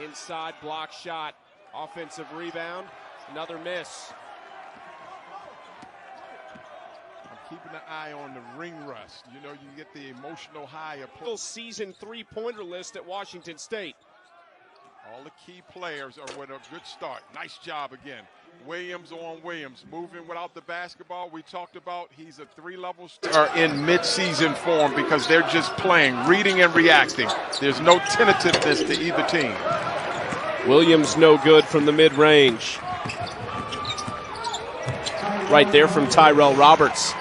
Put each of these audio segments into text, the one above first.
inside block shot. Offensive rebound. Another miss. I'm keeping an eye on the ring rust. You know, you get the emotional high of Full season three-pointer list at Washington State. all the key players are with a good start. Nice job again. Williams on Williams, moving without the basketball. We talked about he's a three-level star in mid-season form because they're just playing, reading and reacting. There's no tentativeness to either team. Williams no good from the mid-range. Right there from Tyrell Roberts.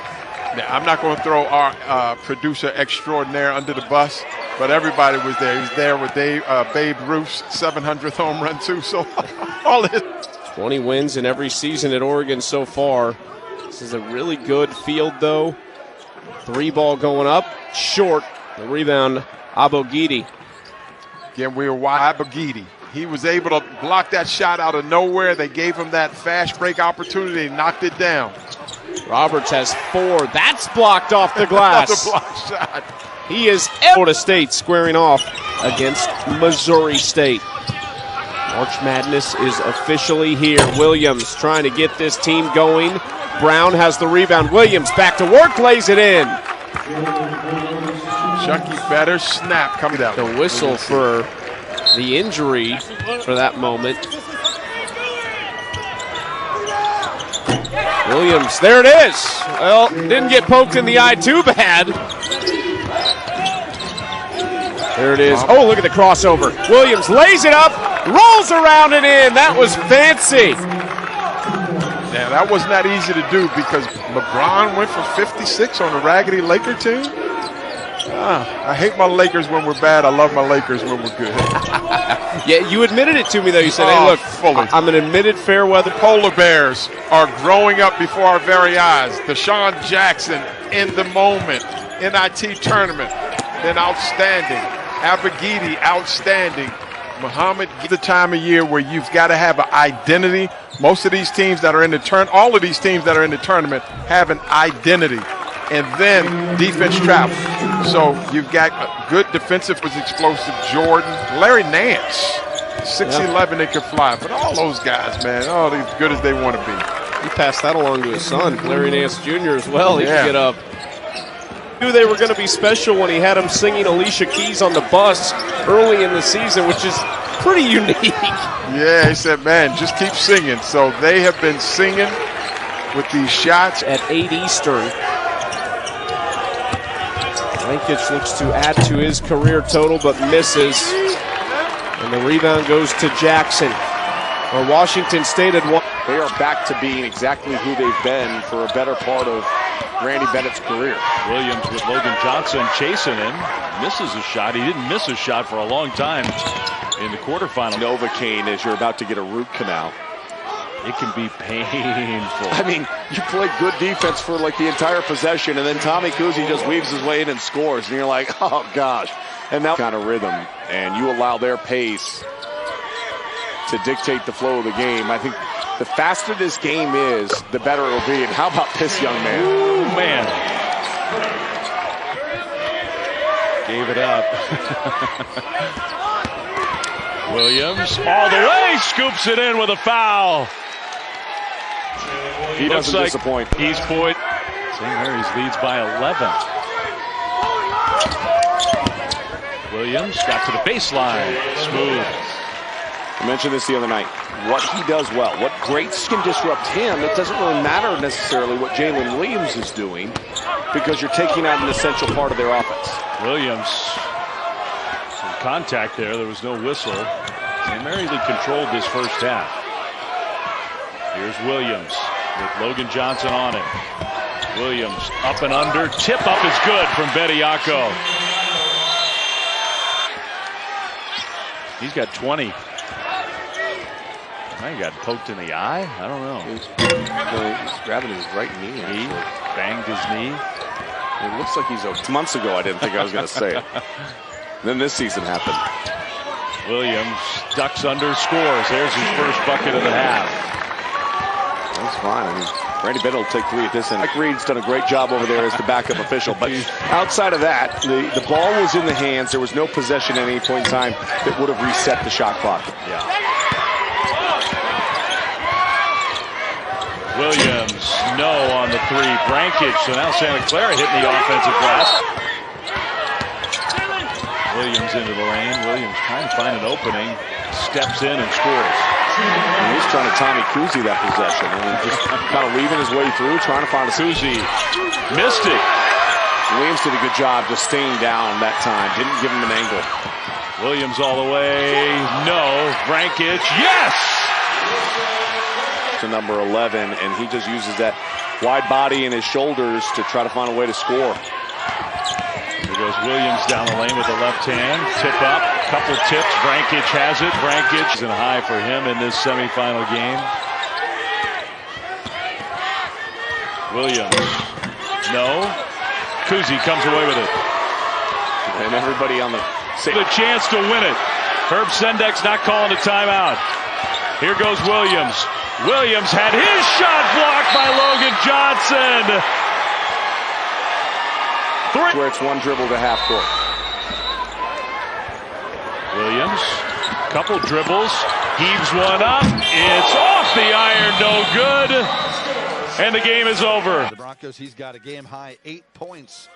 Now, I'm not going to throw our producer extraordinaire under the bus, but everybody was there. He's there with Babe Ruth's 700th home run too. So all this. 20 wins in every season at Oregon so far. This is a really good field, though. Three ball going up, short. The rebound, Abogidi. Again, we were watching Abogidi. He was able to block that shot out of nowhere. They gave him that fast break opportunity and knocked it down. Roberts has 4. That's blocked off the glass. Another block shot. He is Florida State squaring off against Missouri State. March Madness is officially here. Williams trying to get this team going. Brown has the rebound. Williams back to work, lays it in. Chucky better snap coming down. The whistle for the injury for that moment. Williams, there it is. Well, didn't get poked in the eye too bad. There it is. Oh, look at the crossover. Williams lays it up, rolls around and in. That was fancy. Yeah, that wasn't that easy to do because LeBron went for 56 on the raggedy Laker team. I hate my Lakers when we're bad. I love my Lakers when we're good. Yeah, you admitted it to me, though. You said, hey, look, fully. I'm an admitted fair weather. Polar bears are growing up before our very eyes. Deshaun Jackson in the moment. NIT tournament, then outstanding. Abogidi, outstanding. Muhammad, the time of year where you've got to have an identity. Most of these teams that are in the tournament, all of these teams that are in the tournament have an identity. And then defense travel. So you've got a good defensive was explosive. Jordan, Larry Nance, 6'11", they could fly. But all those guys, man, all as good as they want to be. He passed that along to his son, Larry Nance Jr. as well. He could get up. Knew they were going to be special when he had him singing Alicia Keys on the bus early in the season, which is pretty unique. Yeah, he said, man, just keep singing. So they have been singing with these shots. At 8 Eastern. Lankich looks to add to his career total, but misses. And the rebound goes to Jackson. Or Washington State had won. They are back to being exactly who they've been for a better part of Randy Bennett's career. Williams with Logan Johnson chasing him. Misses a shot. He didn't miss a shot for a long time in the quarterfinal. Novocaine as you're about to get a root canal. It can be painful. I mean, you play good defense for like the entire possession, and then Tommy Kuzi just weaves his way in and scores, and you're like, oh gosh. And that kind of rhythm, and you allow their pace to dictate the flow of the game. I think the faster this game is, the better it'll be. And how about this young man? Ooh, man. Gave it up. Williams all the way, scoops it in with a foul. He doesn't disappoint. He's point. St. Mary's leads by 11. Williams got to the baseline. Smooth. I mentioned this the other night. What he does well, what greats can disrupt him, it doesn't really matter necessarily what Jalen Williams is doing because you're taking out an essential part of their offense. Williams, some contact there. There was no whistle. St. Mary's had controlled this first half. Here's Williams with Logan Johnson on him. Williams up and under. Tip up is good from Bediako. He's got 20. He got poked in the eye. I don't know. He's grabbing his right knee. He banged his knee. It looks like he's months ago. I didn't think I was going to say it. Then this season happened. Williams ducks under, scores. There's his first bucket of the half. He's fine. I mean, Randy Bennett will take 3 at this end. Mike Reed's done a great job over there as the backup official. But outside of that, the ball was in the hands. There was no possession at any point in time that would have reset the shot clock. Yeah. Williams, no on the 3. Brankage, so now Santa Clara hitting the offensive glass. Williams into the lane. Williams trying to find an opening. Steps in and scores. And he's trying to Tommy Kuzi that possession. I mean, just kind of weaving his way through, trying to find a Kuzi missed it. Williams did a good job just staying down that time. Didn't give him an angle. Williams all the way. No. Brankage. Yes! To number 11, and he just uses that wide body and his shoulders to try to find a way to score. Here goes Williams down the lane with the left hand. Tip up. Couple tips. Brankage has it. Brankage is high for him in this semifinal game. Williams. No. Kuzi comes away with it. And everybody on the chance to win it. Herb Sendek's not calling a timeout. Here goes Williams. Williams had his shot blocked by Logan Johnson. Where it's one dribble to half court. Williams, couple dribbles, heaves one up. It's off the iron, no good. And the game is over. The Broncos, he's got a game-high 8 points,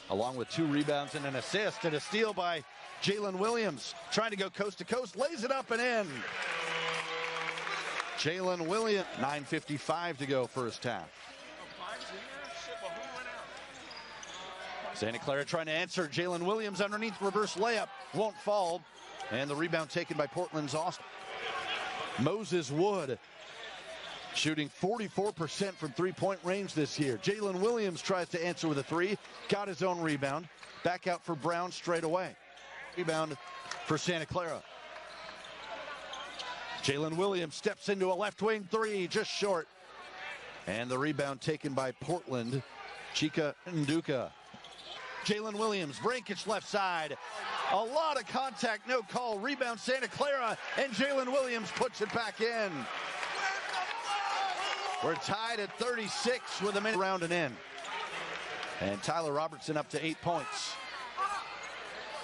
along with 2 rebounds and an assist, and a steal by Jalen Williams. Trying to go coast to coast, lays it up and in. Jalen Williams, 9:55 to go first half. Santa Clara trying to answer. Jalen Williams underneath, reverse layup, won't fall. And the rebound taken by Portland's Austin. Moses Wood shooting 44% from 3-point range this year. Jalen Williams tries to answer with a 3, got his own rebound. Back out for Brown straight away. Rebound for Santa Clara. Jalen Williams steps into a left wing 3, just short. And the rebound taken by Portland, Chika Nduka. Jalen Williams, Brankage left side. A lot of contact, no call. Rebound Santa Clara, and Jalen Williams puts it back in. We're tied at 36 with a minute round and in. And Tyler Robertson up to 8 points.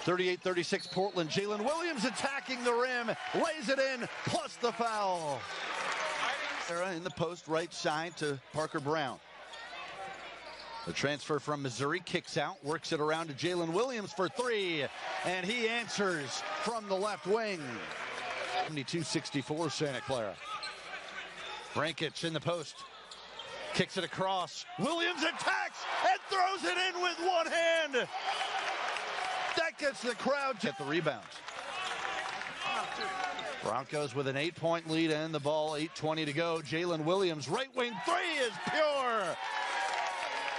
38-36 Portland. Jalen Williams attacking the rim, lays it in, plus the foul. In the post, right side to Parker Brown. The transfer from Missouri kicks out, works it around to Jalen Williams for 3, and he answers from the left wing. 72-64 Santa Clara. Brankage in the post, kicks it across. Williams attacks and throws it in with one hand. That gets the crowd to get the rebound. Broncos with an 8-point lead and the ball, 8:20 to go. Jalen Williams, right wing 3 is pure.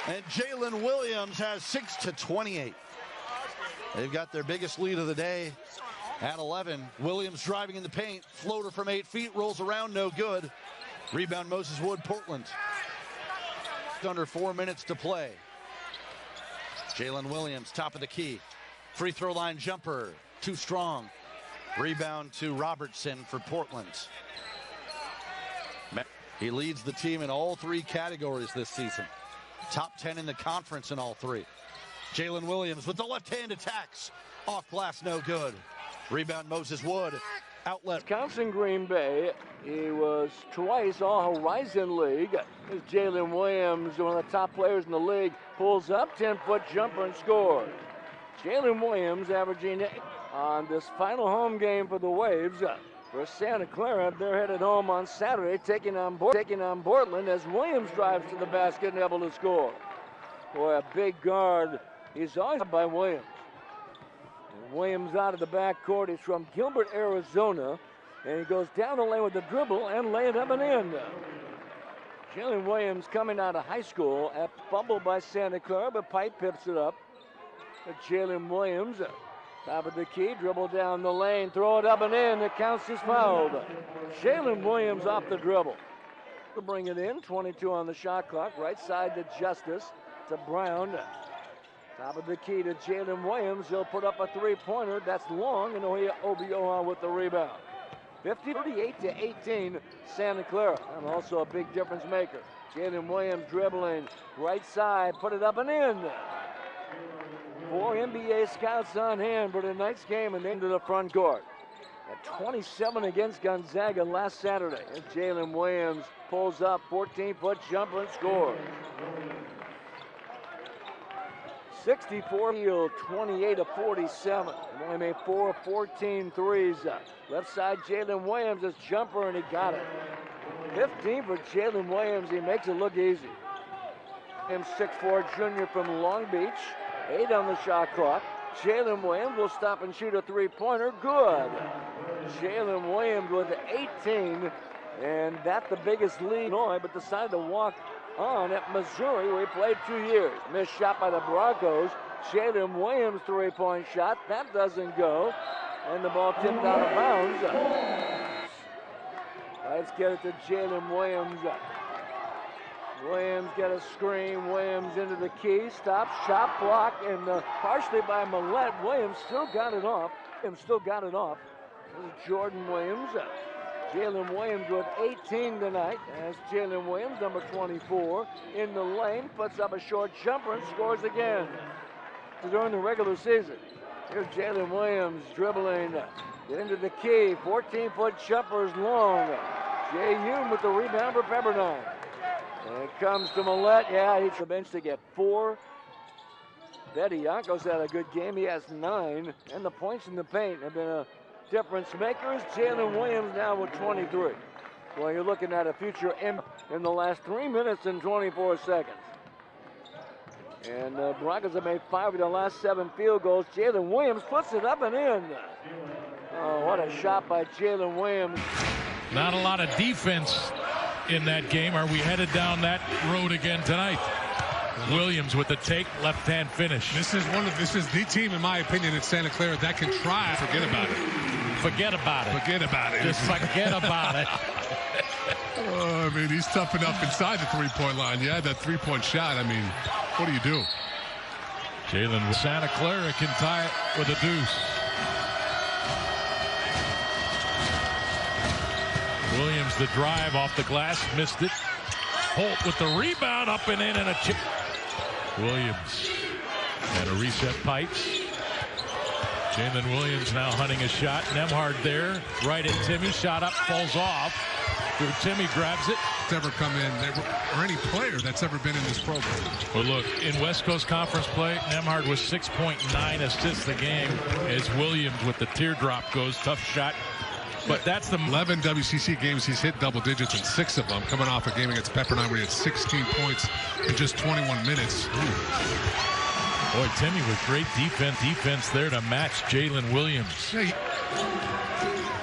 And Jalen Williams has 6 to 28. They've got their biggest lead of the day at 11. Williams driving in the paint. Floater from 8 feet, rolls around, no good. Rebound Moses Wood, Portland. Under 4 minutes to play. Jalen Williams, top of the key. Free throw line jumper, too strong. Rebound to Robertson for Portland. He leads the team in all 3 categories this season. Top 10 in the conference in all 3. Jalen Williams with the left hand attacks. Off glass, no good. Rebound Moses Wood. Outlet. Wisconsin Green Bay. He was twice All Horizon League. As Jalen Williams, one of the top players in the league, pulls up, 10-foot jumper and scores. Jalen Williams averaging on this final home game for the Waves. For Santa Clara, they're headed home on Saturday, taking on Portland as Williams drives to the basket and able to score. Boy, a big guard. He's always by Williams. And Williams out of the backcourt. He's from Gilbert, Arizona, and he goes down the lane with the dribble and lay it up and in. Jalen Williams coming out of high school, fumbled by Santa Clara, but Pipe pips it up. Jalen Williams. Top of the key, dribble down the lane, throw it up and in. It counts as fouled. Jalen Williams off the dribble. To bring it in, 22 on the shot clock. Right side to Justice, to Brown. Top of the key to Jalen Williams. He'll put up a 3-pointer. That's long, and Obioha with the rebound. 38-18, Santa Clara. And also a big difference maker. Jalen Williams dribbling, right side, put it up and in. 4 NBA scouts on hand for tonight's game and into the front court. At 27 against Gonzaga last Saturday. And Jalen Williams pulls up, 14-foot jumper and scores. 64 field, 28-47. He only made 4 of 14 threes. Left side, Jalen Williams, his jumper, and he got it. 15 for Jalen Williams. He makes it look easy. Him 6'4" junior from Long Beach. 8 on the shot clock. Jalen Williams will stop and shoot a three-pointer. Good. Jalen Williams with 18, and that's the biggest lead, but decided to walk on at Missouri, where he played 2 years. Missed shot by the Broncos. Jalen Williams three-point shot. That doesn't go. And the ball tipped out of bounds. Let's get it to Jalen Williams. Williams get a screen. Williams into the key. Stops. Shot block. And partially by Millette. Williams still got it off. This is Jordan Williams. Jalen Williams with 18 tonight. As Jalen Williams, number 24, in the lane, puts up a short jumper and scores again. During the regular season. Here's Jalen Williams dribbling into the key. 14-foot jumpers long. Jay Hume with the rebound for Pepperdine. And it comes to Millette. Yeah, he's the bench to get 4. Bediako's had a good game. He has 9. And the points in the paint have been a difference makers. Jalen Williams now with 23. Well, you're looking at a future in the last 3 minutes and 24 seconds. And the Broncos have made 5 of the last 7 field goals. Jalen Williams puts it up and in. Oh, what a shot by Jalen Williams. Not a lot of defense in that game. Are we headed down that road again tonight? Williams with the take, left-hand finish. This is the team, in my opinion, in Santa Clara that can try. Forget about it. Forget about it. Forget about it. Just forget about it. Oh, I mean, he's tough enough inside the three-point line. Yeah, that three-point shot. I mean, what do you do? Jalen, Santa Clara can tie it with a deuce. Williams, the drive off the glass, missed it. Holt with the rebound, up and in, and a chip. Williams had a reset pipes. Jalen Williams now hunting a shot. Nemhard there, right at Timmy. Shot up, falls off. Timmy grabs it. Ever come in, or any player that's ever been in this program. Well, look, in West Coast Conference play, Nemhard was 6.9 assists a game as Williams with the teardrop goes. Tough shot. But that's the 11 WCC games he's hit double digits in 6 of them, coming off a game against Pepperdine where he had 16 points in just 21 minutes. Ooh. Boy, Timmy with great defense there to match Jalen Williams. Yeah,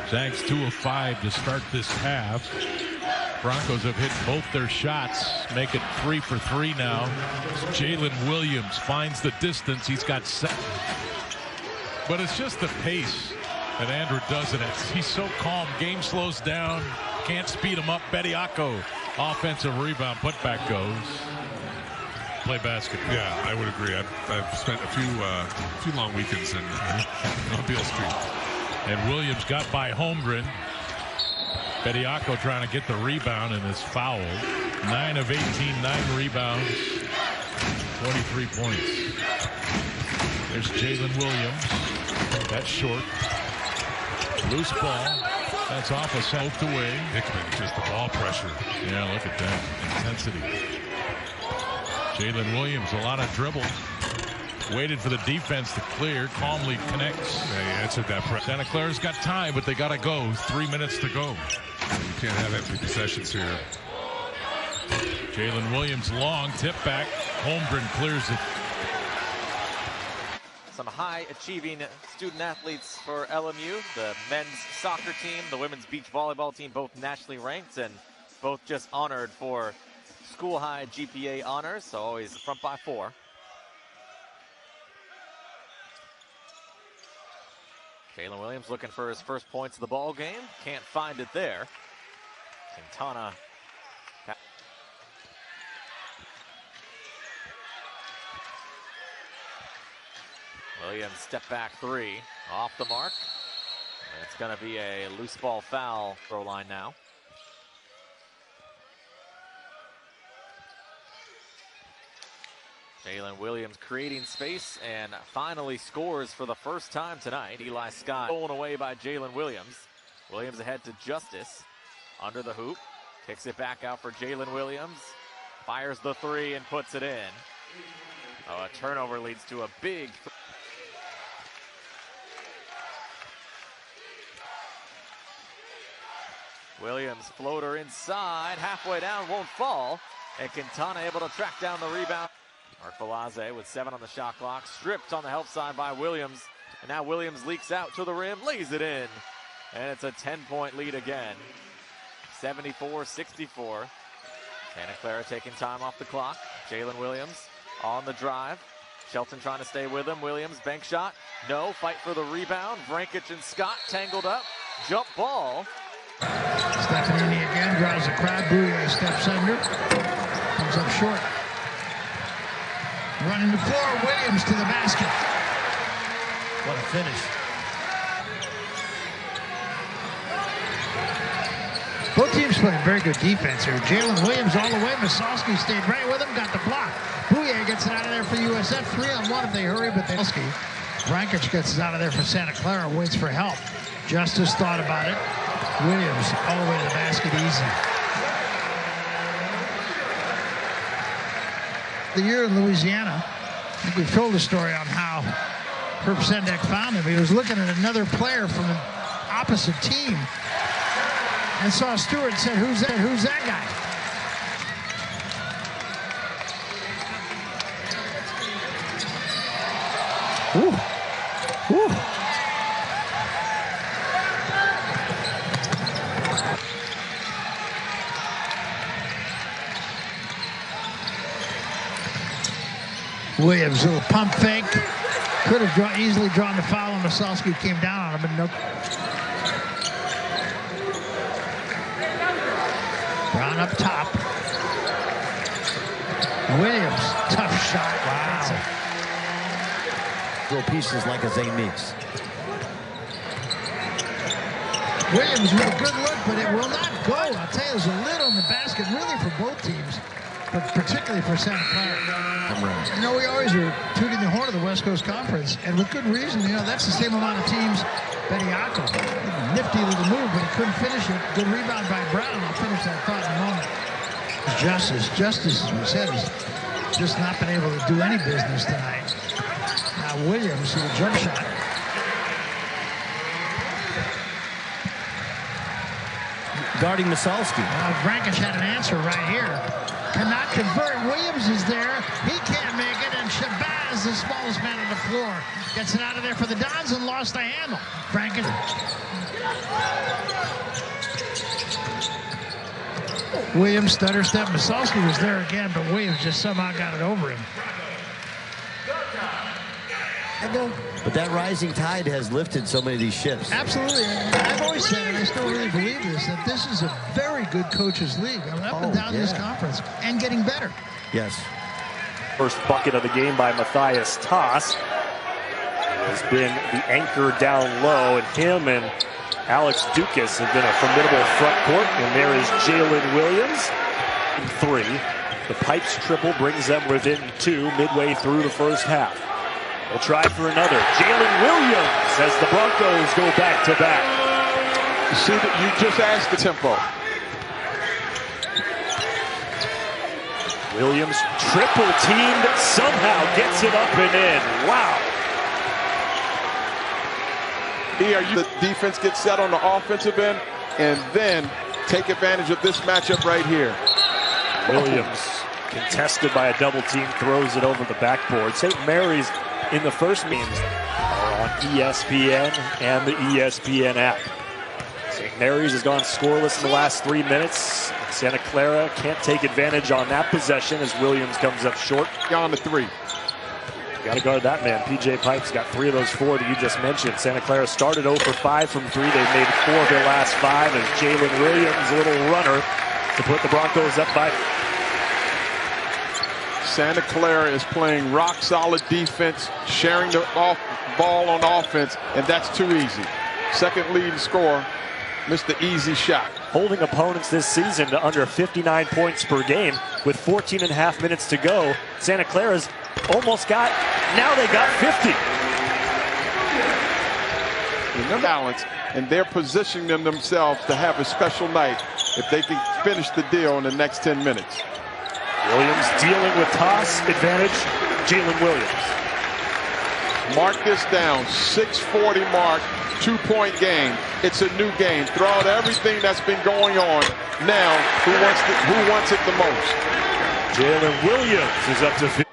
Zags 2 of 5 to start this half. Broncos have hit both their shots, make it 3 for 3 now. Jalen Williams finds the distance. He's got 7. But it's just the pace that Andrew does it. He's so calm. Game slows down. Can't speed him up. Bediako, offensive rebound. Putback goes. Play basketball. Yeah, I would agree. I've spent a few long weekends on Beale Street. And Williams got by Holmgren. Bediako trying to get the rebound and is fouled. 9 of 18, 9 rebounds, 23 points. There's Jalen Williams. That's short. Loose ball. That's off a soaked away. Hickman, just the ball pressure. Yeah, look at that intensity. Jalen Williams, a lot of dribble. Waited for the defense to clear. Calmly connects. Yeah, he answered that pressure. Santa Clara's got time, but they got to go. 3 minutes to go. You can't have empty possessions here. Jalen Williams, long tip back. Holmgren clears it. Some high-achieving student athletes for LMU. The men's soccer team, the women's beach volleyball team, both nationally ranked and both just honored for school-high GPA honors, so always front by 4. Jalen Williams looking for his first points of the ball game. Can't find it there. Quintana. Williams step back 3 off the mark. It's going to be a loose ball foul throw line now. Jalen Williams creating space and finally scores for the first time tonight. Eli Scott stolen away by Jalen Williams. Williams ahead to Justice. Under the hoop. Kicks it back out for Jalen Williams. Fires the three and puts it in. Oh, a turnover leads to a big Williams floater inside, halfway down, won't fall. And Quintana able to track down the rebound. Mark Velazquez with 7 on the shot clock, stripped on the help side by Williams. And now Williams leaks out to the rim, lays it in. And it's a 10-point lead again. 74-64. Santa Clara taking time off the clock. Jalen Williams on the drive. Shelton trying to stay with him. Williams, bank shot. No, fight for the rebound. Vrancic and Scott tangled up. Jump ball. Stefanini again, draws the crowd. Bouye steps under. Comes up short. Running the floor, Williams to the basket. What a finish. Both teams playing very good defense here. Jalen Williams all the way. Masalski stayed right with him, got the block. Bouye gets it out of there for USF. 3-on-1 if they hurry, but Vrancic gets it out of there for Santa Clara, waits for help. Justice thought about it. Williams all the way to the basket easy. The year in Louisiana, I think we've told the story on how Herb Sendek found him. He was looking at another player from an opposite team and saw Stewart and said, "Who's that? Who's that guy?" Ooh. Ooh. Williams, little pump fake. Could have easily drawn the foul, and Masalski came down on him, but no. Brown up top. Williams, tough shot. Wow. Little pieces like a Zane Meeks. Williams with a good look, but it will not go. I'll tell you, there's a lid on the basket, really, for both teams, but particularly for Santa Clara. You know, we always are tooting the horn of the West Coast Conference, and with good reason. You know, that's the same amount of teams. Bediako, nifty little move, but he couldn't finish it. Good rebound by Brown. I'll finish that thought in a moment. Justice, as we said, has just not been able to do any business tonight. Now Williams with a jump shot. Guarding Masalski. Vrancic had an answer right here. Cannot convert. Williams is there. He can't make it. And Shabazz, the smallest man on the floor, gets it out of there for the Dons and lost the handle. Vrancic. Williams stutter step. Masalski was there again, but Williams just somehow got it over him. But that rising tide has lifted so many of these ships. Absolutely. I've always said, and I still really believe this, that this is a very good coaches' league. I mean, up and down this conference, and getting better. Yes. First bucket of the game by Matthias Toss. Has been the anchor down low, and him and Alex Dukas have been a formidable front court. And there is Jalen Williams. 3. The Pipes triple brings them within 2 midway through the first half. We'll try for another. Jalen Williams as the Broncos go back-to-back. You see that you just asked the tempo. Williams triple teamed, somehow gets it up and in. Wow. Here, the defense gets set on the offensive end and then take advantage of this matchup right here. Williams contested by a double team, throws it over the backboard. St. Mary's in the first games are on ESPN and the ESPN app. St. Mary's has gone scoreless in the last 3 minutes. Santa Clara can't take advantage on that possession as Williams comes up short. On the 3. Got to guard that man. PJ Pipes got 3 of those 4 that you just mentioned. Santa Clara started 0 for 5 from 3. They've made 4 of their last 5 as Jalen Williams, a little runner, to put the Broncos up by. Santa Clara is playing rock-solid defense, sharing the ball on offense, and that's too easy. second leading scorer, missed the easy shot. Holding opponents this season to under 59 points per game with 14 and a half minutes to go. Santa Clara's almost got, now they got 50. Remember balance, and they're positioning themselves to have a special night if they can finish the deal in the next 10 minutes. Williams dealing with toss advantage. Jalen Williams. Mark this down, 6:40 mark, 2-point game. It's a new game. Throw out everything that's been going on. Now, who wants it the most? Jalen Williams is up to 50.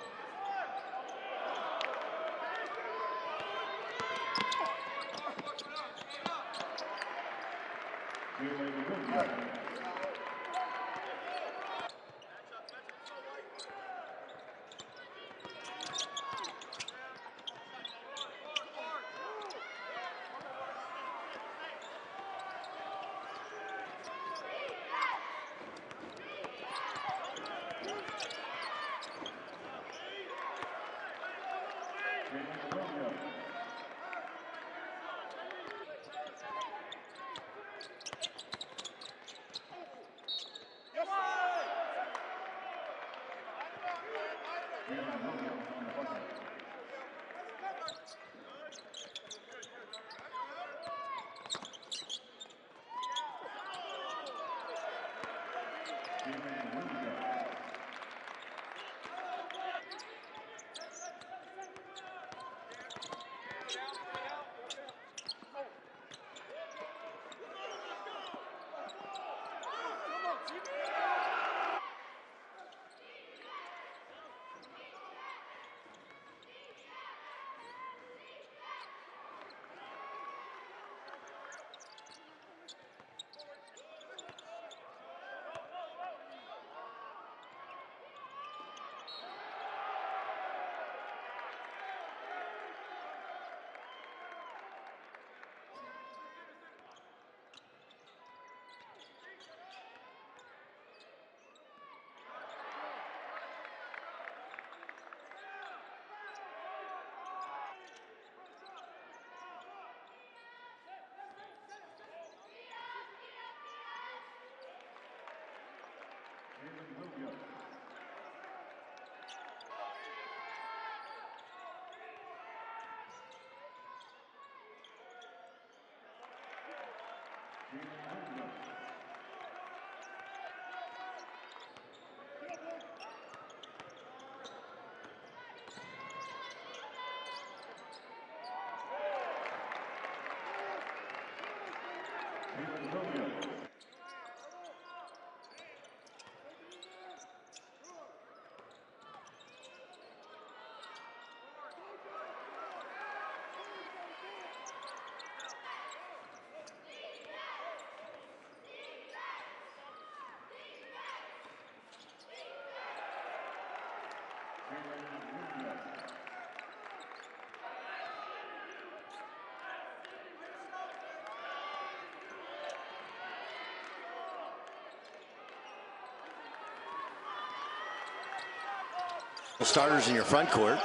Starters in your front court,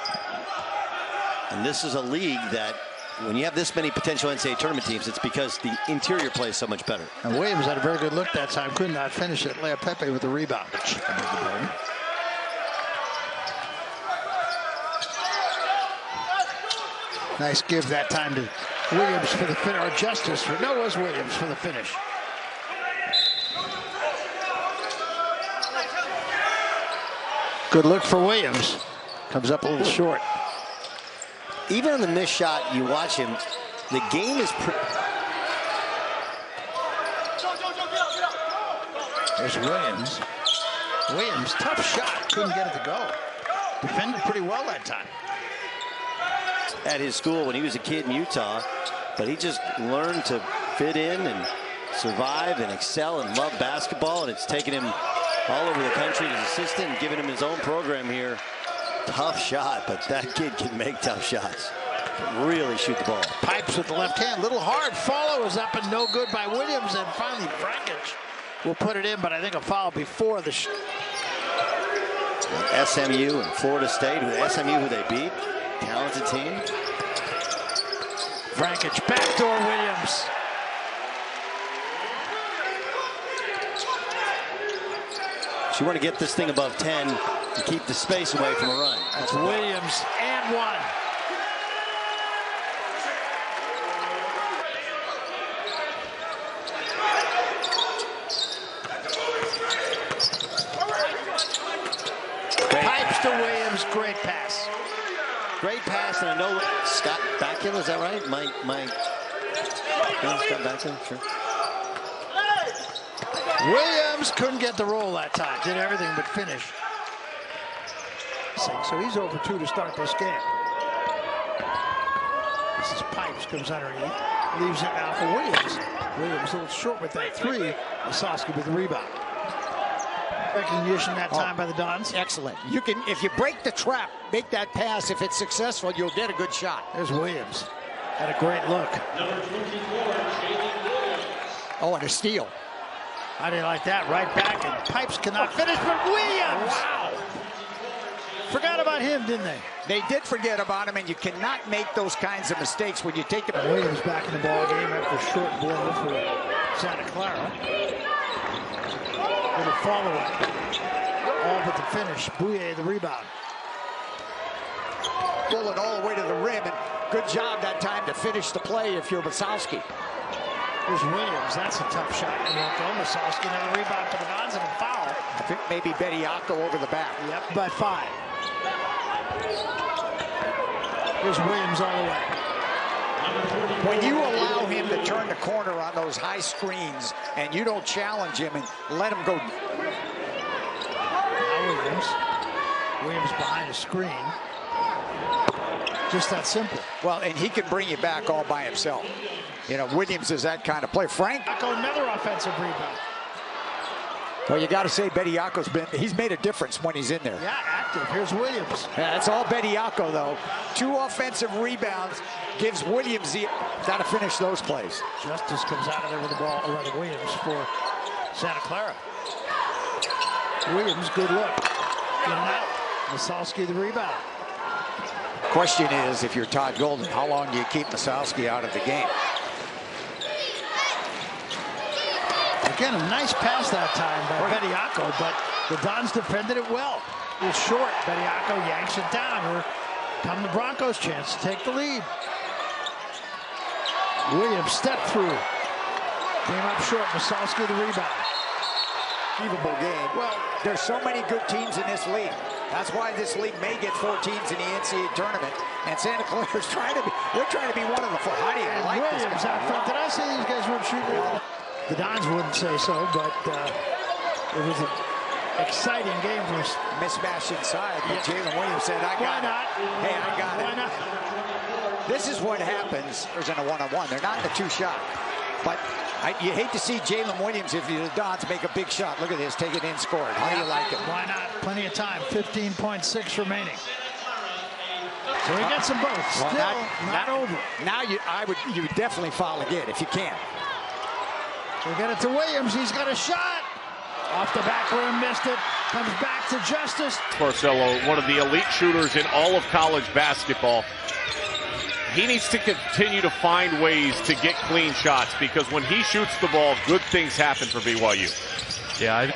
and this is a league that when you have this many potential NCAA tournament teams, it's because the interior play is so much better. And Williams had a very good look that time, could not finish it. Lea Pepe with the rebound. Nice give that time to Williams for the finish, or Justice for no, it was Williams for the finish. Good look for Williams. Comes up a little short. Even on the missed shot, you watch him, the game is There's Williams. Williams, tough shot. Couldn't get it to go. Defended pretty well that time. At his school when he was a kid in Utah, but he just learned to fit in and survive and excel and love basketball, and it's taken him all over the country as assistant and giving him his own program here. Tough shot, but that kid can make tough shots. Really shoot the ball. Pipes with the left hand. Little hard. Follow is up and no good by Williams, and finally Frankic will put it in, but I think a foul before the SMU and Florida State, SMU who they beat. Talented team. Vrancic, backdoor Williams. You want to get this thing above 10 to keep the space away from a run. That's Williams and one. Pipes to Williams, great pass. Great pass, and I know Scott Bakula, is that right? Scott Bakula, sure. Williams couldn't get the roll that time. Did everything but finish. So he's over 2 to start this game. This is Pipes, comes underneath. Leaves it now for Williams. Williams a little short with that 3. Osowski with the rebound. Recognition that time by the Dons. Excellent. You can, if you break the trap, make that pass. If it's successful, you'll get a good shot. There's Williams. Had a great look. Oh, and a steal. I didn't like that. Right back, and Pipes cannot finish, but Williams! Wow. Forgot about him, didn't they? They did forget about him, and you cannot make those kinds of mistakes when you take it. Williams back in the ball game after a short blow for Santa Clara. Little follow-up. All but the finish. Bouye the rebound. Bullet all the way to the rim, and good job that time to finish the play if you're Osowski. Here's Williams. That's a tough shot. And Osowski another rebound for the Dons and a foul. I think maybe Bediako over the back. Yep, by 5. Here's Williams all the way. When you allow him to turn the corner on those high screens and you don't challenge him and let him go. Now Williams behind a screen. Just that simple. Well, and he can bring you back all by himself. You know, Williams is that kind of player. Frank. Another offensive rebound. Well, you got to say he's made a difference when he's in there. Yeah, active. Here's Williams. Yeah, that's all Bediako, though. 2 offensive rebounds gives Williams got to finish those plays. Justice comes out of there with the ball, or rather Williams for Santa Clara. Williams, good look. In and out. Osowski the rebound. Question is, if you're Todd Golden, how long do you keep Osowski out of the game? Again, a nice pass that time by Bediako, but the Dons defended it well. It's short. Bediako yanks it down. Here come the Broncos' chance to take the lead. Williams stepped through. Came up short. Osowski the rebound. Achievable game. Well, there's so many good teams in this league. That's why this league may get 4 teams in the NCAA tournament. And Santa Clara's we're trying to be one of the 4. How do you like this Williams guy? out front. Did I say these guys weren't shooting? The Dons wouldn't say so, but it was an exciting game for us. Mismatch inside, but Jalen Williams said, I got it. Hey, I got it. Why not? This is what happens in a one-on-one. They're not in a 2-shot. But you hate to see Jalen Williams, if you're the Dons, make a big shot. Look at this, take it in, score it. How do you like it? Why not? Plenty of time, 15.6 remaining. So he gets them both. Still not over. Now you would definitely foul again if you can. We get it to Williams. He's got a shot. Off the back rim, missed it. Comes back to Justice. Barcelo, one of the elite shooters in all of college basketball. He needs to continue to find ways to get clean shots, because when he shoots the ball, good things happen for BYU. Yeah,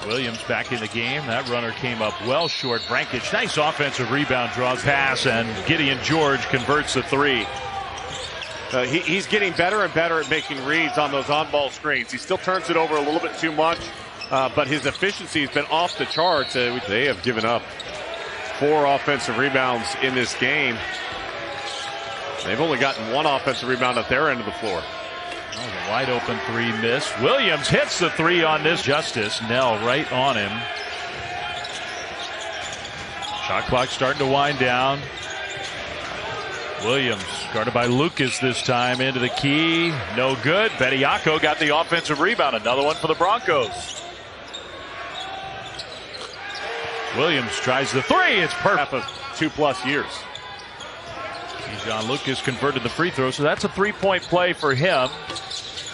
Williams back in the game. That runner came up well short. Vrancic, nice offensive rebound, draws pass, and Gideon George converts the 3. He's getting better and better at making reads on those on-ball screens. He still turns it over a little bit too much, but his efficiency has been off the charts. They have given up 4 offensive rebounds in this game. They've only gotten 1 offensive rebound at their end of the floor. Oh, the wide open 3 miss. Williams hits the 3 on this. Justice, Nell right on him. Shot clock starting to wind down. Williams guarded by Lucas this time into the key. No good. Bediako got the offensive rebound. Another one for the Broncos. Williams tries the 3. It's perfect. Of 2+ years. John Lucas converted the free throw, so that's a 3-point play for him.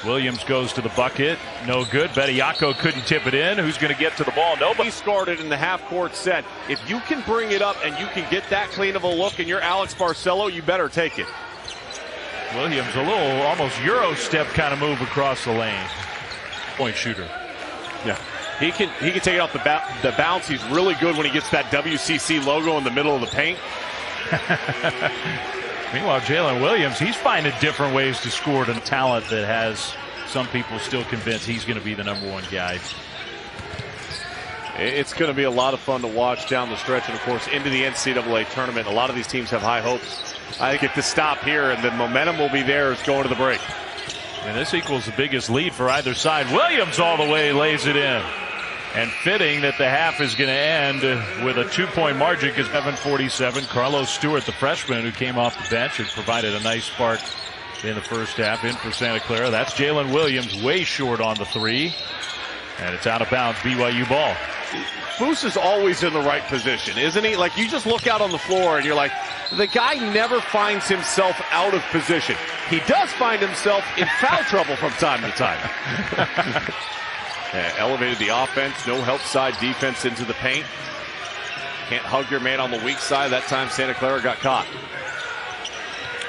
Williams goes to the bucket. No good. Bediako couldn't tip it in. Who's going to get to the ball? Nobody. He scored it in the half-court set. If you can bring it up and you can get that clean of a look and you're Alex Barcelo, you better take it. Williams, a little almost Euro step kind of move across the lane. Point shooter. Yeah. He can take it off the bounce. He's really good when he gets that WCC logo in the middle of the paint. Meanwhile, Jalen Williams, he's finding different ways to score to talent that has some people still convinced he's going to be the #1 guy. It's going to be a lot of fun to watch down the stretch, and of course into the NCAA tournament. A lot of these teams have high hopes. I think to stop here, and the momentum will be there as going to the break. And this equals the biggest lead for either side. Williams all the way lays it in. And fitting that the half is going to end with a 2-point margin because 7:47. Carlos Stewart, the freshman who came off the bench, and provided a nice spark in the first half in for Santa Clara. That's Jalen Williams, way short on the three. And it's out of bounds, BYU ball. Foose is always in the right position, isn't he? Like, you just look out on the floor and you're like, the guy never finds himself out of position. He does find himself in foul trouble from time to time. Elevated the offense, no help side defense into the paint. Can't hug your man on the weak side. That time Santa Clara got caught.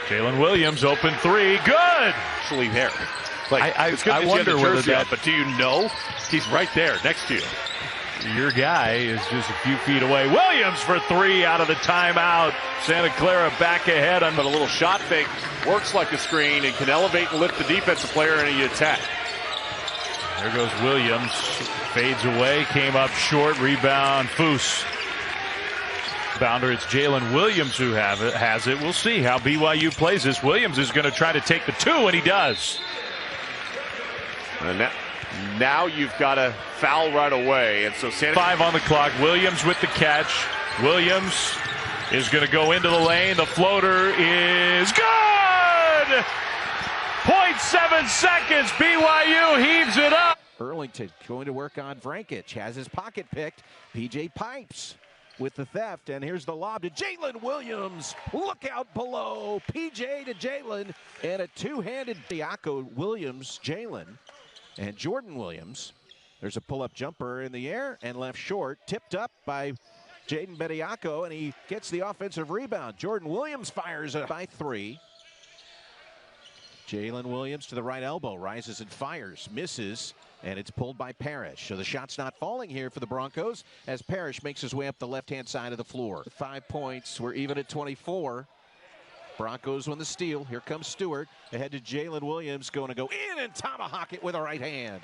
Jalen Williams, open three, good! Actually there. Like, I wonder whether that, but do you know? He's right there next to you. Your guy is just a few feet away. Williams for three out of the timeout. Santa Clara back ahead. But a little shot fake works like a screen and can elevate and lift the defensive player in the attack. There goes Williams. Fades away. Came up short. Rebound. Foose. Bounder. It's Jalen Williams who has it. We'll see how BYU plays this. Williams is going to try to take the two, and he does. And now you've got to foul right away. And so 5 on the clock. Williams with the catch. Williams is going to go into the lane. The floater is good! 0.7 seconds. BYU heaves it up. Burlington going to work on Vrancic. Has his pocket picked. PJ Pipes with the theft. And here's the lob to Jalen Williams. Look out below. PJ to Jalen. And a two-handed Bediako, Williams, Jalen. And Jordan Williams. There's a pull-up jumper in the air and left short. Tipped up by Jaden Bediako. And he gets the offensive rebound. Jordan Williams fires it by 3. Jalen Williams to the right elbow, rises and fires, misses, and it's pulled by Parrish. So the shot's not falling here for the Broncos as Parrish makes his way up the left-hand side of the floor. 5 points, we're even at 24. Broncos win the steal. Here comes Stewart, ahead to Jalen Williams, going to go in and tomahawk it with a right hand.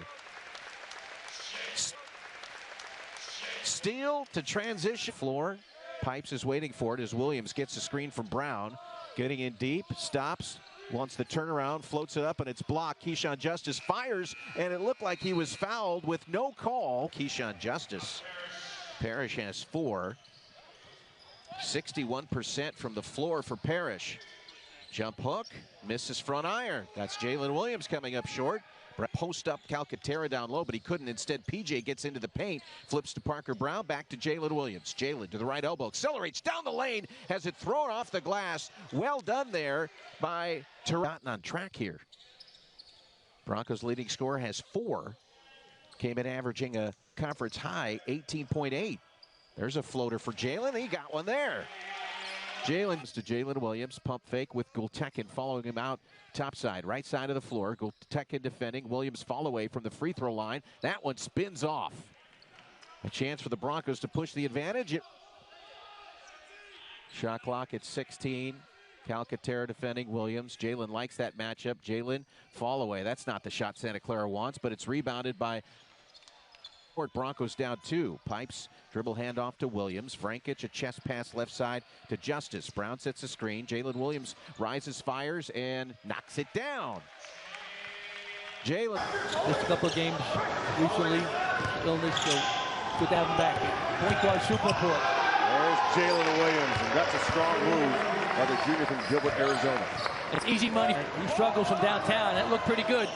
Steal to transition floor. Pipes is waiting for it as Williams gets the screen from Brown. Getting in deep, stops. Wants the turnaround, floats it up, and it's blocked. Keyshawn Justice fires, and it looked like he was fouled with no call. Keyshawn Justice. Parrish has 4. 61% from the floor for Parrish. Jump hook, misses front iron. That's Jalen Williams coming up short. Post up Calcaterra down low, but he couldn't. Instead, PJ gets into the paint, flips to Parker Brown, back to Jalen Williams. Jalen to the right elbow, accelerates down the lane, has it thrown off the glass. Well done there by Tarot on track here. Broncos leading scorer has 4. Came in averaging a conference high 18.8. There's a floater for Jalen. He got one there. Jalen's to Jalen Williams. Pump fake with Gultekin following him out topside, right side of the floor. Gultekin defending. Williams fall away from the free throw line. That one spins off. A chance for the Broncos to push the advantage. Shot clock at 16. Calcaterra defending Williams. Jalen likes that matchup. Jalen fall away. That's not the shot Santa Clara wants, but it's rebounded by Broncos down 2. Pipes dribble handoff to Williams. Vrancic, a chest pass left side to Justice. Brown sets a screen. Jalen Williams rises, fires, and knocks it down. Jalen. Just a couple of games recently. Illness, so good to have him back. Point guard, super important. There's Jalen Williams, and that's a strong move by the junior from Gilbert, Arizona. It's easy money. He struggles from downtown. That looked pretty good.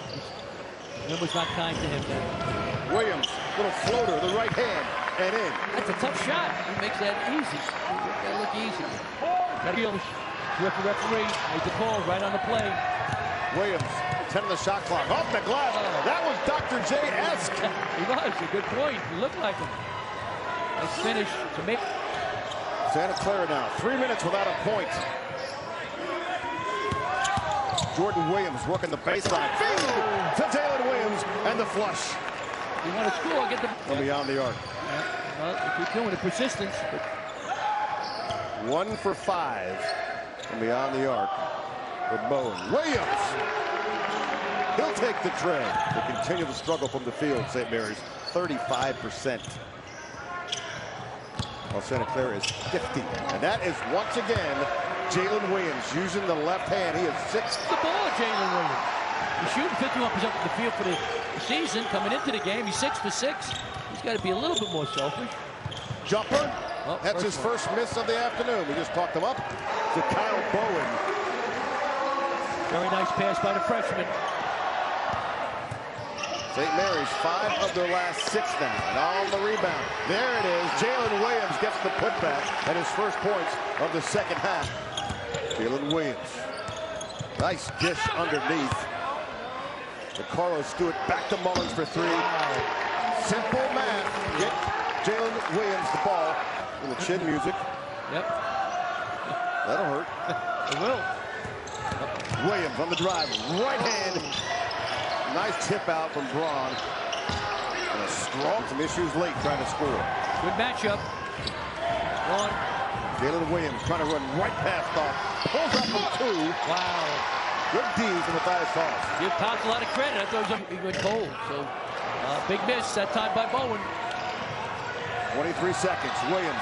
Number's not kind to him there. Williams, little floater, the right hand, and in. That's a tough shot. He makes that easy. That look easy. Got to be referee made the call right on the play. Williams 10 on the shot clock. Off the glass. That was Dr. J-esque. He was. A good point. He looked like him. Nice finish to make. Santa Clara now 3 minutes without a point. Jordan Williams working the baseline. Feed to Jalen Williams and the flush. You want to score, get the... From beyond the arc. Well, they keep doing it, persistence. But... 1 for 5 from beyond the arc for Bowen. Williams! He'll take the tray. They continue the struggle from the field, St. Mary's. 35%. While Santa Clara is 50. And that is once again Jalen Williams using the left hand. He is 6. The ball, Jalen Williams. He's shooting 51% from the field for the season. Coming into the game, he's 6 for 6. He's got to be a little bit more selfish. Jumper. Oh, that's his first miss of the afternoon. We just talked him up to Kyle Bowen. Very nice pass by the freshman. St. Mary's 5 of their last 6 now. And on the rebound. There it is. Jalen Williams gets the putback and his first points of the second half. Jalen Williams. Nice dish underneath. To Carlos Stewart. Back to Mullins for 3. Simple math. Get Jalen Williams the ball. In the chin music. Yep. That'll hurt. It will. Williams on the drive. Right hand. Nice tip out from Braun. And a strong, some issues late trying to score. Good matchup. One. Jalen Williams trying to run right past off. Pulls up from 2. Wow. Good D from Matthias Toss. Give Tops a lot of credit. I thought he went cold. So, big miss that time by Bowen. 23 seconds. Williams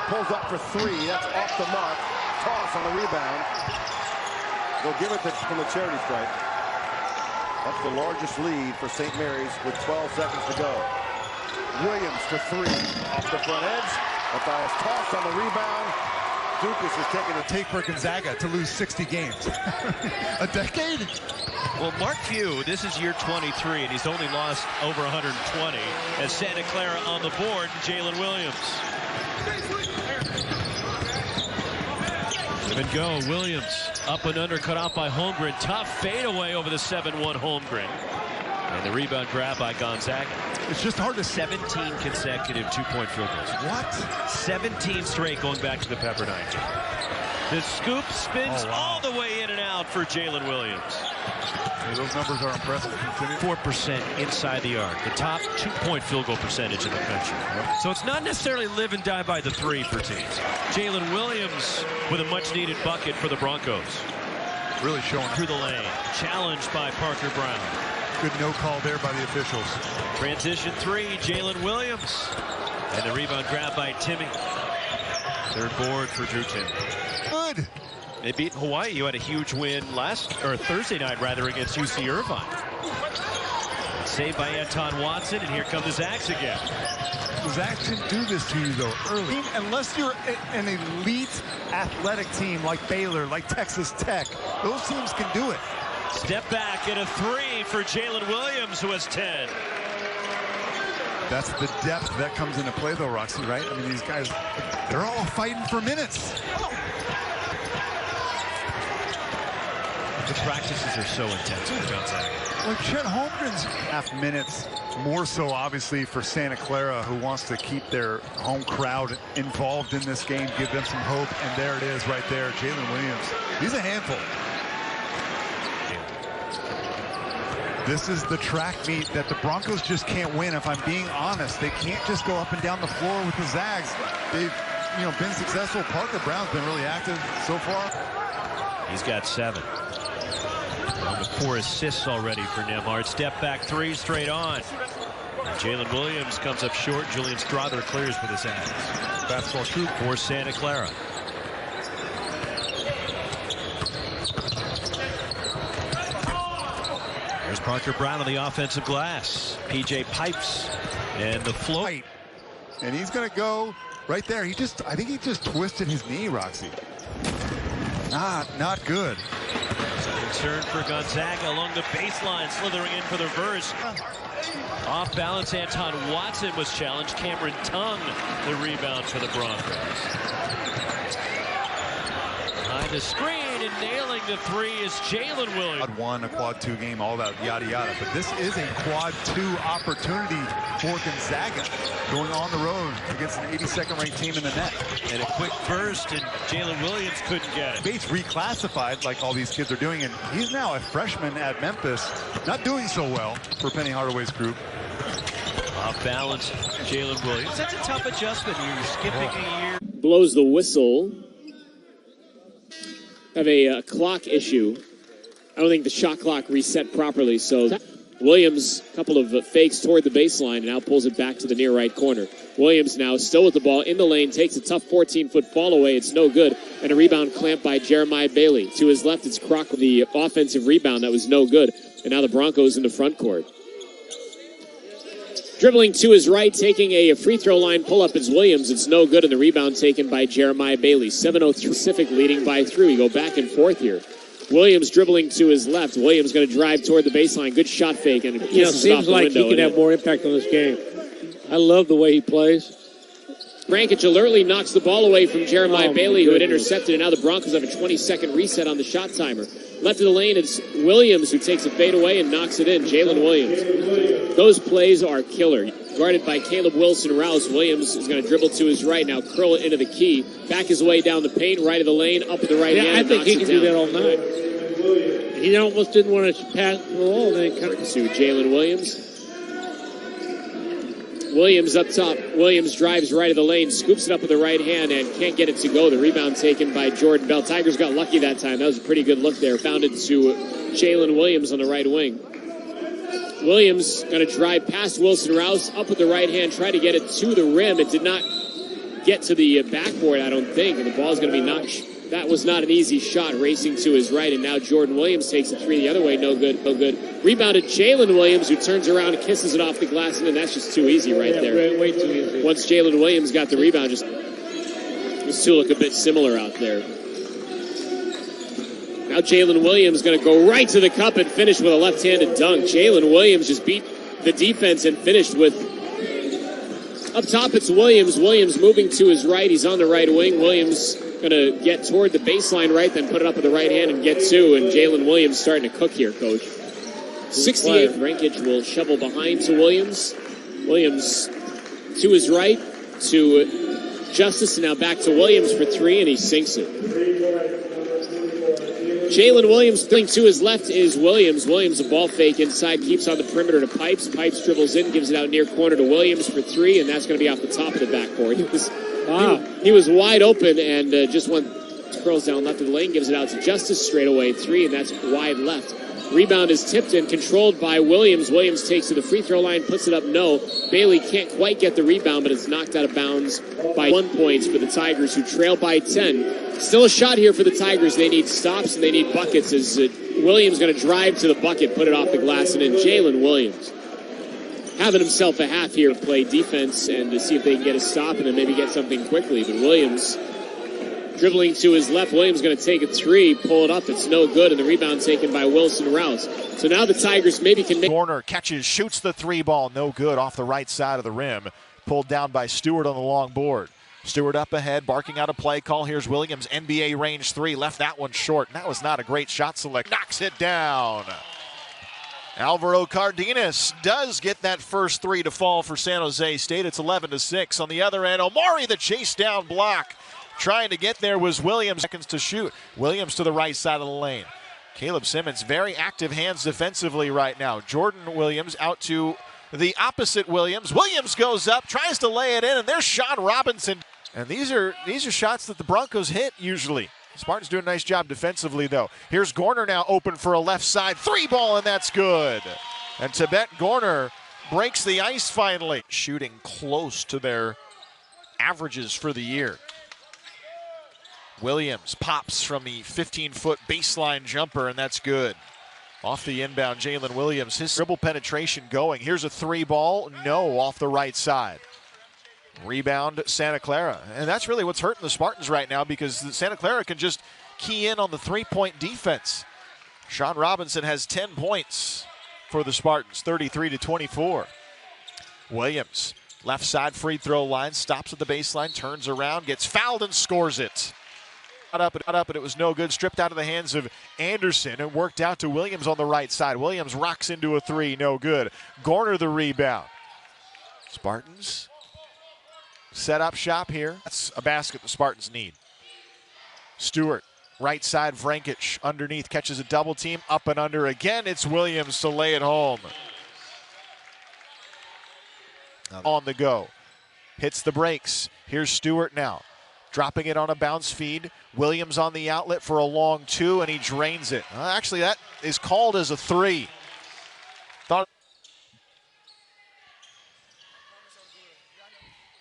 pulls up for 3. That's off the mark. Toss on the rebound. They'll give it from the charity stripe. That's the largest lead for St. Mary's with 12 seconds to go. Williams for 3. Off the front edge. Matthias Toss on the rebound. Dukas is taking a take for Gonzaga to lose 60 games. A decade? Well, Mark Few, this is year 23, and he's only lost over 120. As Santa Clara on the board, Jalen Williams. Give and go, Williams up and under, cut off by Holmgren. Tough fadeaway over the 7-1 Holmgren. And the rebound grab by Gonzaga. It's just hard to... 17 consecutive two-point field goals. What? 17 straight going back to the Pepperdine game. The scoop spins all the way in and out for Jalen Williams. Yeah, those numbers are impressive. 4% inside the arc. The top two-point field goal percentage in the country. So it's not necessarily live and die by the 3 for teams. Jalen Williams with a much-needed bucket for the Broncos. Really showing through the lane. Challenged by Parker Brown. Good no call there by the officials. Transition 3, Jalen Williams. And the rebound grab by Timmy. Third board for Drew Timmy. Good. They beat Hawaii. You had a huge win Thursday night against UC Irvine. Saved by Anton Watson, and here come the Zags again. The Zags can do this to you though early. Unless you're an elite athletic team like Baylor, like Texas Tech, those teams can do it. Step back and a 3 for Jalen Williams, who has 10. That's the depth that comes into play though, Roxy, right? I mean, these guys, they're all fighting for minutes. The practices are so intense for Gonzaga. Like Chet Holmgren's half minutes, more so obviously for Santa Clara, who wants to keep their home crowd involved in this game, give them some hope, and there it is right there, Jalen Williams. He's a handful. This is the track meet that the Broncos just can't win, if I'm being honest. They can't just go up and down the floor with the Zags. They've, been successful. Parker Brown's been really active so far. He's got 7. With 4 assists already for Nembhard. Step back 3 straight on. Jalen Williams comes up short. Julian Strother clears for the Zags. Basketball shoot for Santa Clara. There's Parker Brown on the offensive glass. PJ pipes and the float. And he's going to go right there. I think he just twisted his knee, Roxy. Not good. Concern for Gonzaga along the baseline, slithering in for the reverse. Off balance, Anton Watson was challenged. Cameron Tongue, the rebound for the Broncos. Behind the screen, line and nailing the three is Jalen Williams. Quad 1, a quad 2 game, all that yada yada. But this is a quad 2 opportunity for Gonzaga, going on the road against an 82nd ranked team in the net. And a quick burst, and Jalen Williams couldn't get it. Bates reclassified like all these kids are doing, and he's now a freshman at Memphis, not doing so well for Penny Hardaway's group. Off balance, Jalen Williams. That's a tough adjustment. You're skipping a year. Blows the whistle. Have a clock issue. I don't think the shot clock reset properly, so Williams, a couple of fakes toward the baseline, and now pulls it back to the near right corner. Williams now still with the ball in the lane, takes a tough 14-foot fall away. It's no good, and a rebound clamped by Jeremiah Bailey. To his left, it's Croc with the offensive rebound. That was no good, and now the Broncos in the front court. Dribbling to his right, taking a free throw line pull-up is Williams. It's no good, and the rebound taken by Jeremiah Bailey. 7:03 Pacific leading by 3. We go back and forth here. Williams dribbling to his left. Williams going to drive toward the baseline. Good shot fake, and it seems like he could have more impact on this game. I love the way he plays. Brankich alertly knocks the ball away from Jeremiah Bailey, who had intercepted, and now the Broncos have a 20-second reset on the shot timer. Left of the lane, it's Williams who takes a fade away and knocks it in. Jalen Williams. Those plays are killer. Guarded by Caleb Wilson-Rouse. Williams is going to dribble to his right, now curl it into the key. Back his way down the paint, right of the lane, up with the right hand. I think he can do that all night. He almost didn't want to pass the ball. Then to Jalen Williams. Williams up top. Williams drives right of the lane, scoops it up with the right hand, and can't get it to go. The rebound taken by Jordan Bell. Tigers got lucky that time. That was a pretty good look there. Found it to Jalen Williams on the right wing. Williams going to drive past Wilson-Rouse, up with the right hand, try to get it to the rim. It did not get to the backboard, I don't think, and the ball's going to be knocked. That was not an easy shot, racing to his right, and now Jordan Williams takes a three the other way. No good, no good. Rebounded Jalen Williams, who turns around and kisses it off the glass, and then that's just too easy right there. Way too easy. Once Jalen Williams got the rebound, just those two look a bit similar out there. Now Jalen Williams going to go right to the cup and finish with a left-handed dunk. Jalen Williams just beat the defense and finished with... Up top, it's Williams. Williams moving to his right. He's on the right wing. Williams going to get toward the baseline right, then put it up with the right hand and get two. And Jalen Williams starting to cook here, Coach. 68. Brankich will shovel behind to Williams. Williams to his right, to Justice, and now back to Williams for three, and he sinks it. Jalen Williams to his left is Williams. Williams, a ball fake inside, keeps on the perimeter to Pipes. Pipes dribbles in, gives it out near corner to Williams for three, and that's going to be off the top of the backboard. He was wide open and just went, curls down left of the lane, gives it out to Justice straight away, three, and that's wide left. Rebound is tipped and controlled by Williams. Williams takes to the free throw line, puts it up, no. Bailey can't quite get the rebound, but it's knocked out of bounds by 1 point for the Tigers, who trail by 10. Still a shot here for the Tigers. They need stops and they need buckets as Williams going to drive to the bucket, put it off the glass, and then Jalen Williams having himself a half here, play defense and to see if they can get a stop and then maybe get something quickly. But Williams dribbling to his left. Williams going to take a three, pull it up. It's no good, and the rebound taken by Wilson-Rouse. So now the Tigers maybe can make... Corner catches, shoots the three ball, no good, off the right side of the rim. Pulled down by Stewart on the long board. Stewart up ahead, barking out a play call. Here's Williams, NBA range three. Left that one short. That was not a great shot select. Knocks it down. Alvaro Cardenas does get that first three to fall for San Jose State. It's 11-6. On the other end, Omari, the chase down block. Trying to get there was Williams. Seconds to shoot. Williams to the right side of the lane. Caleb Simmons, very active hands defensively right now. Jordan Williams out to the opposite Williams. Williams goes up, tries to lay it in, and there's Sean Robinson. And these are shots that the Broncos hit usually. Spartans do a nice job defensively, though. Here's Gorner now open for a left side three ball, and that's good. And Tibet Gorner breaks the ice finally. Shooting close to their averages for the year. Williams pops from the 15-foot baseline jumper, and that's good. Off the inbound, Jalen Williams, his dribble penetration going. Here's a three ball, no, off the right side. Rebound, Santa Clara. And that's really what's hurting the Spartans right now, because Santa Clara can just key in on the three-point defense. Sean Robinson has 10 points for the Spartans, 33-24. Williams, left side free throw line, stops at the baseline, turns around, gets fouled and scores it. up, and it was no good. Stripped out of the hands of Anderson and worked out to Williams on the right side. Williams rocks into a three, no good. Garner the rebound. Spartans set up shop here. That's a basket the Spartans need. Stewart, right side, Vrankic underneath, catches a double team, up and under again. It's Williams to lay it home. On the go. Hits the brakes. Here's Stewart now. Dropping it on a bounce feed. Williams on the outlet for a long two, and he drains it. Actually, that is called as a three.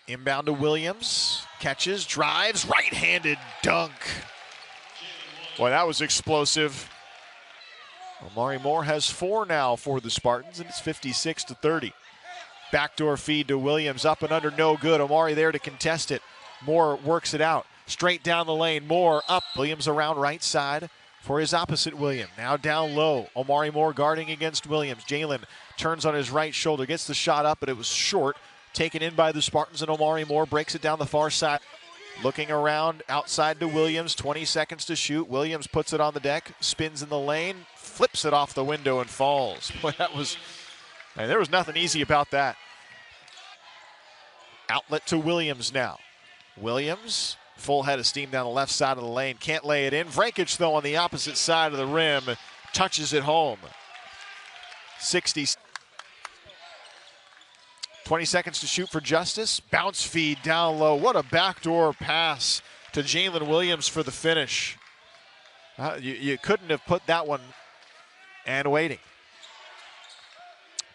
Inbound to Williams. Catches, drives, right-handed dunk. Boy, that was explosive. Omari Moore has 4 now for the Spartans, and it's 56-30. Backdoor feed to Williams, up and under, no good. Omari there to contest it. Moore works it out. Straight down the lane, Moore up. Williams around right side for his opposite William. Now down low. Omari Moore guarding against Williams. Jalen turns on his right shoulder, gets the shot up, but it was short. Taken in by the Spartans, and Omari Moore breaks it down the far side. Looking around outside to Williams, 20 seconds to shoot. Williams puts it on the deck, spins in the lane, flips it off the window and falls. Boy, that was... And there was nothing easy about that. Outlet to Williams now. Williams, full head of steam down the left side of the lane. Can't lay it in. Vrankic, though, on the opposite side of the rim, touches it home. 60. 20 seconds to shoot for Justice. Bounce feed down low. What a backdoor pass to Jalen Williams for the finish. You couldn't have put that one. And waiting.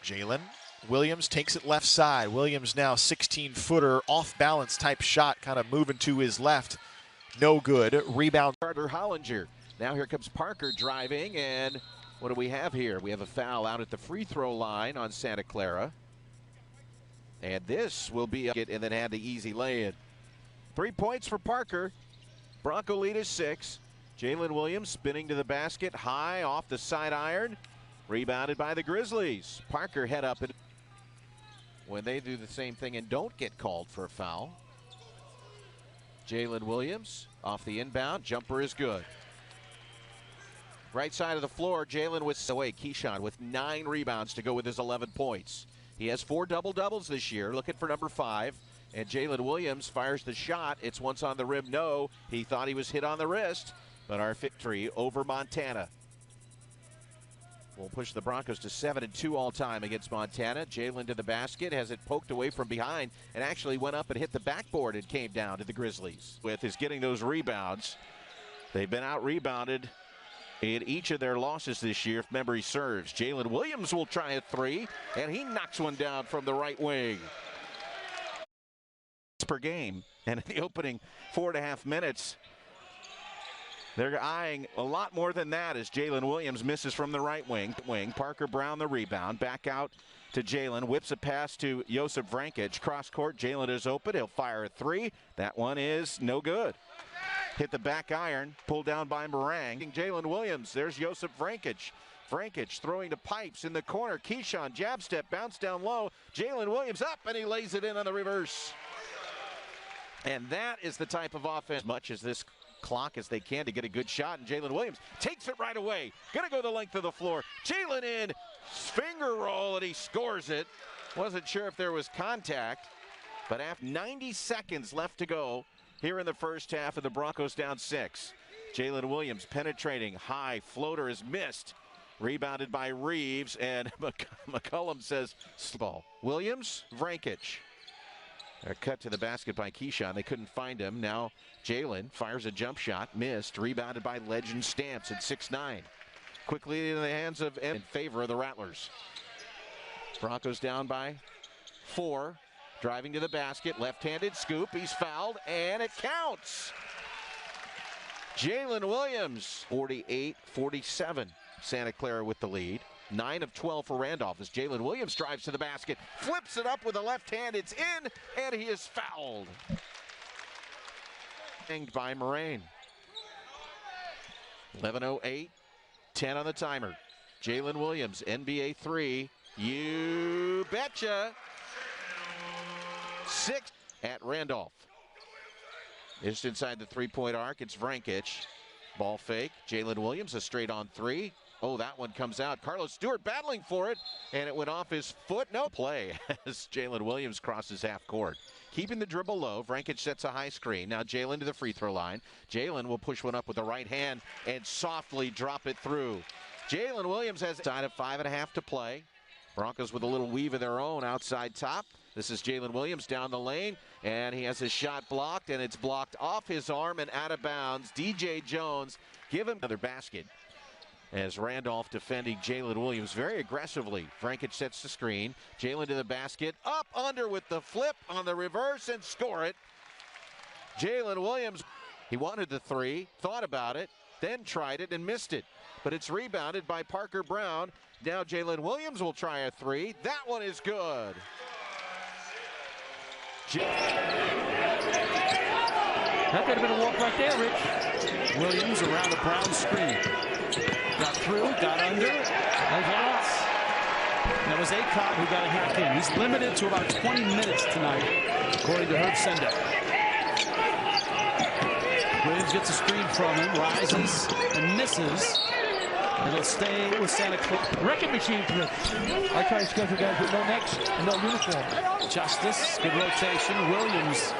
Jalen Williams takes it left side. Williams now 16-footer, off-balance type shot, kind of moving to his left. No good. Rebound. Carter Hollinger. Now here comes Parker driving, and what do we have here? We have a foul out at the free throw line on Santa Clara. And this will be it, and then had the easy lay-in. 3 points for Parker. Bronco lead is 6. Jalen Williams spinning to the basket, high off the side iron. Rebounded by the Grizzlies. Parker head up. When they do the same thing and don't get called for a foul. Jalen Williams off the inbound. Jumper is good. Right side of the floor, Jalen with away. Keyshawn with 9 rebounds to go with his 11 points. He has 4 double-doubles this year, looking for number 5. And Jalen Williams fires the shot. It's once on the rim, no. He thought he was hit on the wrist, but our victory over Montana. We'll push the Broncos to 7-2 all-time against Montana. Jalen to the basket, has it poked away from behind, and actually went up and hit the backboard and came down to the Grizzlies. With his getting those rebounds, they've been out-rebounded in each of their losses this year, if memory serves. Jalen Williams will try a 3, and he knocks one down from the right wing. Per game, and in the opening 4.5 minutes, they're eyeing a lot more than that as Jalen Williams misses from the right wing. Parker Brown the rebound. Back out to Jalen. Whips a pass to Josip Vrankic. Cross court. Jalen is open. He'll fire a 3. That one is no good. Hit the back iron. Pulled down by Meringue. Jalen Williams. There's Josip Vrankic. Vrankic throwing to Pipes in the corner. Keyshawn jab step. Bounce down low. Jalen Williams up, and he lays it in on the reverse. And that is the type of offense, as much as this clock as they can to get a good shot, and Jalen Williams takes it right away. Gonna go the length of the floor. Jalen in, finger roll, and he scores it. Wasn't sure if there was contact, but after 90 seconds left to go here in the first half, and the Broncos down 6. Jalen Williams penetrating, high floater is missed. Rebounded by Reeves, and McCullum says, ball. Williams, Vrankic. A cut to the basket by Keyshawn. They couldn't find him. Now Jalen fires a jump shot. Missed. Rebounded by Legend Stamps at 6'9". Quickly in the hands of in favor of the Rattlers. Broncos down by 4. Driving to the basket. Left-handed scoop. He's fouled, and it counts. Jalen Williams, 48-47. Santa Clara with the lead. 9 of 12 for Randolph as Jalen Williams drives to the basket, flips it up with a left hand. It's in, and he is fouled. Banged by Moraine. 11:08, 10 on the timer. Jalen Williams, NBA 3. You betcha. 6 at Randolph. Just inside the three-point arc, it's Vrankic. Ball fake. Jalen Williams, a straight-on three. Oh, that one comes out. Carlos Stewart battling for it, and it went off his foot. No play as Jalen Williams crosses half court. Keeping the dribble low, Vrankic sets a high screen. Now Jalen to the free throw line. Jalen will push one up with the right hand and softly drop it through. Jalen Williams has side of 5.5 to play. Broncos with a little weave of their own outside top. This is Jalen Williams down the lane, and he has his shot blocked, and it's blocked off his arm and out of bounds. DJ Jones, give him another basket. As Randolph defending Jalen Williams very aggressively. Vrankic sets the screen. Jalen to the basket. Up under with the flip on the reverse and score it. Jalen Williams, he wanted the three, thought about it, then tried it and missed it. But it's rebounded by Parker Brown. Now Jalen Williams will try a three. That one is good. That could have been a walk right there, Rich. Williams around the Brown screen. Got through, got under. That was Acott who got a hack in. He's limited to about 20 minutes tonight, according to Herb Sendek. Williams gets a screen from him, rises and misses. It'll stay with Santa Clara. Wrecking machine trick. I try to schedule guys with no necks and no uniform. Justice, good rotation. Williams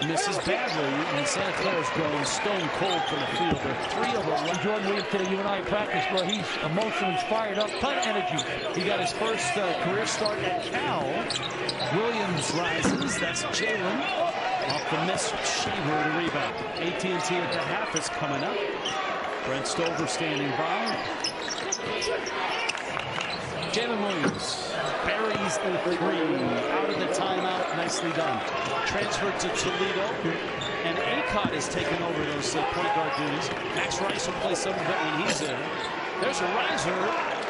misses badly, and Santa Clara's going stone cold from the field. There are 3 of them. Jordan Williams today, you and I practiced where he's emotionally fired up, ton of energy. He got his first career start at Cal. Williams rises. That's Jalen. Off the miss, Shaver to rebound. AT&T at the half is coming up. Brent Stover standing by. Jalen Williams buries the three out of the timeout. Nicely done. Transferred to Toledo. And Acott has taken over those point guard duties. Max Rice will play some of it when he's in. There's a riser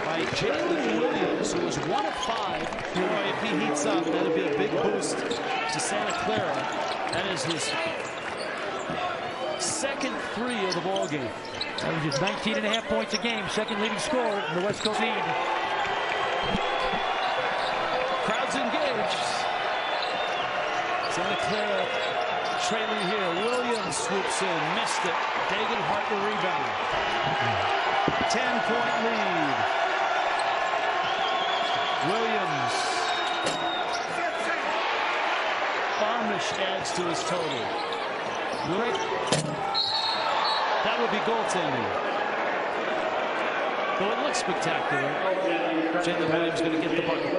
by Jalen Williams, who was 1 of 5. Boy, if he heats up, that'll be a big boost to Santa Clara. That is his second 3 of the ball game. Averages 19.5 points a game, second leading scorer in the West Coast league. Crowd's engaged. Santa Clara trailing here. Williams swoops in, missed it. Dagan Hart the rebound. 10-point lead. Williams. Farmish adds to his total. That would be goaltending. Though it looks spectacular. Jalen Williams going to get the bucket.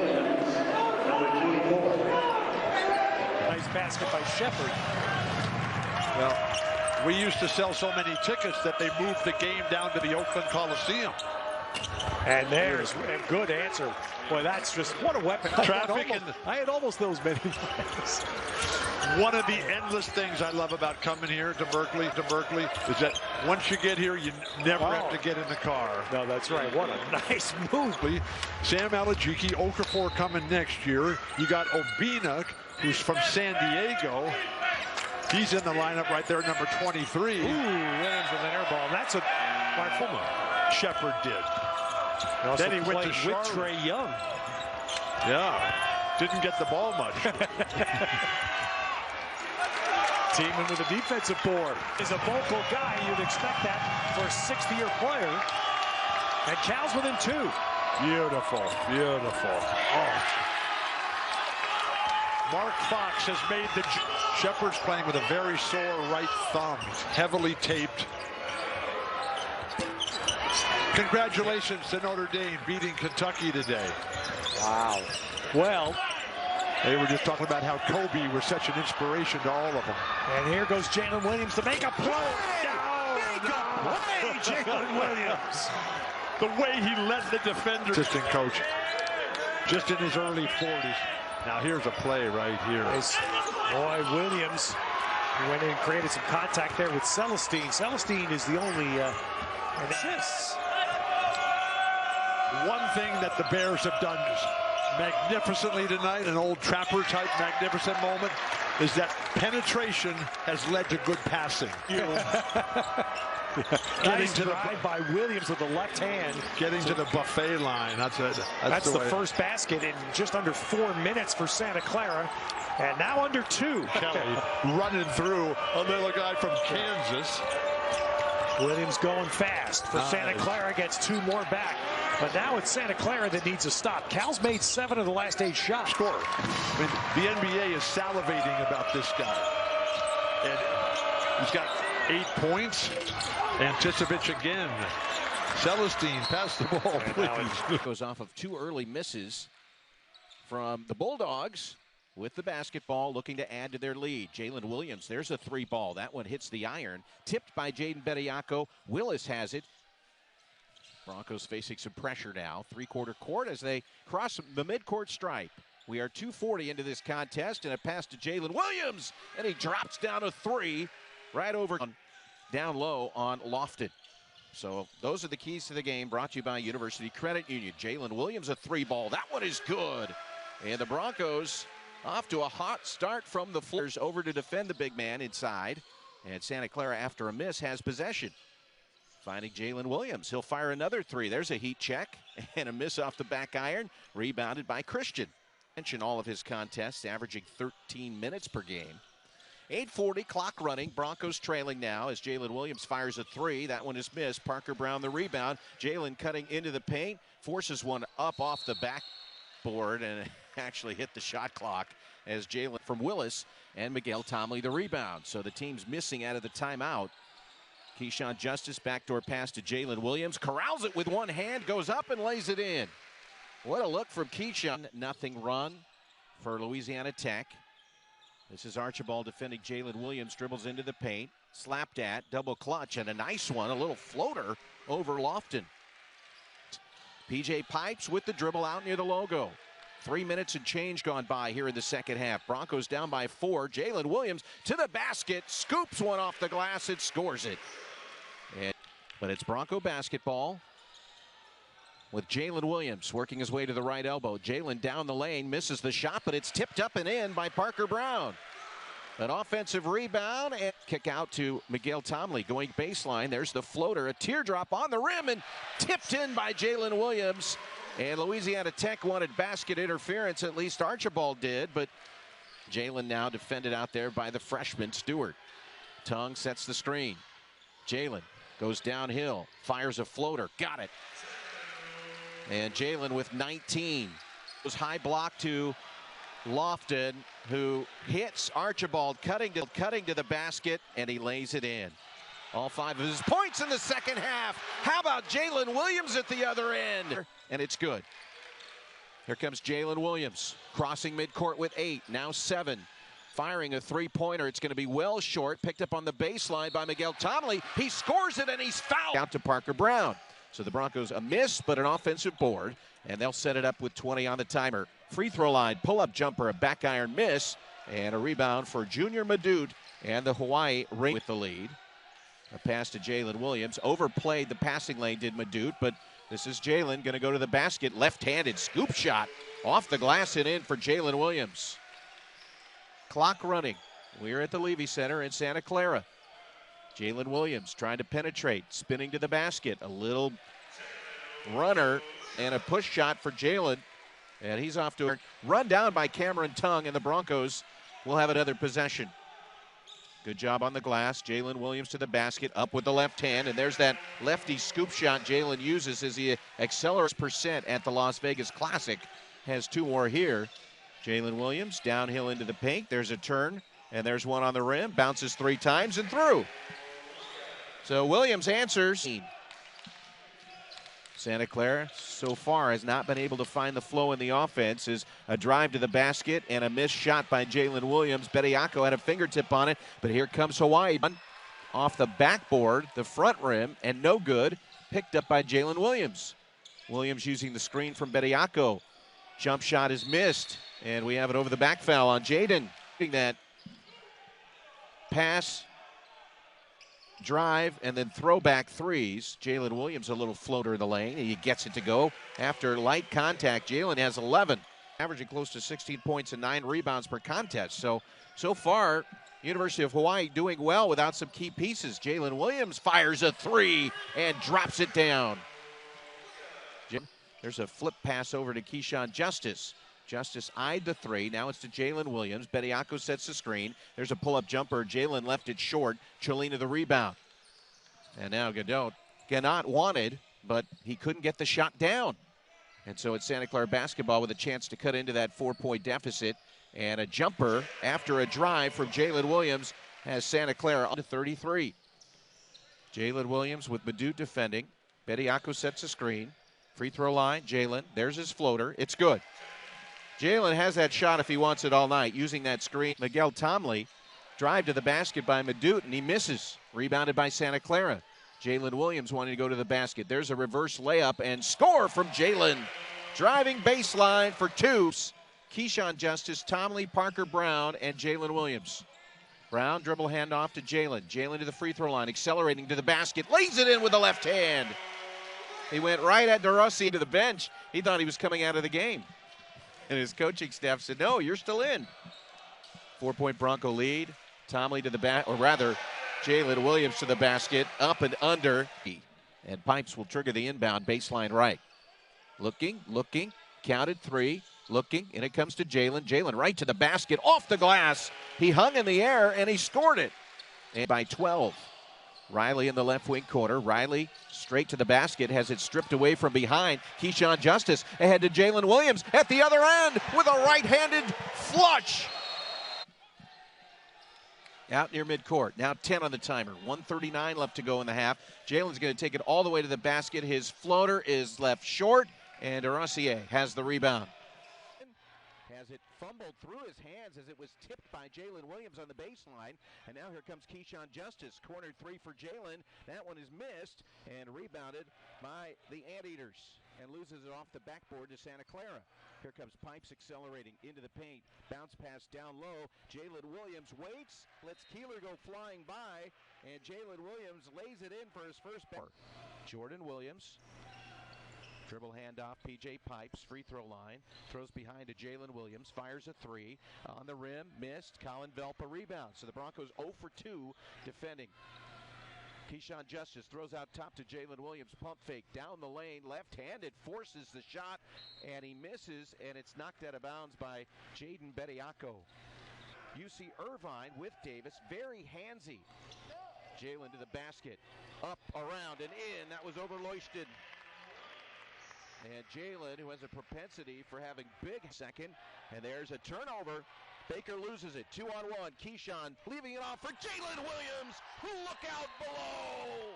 Nice basket by Shepard. Well, we used to sell so many tickets that they moved the game down to the Oakland Coliseum. And there's a good answer. Boy, that's just, what a weapon. I had almost those many times. One of the endless things I love about coming here to Berkeley, is that once you get here, you never have to get in the car. No, that's right. What a nice move. Sam Alajiki, Okafor coming next year. You got Obina, who's from San Diego. He's in the lineup right there, number 23. Ooh, Williams with an air ball. That's a Barfuma. Shepard did. Then he went to with Trae Young. Yeah, didn't get the ball much. Teaming with a defensive board. Is a vocal guy. You'd expect that for a 6th-year player. And Cal's within 2. Beautiful, beautiful. Oh. Mark Fox has made the... Shepard's playing with a very sore right thumb. He's heavily taped. Congratulations to Notre Dame beating Kentucky today. Wow. Well, they were just talking about how Kobe was such an inspiration to all of them. And here goes Jalen Williams to make a play. Play, Jalen Williams. The way he led the defender. Assistant coach, just in his early 40s. Now here's a play right here. Boy, Williams, he went in and created some contact there with Celestine. Celestine is the only assists. One thing that the Bears have done magnificently tonight, an old Trapper type magnificent moment, is that penetration has led to good passing. Getting to the by Williams with the left hand. Getting to the buffet line. That's the first basket in just under 4 minutes for Santa Clara. And now under 2. Kelly running through a little guy from Kansas. Williams going fast for Santa Clara, gets 2 more back. But now it's Santa Clara that needs a stop. Cal's made 7 of the last 8 shots. Score. I mean, the NBA is salivating about this guy. And he's got 8 points. Anticevich again. Celestine, pass the ball, please. Goes off of 2 early misses from the Bulldogs with the basketball, looking to add to their lead. Jalen Williams, there's a 3 ball. That one hits the iron. Tipped by Jaden Bediako. Willis has it. Broncos facing some pressure now. 3-quarter court as they cross the midcourt stripe. We are 2:40 into this contest, and a pass to Jalen Williams, and he drops down a 3 right over down low on Lofton. So those are the keys to the game, brought to you by University Credit Union. Jalen Williams, a 3 ball. That one is good. And the Broncos off to a hot start from the floors, over to defend the big man inside. And Santa Clara, after a miss, has possession. Finding Jalen Williams. He'll fire another 3. There's a heat check and a miss off the back iron. Rebounded by Christian. Mention all of his contests, averaging 13 minutes per game. 8:40, clock running. Broncos trailing now as Jalen Williams fires a 3. That one is missed. Parker Brown the rebound. Jalen cutting into the paint. Forces one up off the backboard and actually hit the shot clock as Jalen from Willis and Miguel Tomley the rebound. So the team's missing out of the timeout. Keyshawn Justice, backdoor pass to Jalen Williams. Corrals it with one hand, goes up and lays it in. What a look from Keyshawn. Nothing run for Louisiana Tech. This is Archibald defending Jalen Williams. Dribbles into the paint. Slapped at, double clutch, and a nice one. A little floater over Lofton. PJ Pipes with the dribble out near the logo. 3 minutes and change gone by here in the second half. Broncos down by 4. Jalen Williams to the basket. Scoops one off the glass and scores it. But it's Bronco basketball with Jalen Williams working his way to the right elbow. Jalen down the lane, misses the shot, but it's tipped up and in by Parker Brown. An offensive rebound and kick out to Miguel Tomley going baseline. There's the floater, a teardrop on the rim and tipped in by Jalen Williams. And Louisiana Tech wanted basket interference, at least Archibald did, but Jalen now defended out there by the freshman Stewart. Tongue sets the screen. Jalen goes downhill, fires a floater, got it. And Jalen with 19. Was high block to Lofton, who hits Archibald, cutting to the basket, and he lays it in. All 5 of his points in the second half. How about Jalen Williams at the other end? And it's good. Here comes Jalen Williams, crossing midcourt with 8, now 7. Firing a 3-pointer. It's going to be well short. Picked up on the baseline by Miguel Tomley. He scores it, and he's fouled. Out to Parker Brown. So the Broncos a miss, but an offensive board, and they'll set it up with 20 on the timer. Free throw line, pull-up jumper, a back iron miss, and a rebound for Junior Madut, and the Hawaii ring with the lead. A pass to Jalen Williams. Overplayed the passing lane, did Madut, but this is Jalen going to go to the basket. Left-handed scoop shot off the glass and in for Jalen Williams. Clock running. We're at the Levy Center in Santa Clara. Jalen Williams trying to penetrate, spinning to the basket. A little runner and a push shot for Jalen. And he's off to a run down by Cameron Tongue, and the Broncos will have another possession. Good job on the glass. Jalen Williams to the basket, up with the left hand, and there's that lefty scoop shot Jalen uses as he accelerates percent at the Las Vegas Classic. Has 2 more here. Jalen Williams downhill into the paint. There's a turn, and there's one on the rim. Bounces 3 times and through. So Williams answers. Santa Clara so far has not been able to find the flow in the offense. Is a drive to the basket and a missed shot by Jalen Williams. Bediako had a fingertip on it, but here comes Hawaii. Off the backboard, the front rim, and no good. Picked up by Jalen Williams. Williams using the screen from Bediako. Jump shot is missed, and we have it over the back foul on Jaden. That pass, drive, and then throwback threes. Jalen Williams, a little floater in the lane, and he gets it to go after light contact. Jalen has 11, averaging close to 16 points and 9 rebounds per contest. So far, University of Hawaii doing well without some key pieces. Jalen Williams fires a 3 and drops it down. There's a flip pass over to Keyshawn Justice. Justice eyed the three. Now it's to Jalen Williams. Bediako sets the screen. There's a pull-up jumper. Jalen left it short. Cholina the rebound. And now Godot, Ganot wanted, but he couldn't get the shot down. And so it's Santa Clara basketball with a chance to cut into that 4-point deficit. And a jumper after a drive from Jalen Williams has Santa Clara on to 33. Jalen Williams with Madut defending. Bediako sets a screen. Free throw line, Jalen. There's his floater. It's good. Jalen has that shot if he wants it all night, using that screen. Miguel Tomley, drive to the basket by Madut, and he misses. Rebounded by Santa Clara. Jalen Williams wanting to go to the basket. There's a reverse layup and score from Jalen. Driving baseline for two. Keyshawn Justice, Tomley, Parker Brown, and Jalen Williams. Brown dribble handoff to Jalen. Jalen to the free throw line, accelerating to the basket, lays it in with the left hand. He went right at DeRossi to the bench. He thought he was coming out of the game. And his coaching staff said, no, you're still in. 4-point Bronco lead. Tomley to the back, or rather, Jalen Williams to the basket, up and under. And Pipes will trigger the inbound baseline right. Looking, counted three. Looking, and it comes to Jalen. Jalen right to the basket, off the glass. He hung in the air, and he scored it. And by 12. Riley in the left wing corner. Riley straight to the basket, has it stripped away from behind. Keyshawn Justice ahead to Jalen Williams at the other end with a right-handed flush. Out near midcourt. Now 10 on the timer. 1:39 left to go in the half. Jalen's going to take it all the way to the basket. His floater is left short, and DeRossier has the rebound. Has it fumbled through his hands as it was tipped by Jalen Williams on the baseline. And now here comes Keyshawn Justice. Cornered three for Jalen. That one is missed and rebounded by the Anteaters and loses it off the backboard to Santa Clara. Here comes Pipes accelerating into the paint. Bounce pass down low. Jalen Williams waits. Lets Keeler go flying by. And Jalen Williams lays it in for his first bar. Jordan Williams. Dribble handoff, PJ Pipes, free throw line, throws behind to Jalen Williams, fires a three, on the rim, missed, Colin Velpa rebound. So the Broncos 0 for 2 defending. Keyshawn Justice throws out top to Jalen Williams, pump fake, down the lane, left-handed, forces the shot, and he misses, and it's knocked out of bounds by Jaden Bediako. UC Irvine with Davis, very handsy. Jalen to the basket, up, around, and in, that was over Leuchten. And Jalen, who has a propensity for having big second, and there's a turnover. Baker loses it, 2-on-1. Keyshawn leaving it off for Jalen Williams. Look out below.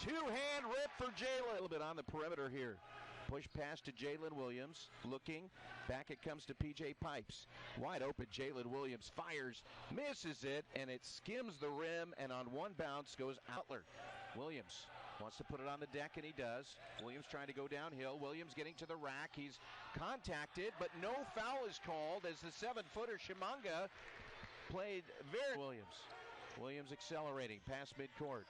Two-hand rip for Jalen. A little bit on the perimeter here. Push pass to Jalen Williams. Looking. Back it comes to PJ Pipes. Wide open, Jalen Williams fires, misses it, and it skims the rim, and on one bounce goes Outler. Williams wants to put it on the deck, and he does. Williams trying to go downhill. Williams getting to the rack. He's contacted, but no foul is called as the 7-footer Shimanga played very Williams accelerating past midcourt.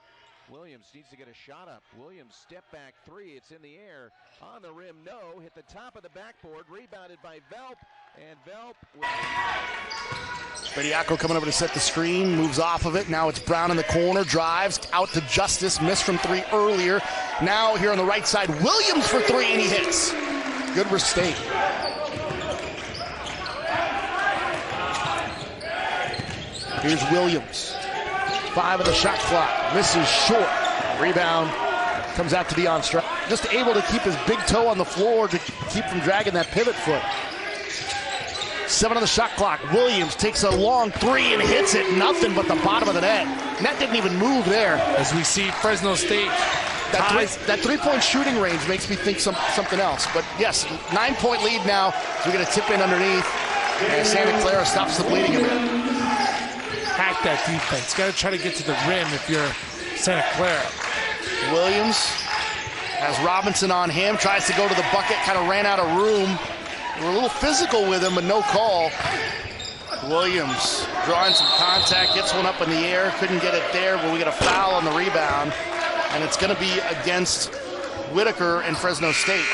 Williams needs to get a shot up. Williams step back three. It's in the air. On the rim, no. Hit the top of the backboard. Rebounded by Velp. And Velp. Bediako coming over to set the screen. Moves off of it. Now it's Brown in the corner. Drives out to Justice. Missed from three earlier. Now here on the right side, Williams for three, and he hits. Good mistake. Here's Williams. 5 of the shot clock. Misses short. Rebound. Comes out to the on-strike. Just able to keep his big toe on the floor to keep from dragging that pivot foot. 7 on the shot clock. Williams takes a long three and hits it. Nothing but the bottom of the net. Net didn't even move there. As we see Fresno State. That three-point shooting range makes me think something else. But yes, 9-point lead now. So we're going to tip in underneath. And Santa Clara stops the bleeding a bit. Hack that defense. Got to try to get to the rim if you're Santa Clara. Williams has Robinson on him. Tries to go to the bucket. Kind of ran out of room. We're a little physical with him, but no call. Williams drawing some contact. Gets one up in the air. Couldn't get it there, but we get a foul on the rebound. And it's going to be against Whitaker and Fresno State.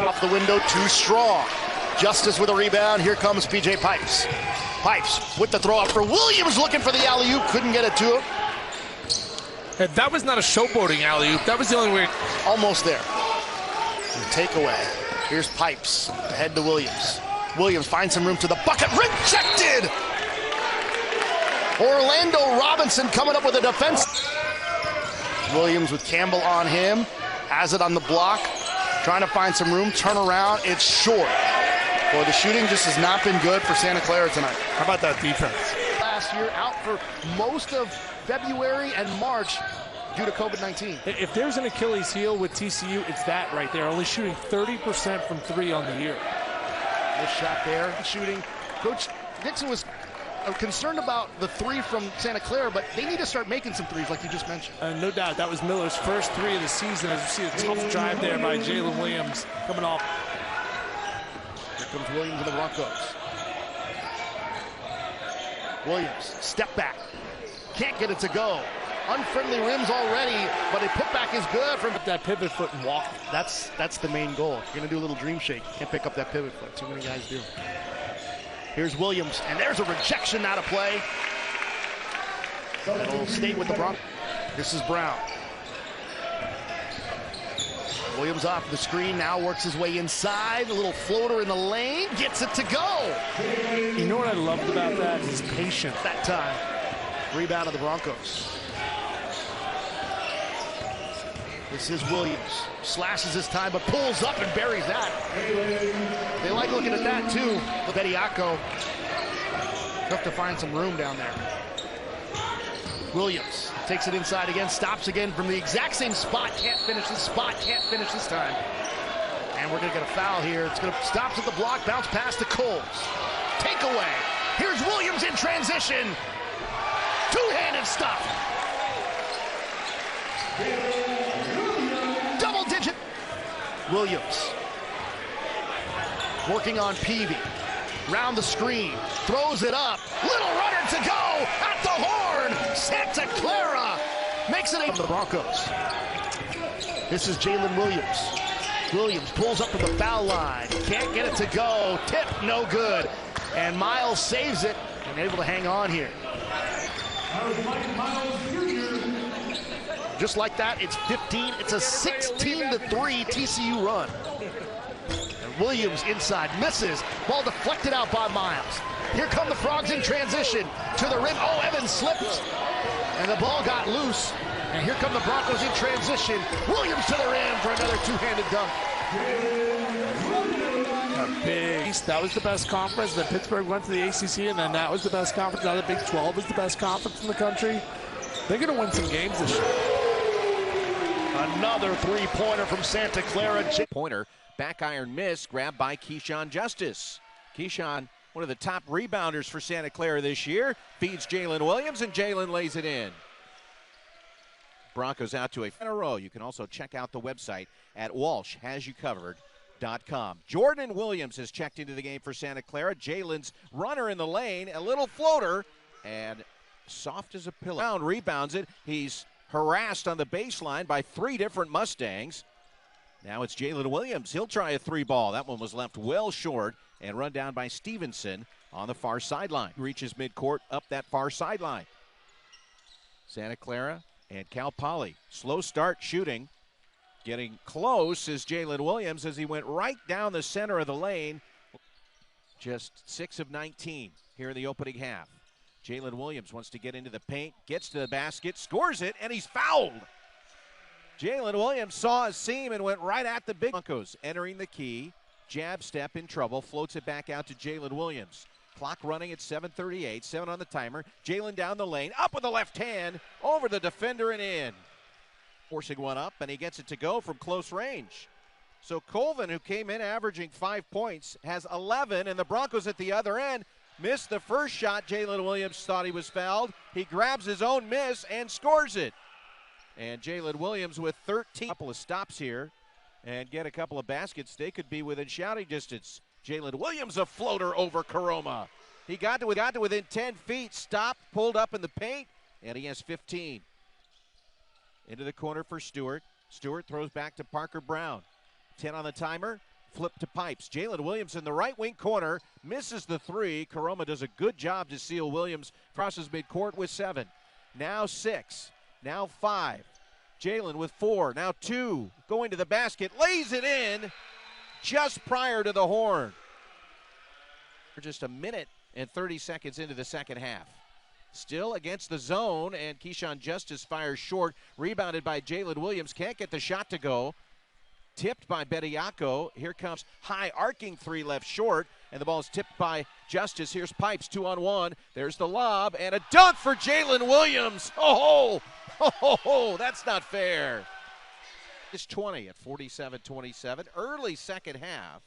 Off the window, too strong. Justice with a rebound. Here comes PJ Pipes. Pipes with the throw up for Williams, looking for the alley-oop, couldn't get it to him. That was not a showboating alley-oop. That was the only way. Almost there. Takeaway. Here's Pipes, ahead to Williams. Williams finds some room to the bucket, rejected! Orlando Robinson coming up with a defense. Williams with Campbell on him, has it on the block, trying to find some room, turn around, it's short. Boy, the shooting just has not been good for Santa Clara tonight. How about that defense? Last year, out for most of February and March due to COVID-19. If there's an Achilles heel with TCU, it's that right there. Only shooting 30% from 3 on the year. This shot there, shooting. Coach Dixon was concerned about the 3 from Santa Clara, but they need to start making some threes like you just mentioned. No doubt, that was Miller's first 3 of the season. As you see a tough drive there by Jalen Williams coming off. Here comes Williams and the Broncos. Williams, step back. Can't get it to go. Unfriendly rims already, but a putback is good from that pivot foot and walk. That's the main goal. You're gonna do a little dream shake. Can't pick up that pivot foot. Too many guys do. Here's Williams, and there's a rejection out of play. It'll stay with the Broncos. This is Brown. Williams off the screen, now works his way inside. A little floater in the lane, gets it to go. You know what I loved about that? His patience. That time. Rebound of the Broncos. This is Williams. Slashes his time, but pulls up and buries that. They like looking at that, too. Bediako. Tough to find some room down there. Williams takes it inside again, stops again from the exact same spot. Can't finish this spot, can't finish this time. And we're going to get a foul here. It's going to stops at the block, bounce pass to Coles. Takeaway. Here's Williams in transition. Two-handed stop. Double digit. Williams working on Peavy. Round the screen, throws it up. Little runner to go at the horn. Santa Clara makes it 8 for the Broncos. This is Jalen Williams. Williams pulls up to the foul line. Can't get it to go. Tip, no good. And Miles saves it and able to hang on here. Just like that, it's 15. It's a 16-3 TCU run. And Williams inside, misses. Ball deflected out by Miles. Here come the Frogs in transition to the rim. Oh, Evans slipped. And the ball got loose. And here come the Broncos in transition. Williams to the rim for another two-handed dunk. That was the best conference. Then Pittsburgh went to the ACC, and then that was the best conference. Now the Big 12 is the best conference in the country. They're going to win some games this year. Another three-pointer from Santa Clara. Pointer, back iron miss, grabbed by Keyshawn Justice. Keyshawn, one of the top rebounders for Santa Clara this year, feeds Jalen Williams, and Jalen lays it in. Broncos out to a row. You can also check out the website at walshhasyoucovered.com. Jordan Williams has checked into the game for Santa Clara. Jalen's runner in the lane, a little floater, and soft as a pillow. Brown rebounds it. He's harassed on the baseline by 3 different Mustangs. Now it's Jalen Williams. He'll try a 3-ball. That one was left well short and run down by Stevenson on the far sideline. Reaches midcourt up that far sideline. Santa Clara and Cal Poly. Slow start shooting. Getting close is Jalen Williams as he went right down the center of the lane. Just 6 of 19 here in the opening half. Jalen Williams wants to get into the paint, gets to the basket, scores it, and he's fouled. Jalen Williams saw a seam and went right at the big Broncos. Entering the key, jab step in trouble, floats it back out to Jalen Williams. Clock running at 7:38, 7 on the timer. Jalen down the lane, up with the left hand, over the defender and in. Forcing one up, and he gets it to go from close range. So Colvin, who came in averaging 5 points, has 11, and the Broncos at the other end missed the first shot. Jalen Williams thought he was fouled. He grabs his own miss and scores it. And Jalen Williams with 13. Couple of stops here and get a couple of baskets. They could be within shouting distance. Jalen Williams, a floater over Karoma. He got to within 10 feet, stopped, pulled up in the paint, and he has 15. Into the corner for Stewart. Stewart throws back to Parker Brown. 10 on the timer. Flip to Pipes. Jalen Williams in the right wing corner. Misses the 3. Karoma does a good job to seal Williams. Crosses midcourt with 7. Now 6. Now 5. Jalen with 4. Now 2. Going to the basket. Lays it in. just prior to the horn. We're just a minute and 30 seconds into the second half. Still against the zone, and Keyshawn Justice fires short. Rebounded by Jalen Williams. Can't get the shot to go. Tipped by Bediako. Here comes high arcing three left short, and the ball is tipped by Justice. Here's Pipes, 2-on-1. There's the lob, and a dunk for Jalen Williams. Oh, that's not fair. It's 20 at 47-27. Early second half.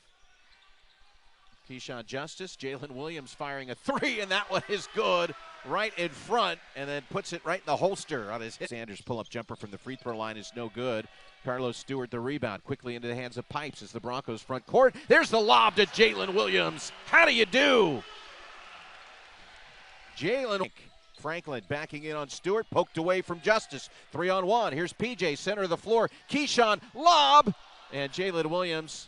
Keyshawn Justice, Jalen Williams firing a three, and that one is good right in front, and then puts it right in the holster on his hit. Sanders' pull-up jumper from the free throw line is no good. Carlos Stewart the rebound, quickly into the hands of Pipes as the Broncos front court. There's the lob to Jalen Williams. How do you do? Jalen Franklin backing in on Stewart, poked away from Justice. 3-on-1. Here's PJ, center of the floor. Keyshawn, lob, and Jalen Williams.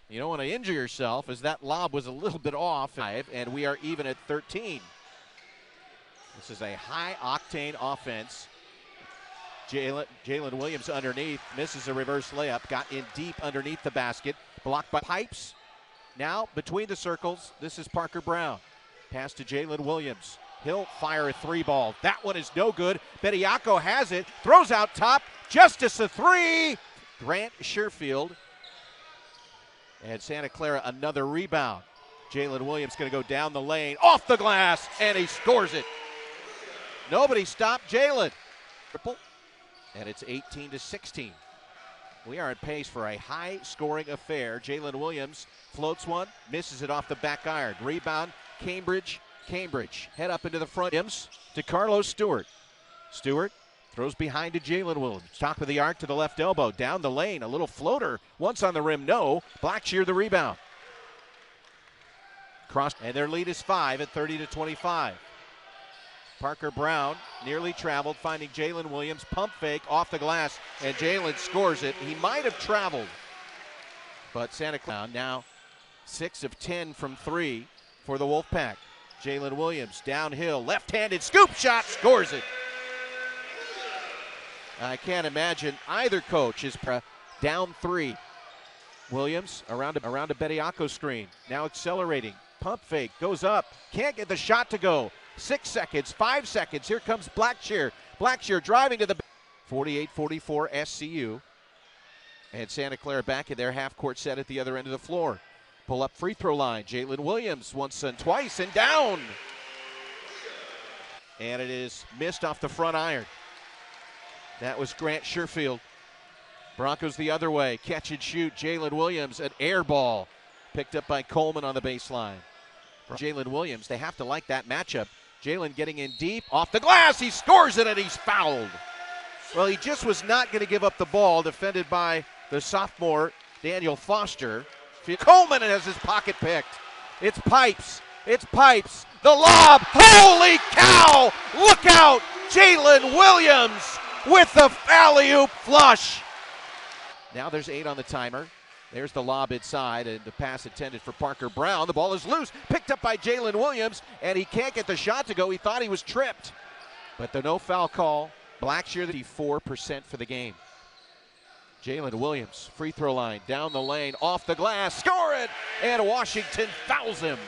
You don't want to injure yourself as that lob was a little bit off, and we are even at 13. This is a high-octane offense. Jalen Williams underneath, misses a reverse layup, got in deep underneath the basket, blocked by Pipes. Now between the circles, this is Parker Brown. Pass to Jalen Williams. He'll fire a three ball. That one is no good. Bediako has it, throws out top. Justice a three. Grant Sherfield. And Santa Clara another rebound. Jalen Williams going to go down the lane, off the glass, and he scores it. Nobody stopped Jalen. Triple. And it's 18-16. We are at pace for a high-scoring affair. Jalen Williams floats one, misses it off the back iron. Rebound, Cambridge. Head up into the front. To Carlos Stewart. Stewart throws behind to Jalen Williams. Top of the arc to the left elbow. Down the lane, a little floater. Once on the rim, no. Blackshear the rebound. Cross, and their lead is 5 at 30-25. Parker Brown nearly traveled, finding Jalen Williams. Pump fake off the glass, and Jalen scores it. He might have traveled, but Santa Clara now 6 of 10 from 3 for the Wolfpack. Jalen Williams downhill, left-handed scoop shot, scores it. I can't imagine either coach is down 3. Williams around a Bediako screen, now accelerating. Pump fake, goes up, can't get the shot to go. 6 seconds, 5 seconds, here comes Blackshear. Blackshear driving to the 48-44 SCU. And Santa Clara back in their half-court set at the other end of the floor. Pull up free throw line, Jalen Williams once and twice and down. And it is missed off the front iron. That was Grant Sherfield. Broncos the other way, catch and shoot, Jalen Williams, an air ball. Picked up by Coleman on the baseline. Jalen Williams, they have to like that matchup. Jalen getting in deep, off the glass, he scores it and he's fouled. Well, he just was not going to give up the ball, defended by the sophomore, Daniel Foster. Coleman has his pocket picked. It's Pipes, the lob, holy cow, look out, Jalen Williams with the alley-oop flush. Now there's 8 on the timer. There's the lob inside, and the pass intended for Parker Brown. The ball is loose, picked up by Jalen Williams, and he can't get the shot to go. He thought he was tripped. But the no foul call, Blackshear 4% for the game. Jalen Williams, free throw line, down the lane, off the glass, score it! And Washington fouls him.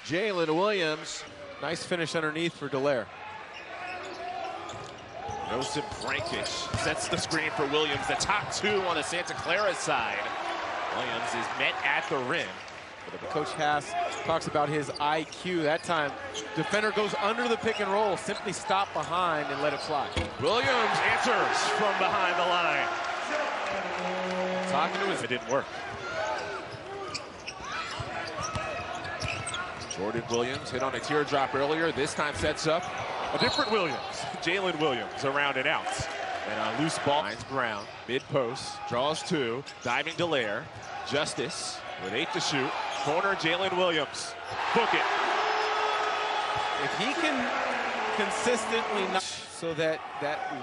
Jalen Williams. Nice finish underneath for Dallaire. Joseph Frankish sets the screen for Williams, the top 2 on the Santa Clara side. Williams is met at the rim. Coach Haas talks about his IQ. That time, defender goes under the pick and roll, simply stop behind and let it fly. Williams answers from behind the line. Talking to his, it didn't work. Jordan Williams hit on a teardrop earlier. This time sets up a different Williams. Jalen Williams around and out. And a loose ball. Finds Brown, mid-post, draws 2, diving Dallaire. Justice with 8 to shoot. Corner, Jalen Williams. Book it. If he can consistently not, so that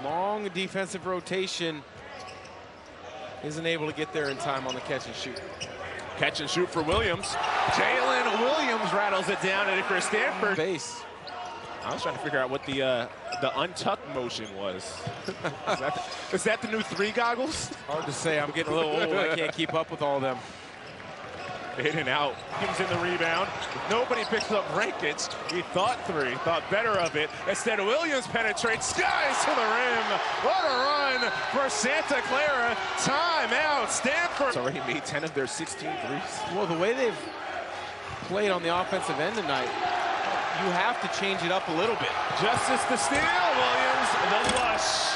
long defensive rotation isn't able to get there in time on the catch and shoot. Catch and shoot for Williams. Jalen Williams rattles it down into Chris Stanford. Base. I was trying to figure out what the the untucked motion was. Is that the new 3 goggles? Hard to say. I'm getting a little old. I can't keep up with all of them. In and out. Gives in the rebound. Nobody picks up Rankins. He thought 3, thought better of it. Instead, Williams penetrates, skies to the rim. What a run for Santa Clara. Timeout, Stanford. It's already made 10 of their 16 threes. Well, the way they've played on the offensive end tonight, you have to change it up a little bit. Justice to steal. Williams, the lush.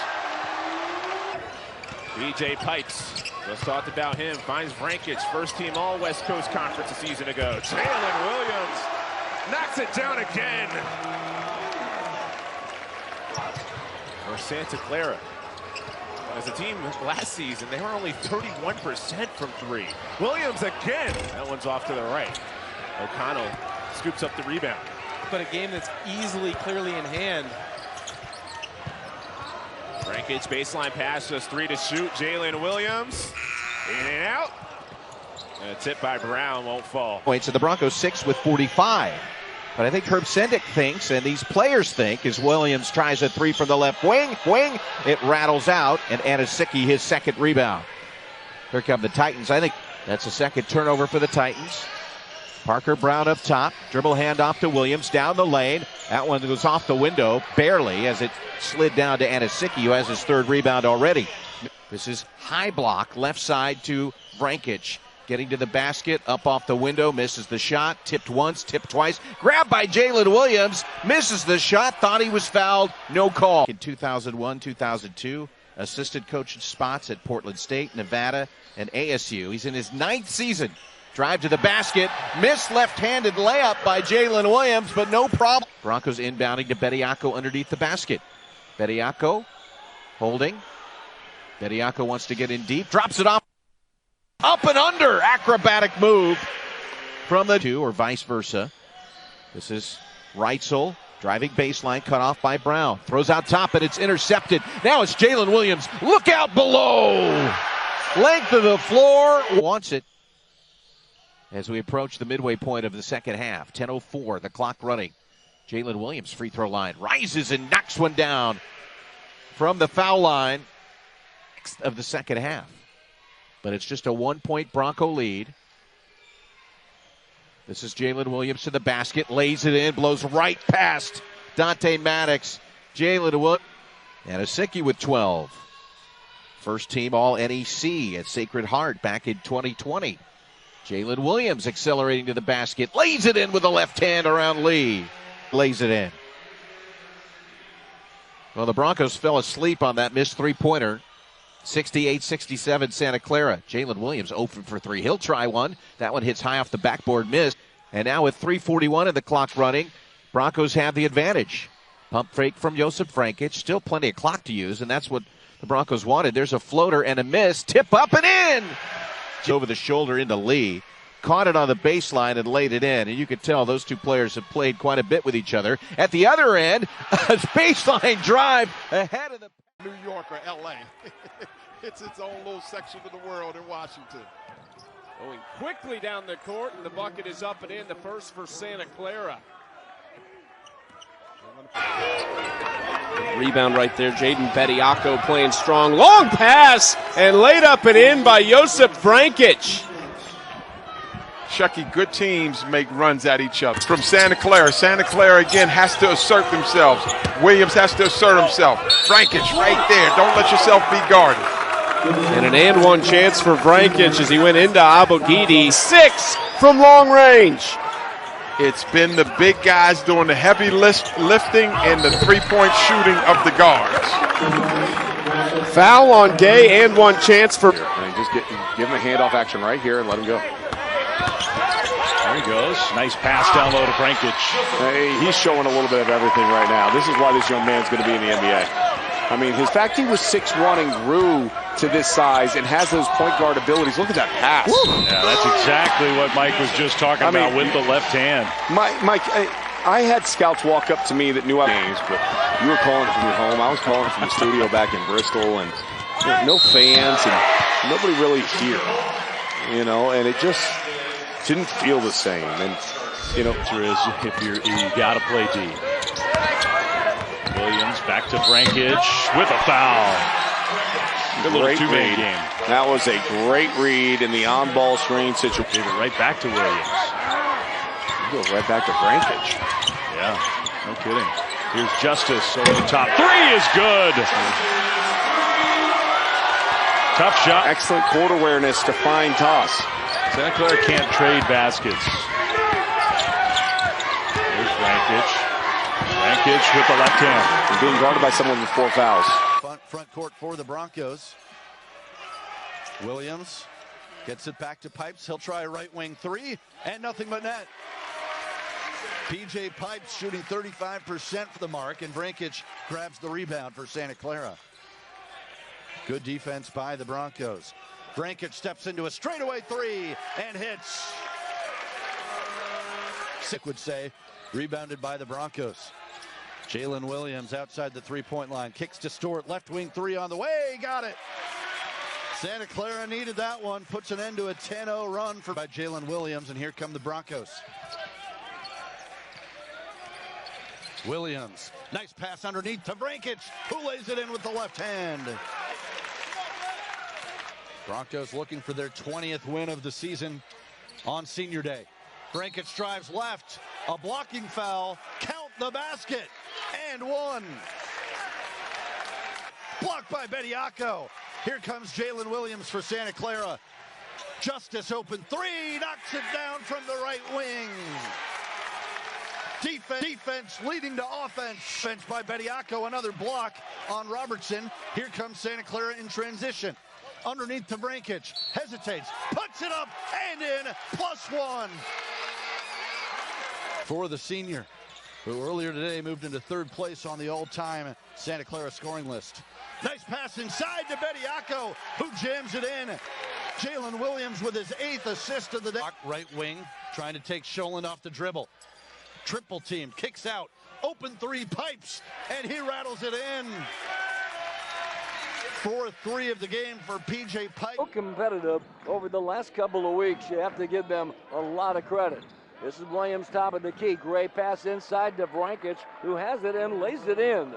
BJ Pipes. Just talked about him. Finds Vrancic, first team all West Coast Conference a season ago. Jalen Williams knocks it down again. For Santa Clara. As a team last season, they were only 31% from 3. Williams again. That one's off to the right. O'Connell scoops up the rebound. But a game that's easily, clearly in hand. Vrancic baseline pass, just 3 to shoot. Jalen Williams in and out. And a tip by Brown won't fall. Points, and the Broncos 6 with 45. But I think Herb Sendick thinks, and these players think, as Williams tries a 3 from the left wing, it rattles out, and Anisicki his second rebound. Here come the Titans. I think that's a second turnover for the Titans. Parker Brown up top, dribble handoff to Williams down the lane. That one goes off the window, barely, as it slid down to Anisicki, who has his third rebound already. This is high block, left side to Vrancic. Getting to the basket, up off the window, misses the shot, tipped once, tipped twice. Grabbed by Jalen Williams, misses the shot, thought he was fouled, no call. In 2001, 2002, assistant coaching spots at Portland State, Nevada, and ASU. He's in his 9th season. Drive to the basket, missed left-handed layup by Jalen Williams, but no problem. Broncos inbounding to Bediako underneath the basket. Bediako holding. Bediako wants to get in deep, drops it off. Up and under, acrobatic move from the 2, or vice versa. This is Reitzel, driving baseline, cut off by Brown. Throws out top, and it's intercepted. Now it's Jalen Williams. Look out below. Length of the floor. Wants it. As we approach the midway point of the second half, 10:04, the clock running. Jalen Williams, free throw line, rises and knocks one down from the foul line of the second half. But it's just a 1-point Bronco lead. This is Jalen Williams to the basket, lays it in, blows right past Dante Maddox. Jalen Williams, Anisicki with 12. First team All-NEC at Sacred Heart back in 2020. Jalen Williams accelerating to the basket, lays it in with the left hand around Lee. Lays it in. Well, the Broncos fell asleep on that missed three-pointer. 68-67 Santa Clara. Jalen Williams open for 3. He'll try one. That one hits high off the backboard, missed. And now with 3:41 of the clock running, Broncos have the advantage. Pump fake from Joseph Vrancic. Still plenty of clock to use, and that's what the Broncos wanted. There's a floater and a miss. Tip up and in! Over the shoulder into Lee. Caught it on the baseline and laid it in. And you could tell those two players have played quite a bit with each other. At the other end, a baseline drive ahead of the New York or L.A. It's its own little section of the world in Washington. Going quickly down the court, and the bucket is up and in. The first for Santa Clara. Rebound right there. Jaden Bediako playing strong. Long pass and laid up and in by Josip Vrancic. Shucky, good teams make runs at each other. From Santa Clara again has to assert themselves. Williams has to assert himself. Vrancic right there. Don't let yourself be guarded. And an and one chance for Vrancic as he went into Abogidi. 6 from long range. It's been the big guys doing the heavy lifting and the three-point shooting of the guards. Foul on Gay and one chance for... And just give him a handoff action right here and let him go. There he goes. Nice pass down low to Vrancic. Hey, he's showing a little bit of everything right now. This is why this young man's going to be in the NBA. I mean, his fact he was 6'1" and grew to this size and has those point guard abilities. Look at that pass. Woo. Yeah, that's exactly what Mike was just talking about with the left hand. Mike, I had scouts walk up to me that knew I games, but you were calling from your home. I was calling from the studio back in Bristol, and no fans and nobody really here, and it just didn't feel the same. And answer is if you got to play D. Williams Williams back to Brankage with a foul. Good little two-man game. That was a great read in the on-ball screen situation. Gave it right back to Williams. Go right back to Brankage. Yeah, no kidding. Here's Justice over the top. Three is good. Tough shot. Excellent court awareness to find Toss. Santa Clara can't trade baskets. Here's Brankage. Brankage with the left hand. He's being guarded by someone with 4 fouls. Front court for the Broncos. Williams gets it back to Pipes. He'll try a right wing three, and nothing but net. PJ Pipes shooting 35% for the mark, and Brankage grabs the rebound for Santa Clara. Good defense by the Broncos. Brankage steps into a straightaway three and hits. Sick would say, rebounded by the Broncos. Jalen Williams outside the three-point line. Kicks to Stewart. Left wing three on the way. Got it. Santa Clara needed that one. Puts an end to a 10-0 run by Jalen Williams. And here come the Broncos. Williams. Nice pass underneath to Brankage, who lays it in with the left hand. Broncos looking for their 20th win of the season on Senior Day. Brankage drives left. A blocking foul. Count the basket. And one. Blocked by Bediako. Here comes Jalen Williams for Santa Clara. Justice open three. Knocks it down from the right wing. Defense leading to offense. Defense by Bediako. Another block on Robertson. Here comes Santa Clara in transition. Underneath to Brankage. Hesitates. Puts it up and in. +1. For the senior, who earlier today moved into 3rd place on the all-time Santa Clara scoring list. Nice pass inside to Bediako, who jams it in. Jalen Williams with his 8th assist of the day. Right wing, trying to take Sholin off the dribble. Triple team, kicks out, open three, Pipes, and he rattles it in. 4-3 of the game for PJ Pipes. So competitive over the last couple of weeks. You have to give them a lot of credit. This is Williams top of the key. Great pass inside to Brankage, who has it and lays it in.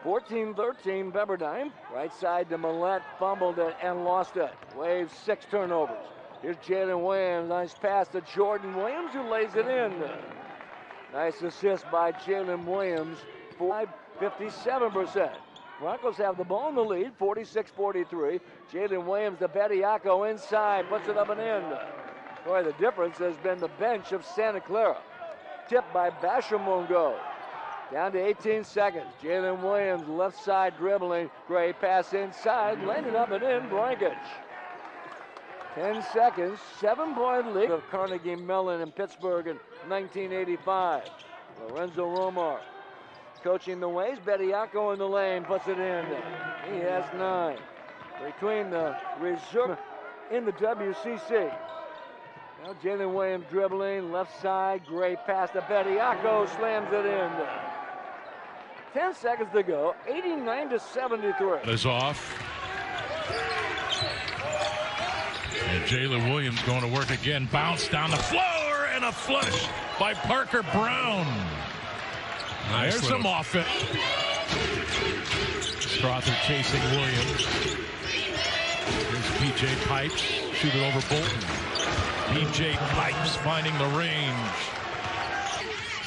14-13 Pepperdine. Right side to Millette, fumbled it and lost it. Waves 6 turnovers. Here's Jalen Williams. Nice pass to Jordan Williams, who lays it in. Nice assist by Jalen Williams. 57%. Broncos have the ball in the lead, 46-43. Jalen Williams to Bediako inside, puts it up and in. Boy, the difference has been the bench of Santa Clara. Tipped by Bashamungo. Down to 18 seconds. Jalen Williams, left side dribbling. Great pass inside, landed up and in, Brankage. 10 seconds, 7-point lead of Carnegie Mellon in Pittsburgh in 1985. Lorenzo Romar coaching the ways. Bediako in the lane, puts it in. He has 9. Between the reserve in the WCC. Now Jalen Williams dribbling, left side, great pass to Bediako, slams it in. 10 seconds to go, 89-73. Is off. And Jalen Williams going to work again, bounce down the floor, and a flush by Parker Brown. There's some offense. Strother chasing Williams. Here's PJ Pipes, shoot it over Bolton. PJ Pipes finding the range.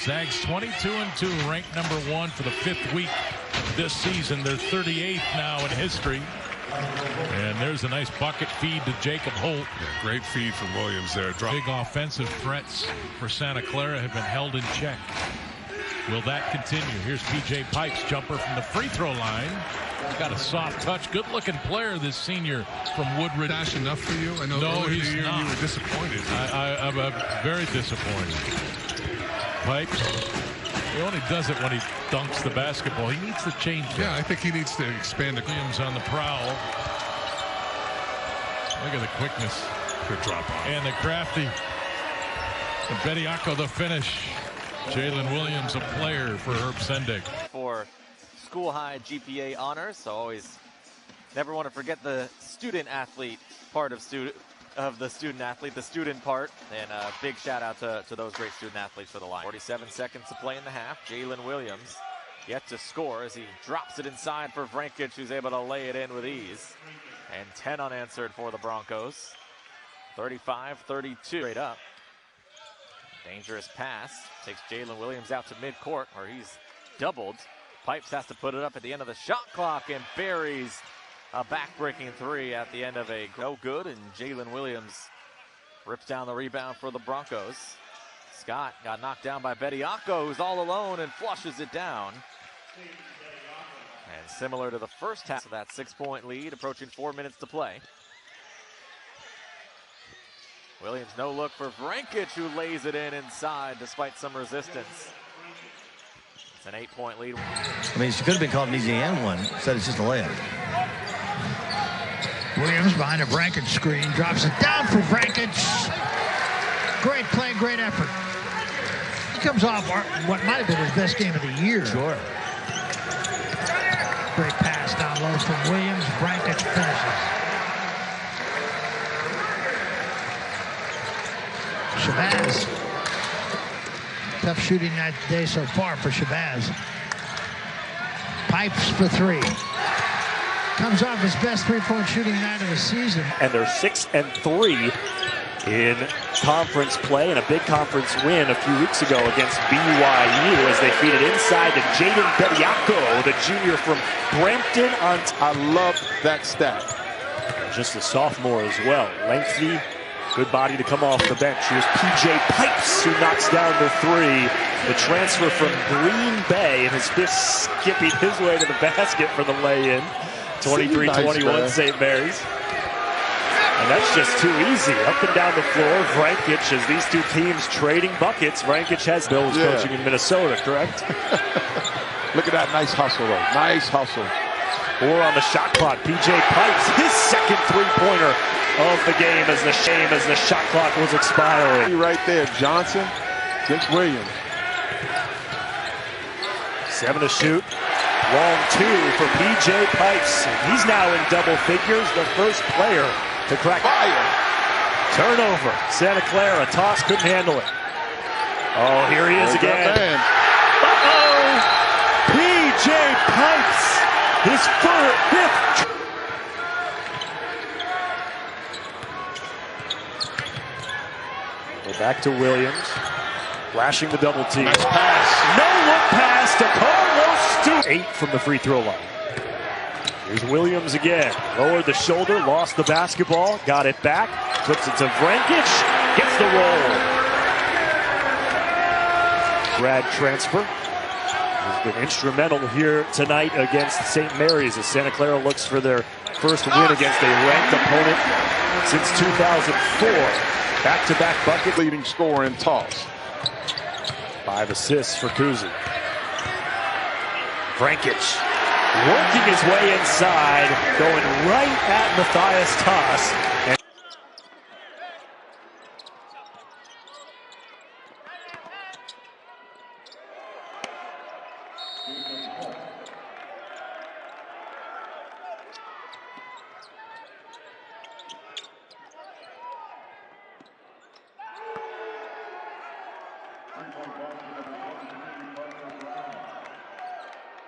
Zags 22-2, ranked number 1 for the 5th week this season. They're 38th now in history. And there's a nice bucket feed to Jacob Holt. Yeah, great feed from Williams there. Big offensive threats for Santa Clara have been held in check. Will that continue? Here's PJ Pipes, jumper from the free throw line. He's got a soft touch. Good-looking player, this senior from Woodridge. Dash enough for you? I know no, earlier he's in the year not. you were disappointed. I'm very disappointed. Pipes, he only does it when he dunks the basketball. He needs to change that. Yeah, I think he needs to expand the Williams on the prowl. Look at the quickness. Good drop off. And the crafty. And Bediako the finish. Jalen Williams, a player for Herb Sendig. For school high GPA honors, so always never want to forget the student athlete part of the student athlete, the student part, and a big shout out to those great student athletes for the line. 47 seconds to play in the half. Jalen Williams yet to score as he drops it inside for Vrankic, who's able to lay it in with ease. And 10 unanswered for the Broncos. 35-32 straight up. Dangerous pass. Takes Jalen Williams out to midcourt where he's doubled. Pipes has to put it up at the end of the shot clock and buries a back-breaking three at the end of a no good. And Jalen Williams rips down the rebound for the Broncos. Scott got knocked down by Bediako, who's all alone and flushes it down. And similar to the first half of that 6-point lead, approaching 4 minutes to play. Williams no look for Vrankic, who lays it in inside despite some resistance. It's an 8-point lead. I mean, she could have been called an easy and one. Instead, it's just a layup. Williams behind a Vrankic screen, drops it down for Vrankic. Great play, great effort. He comes off what might have been his best game of the year. Sure. Great pass down low from Williams. Vrankic finishes. Shabazz. Tough shooting that day so far for Shabazz. Pipes for three. Comes off his best three-point shooting night of the season. And they're 6-3 in conference play, and a big conference win a few weeks ago against BYU as they feed it inside to Jaden Bediako, the junior from Brampton. I love that stat. Just a sophomore as well. Lengthy, good body to come off the bench. Here's PJ Pipes, who knocks down the three. The transfer from Green Bay, and his fist skipping his way to the basket for the lay-in. 23-21 St. Mary's. And that's just too easy. Up and down the floor, Vrankic, as these two teams trading buckets. Vrankic has Bill was coaching in Minnesota, correct? Look at that nice hustle, though. Nice hustle. 4 on the shot clock. PJ Pipes, his second three-pointer of the game as the shot clock was expiring. Right there, Johnson against Williams. 7 to shoot. Long 2 for PJ Pipes. He's now in double figures, the first player to crack fire. Turnover. Santa Clara, toss, couldn't handle it. Oh, here he is again. Uh-oh! PJ Pipes, his fifth. Well, back to Williams. Flashing the double team. Nice pass. No look pass to Carlos Stewart. 8 from the free throw line. Here's Williams again. Lowered the shoulder, lost the basketball, got it back, puts it to Vrankic, gets the roll. Grad transfer has been instrumental here tonight against St. Mary's as Santa Clara looks for their first win against a ranked opponent since 2004. Back-to-back bucket. Leading scorer in toss. 5 assists for Kuzi. Vrankic working his way inside, going right at Matthias Toss. And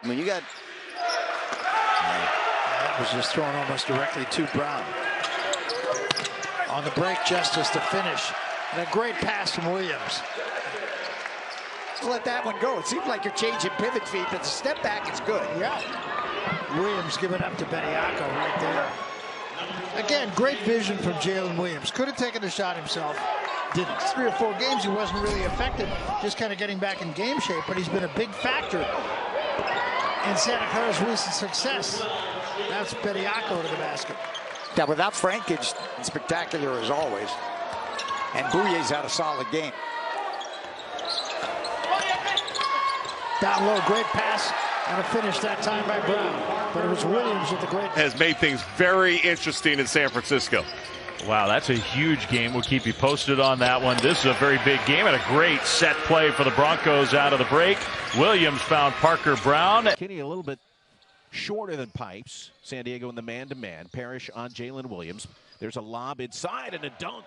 I mean, you got... That was just thrown almost directly to Brown. On the break, Justice to finish. And a great pass from Williams. Let that one go. It seems like you're changing pivot feet, but the step back is good. Yeah. Williams giving up to Bediako right there. Again, great vision from Jalen Williams. Could have taken a shot himself. Didn't. 3 or 4 games he wasn't really effective. Just kind of getting back in game shape, but he's been a big factor in Santa Clara's recent success. That's Bediako to the basket. Yeah, without Vrankic, spectacular as always. And Bouyer's had a solid game. Down low, great pass, and a finish that time by Brown. But it was Williams with the great... Has made things very interesting in San Francisco. Wow, that's a huge game. We'll keep you posted on that one. This is a very big game and a great set play for the Broncos out of the break. Williams found Parker Brown. Kinney a little bit shorter than Pipes. San Diego in the man-to-man. Parrish on Jalen Williams. There's a lob inside and a dunk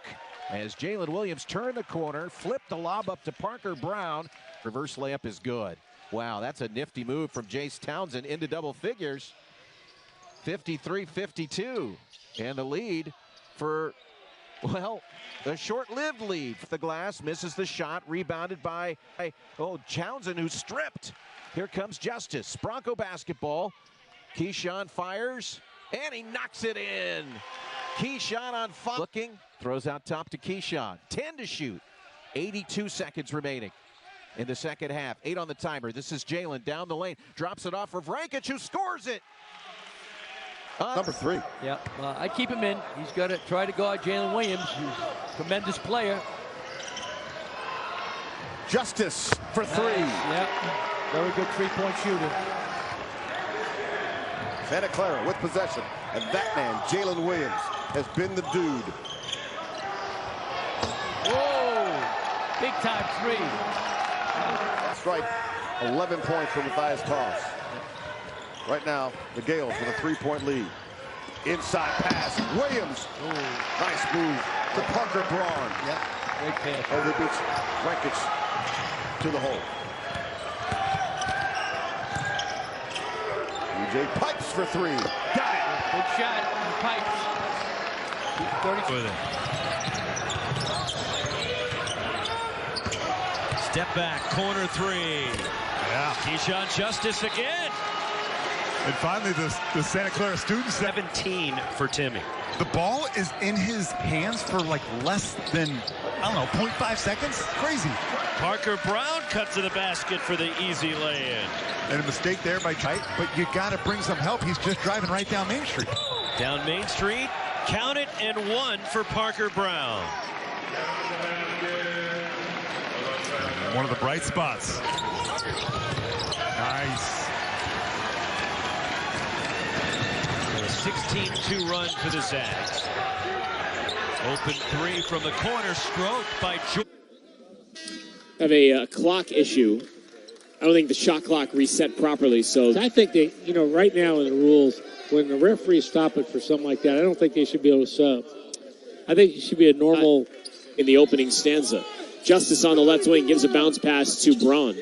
as Jalen Williams turned the corner, flipped the lob up to Parker Brown. Reverse layup is good. Wow, that's a nifty move from Jace Townsend into double figures. 53-52. And the lead for, well, a short-lived lead. The glass misses the shot, rebounded by, Townsend, who's stripped. Here comes Justice. Bronco basketball. Keyshawn fires, and he knocks it in. Keyshawn on fire. Looking, throws out top to Keyshawn. 10 to shoot. 82 seconds remaining in the second half. 8 on the timer. This is Jalen down the lane. Drops it off for Vrankic, who scores it. Number 3. Yeah, I keep him in. He's got to try to guard Jalen Williams, who's a tremendous player. Justice for 3. Yeah, very good three-point shooter. Santa Clara with possession. And that man, Jalen Williams, has been the dude. Whoa! Big time 3. That's right. 11 points for Matthias Toss. Right now, the Gales with a 3-point lead. Inside pass. Williams. Ooh. Nice move to Parker Braun. Yep. Great pass. As he beats Vrankic to the hole. PJ Pipes for 3. Got it. Good shot. Pipes. 30 with it. Step back, corner 3. Yeah. Keyshawn Justice again. And finally, the Santa Clara students. 17 for Timmy. The ball is in his hands for like less than, I don't know, 0.5 seconds. Crazy. Parker Braun cut to the basket for the easy lay-in. And a mistake there by Tight, but you got to bring some help. He's just driving right down Main Street. Down Main Street, count it, and 1 for Parker Braun. One of the bright spots. Nice. A 16-2 run for the Zags. Open 3 from the corner, stroked by Jordan. Have a clock issue. I don't think the shot clock reset properly, so I think they, right now in the rules, when the referees stop it for something like that, I don't think they should be able to sub. I think it should be a normal in the opening stanza. Justice on the left wing gives a bounce pass to Braun.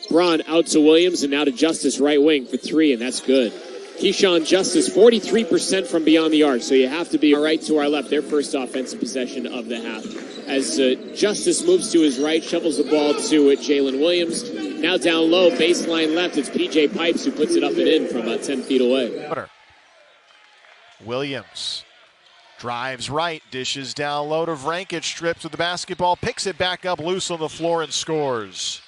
Braun out to Williams and now to Justice right wing for 3, and that's good. Keyshawn Justice, 43% from beyond the arc, so you have to be right to our left. Their first offensive possession of the half. As Justice moves to his right, shovels the ball to Jalen Williams. Now down low, baseline left, it's PJ Pipes who puts it up and in from about 10 feet away. Williams drives right, dishes down low to Vrankic, strips with the basketball, picks it back up loose on the floor and scores.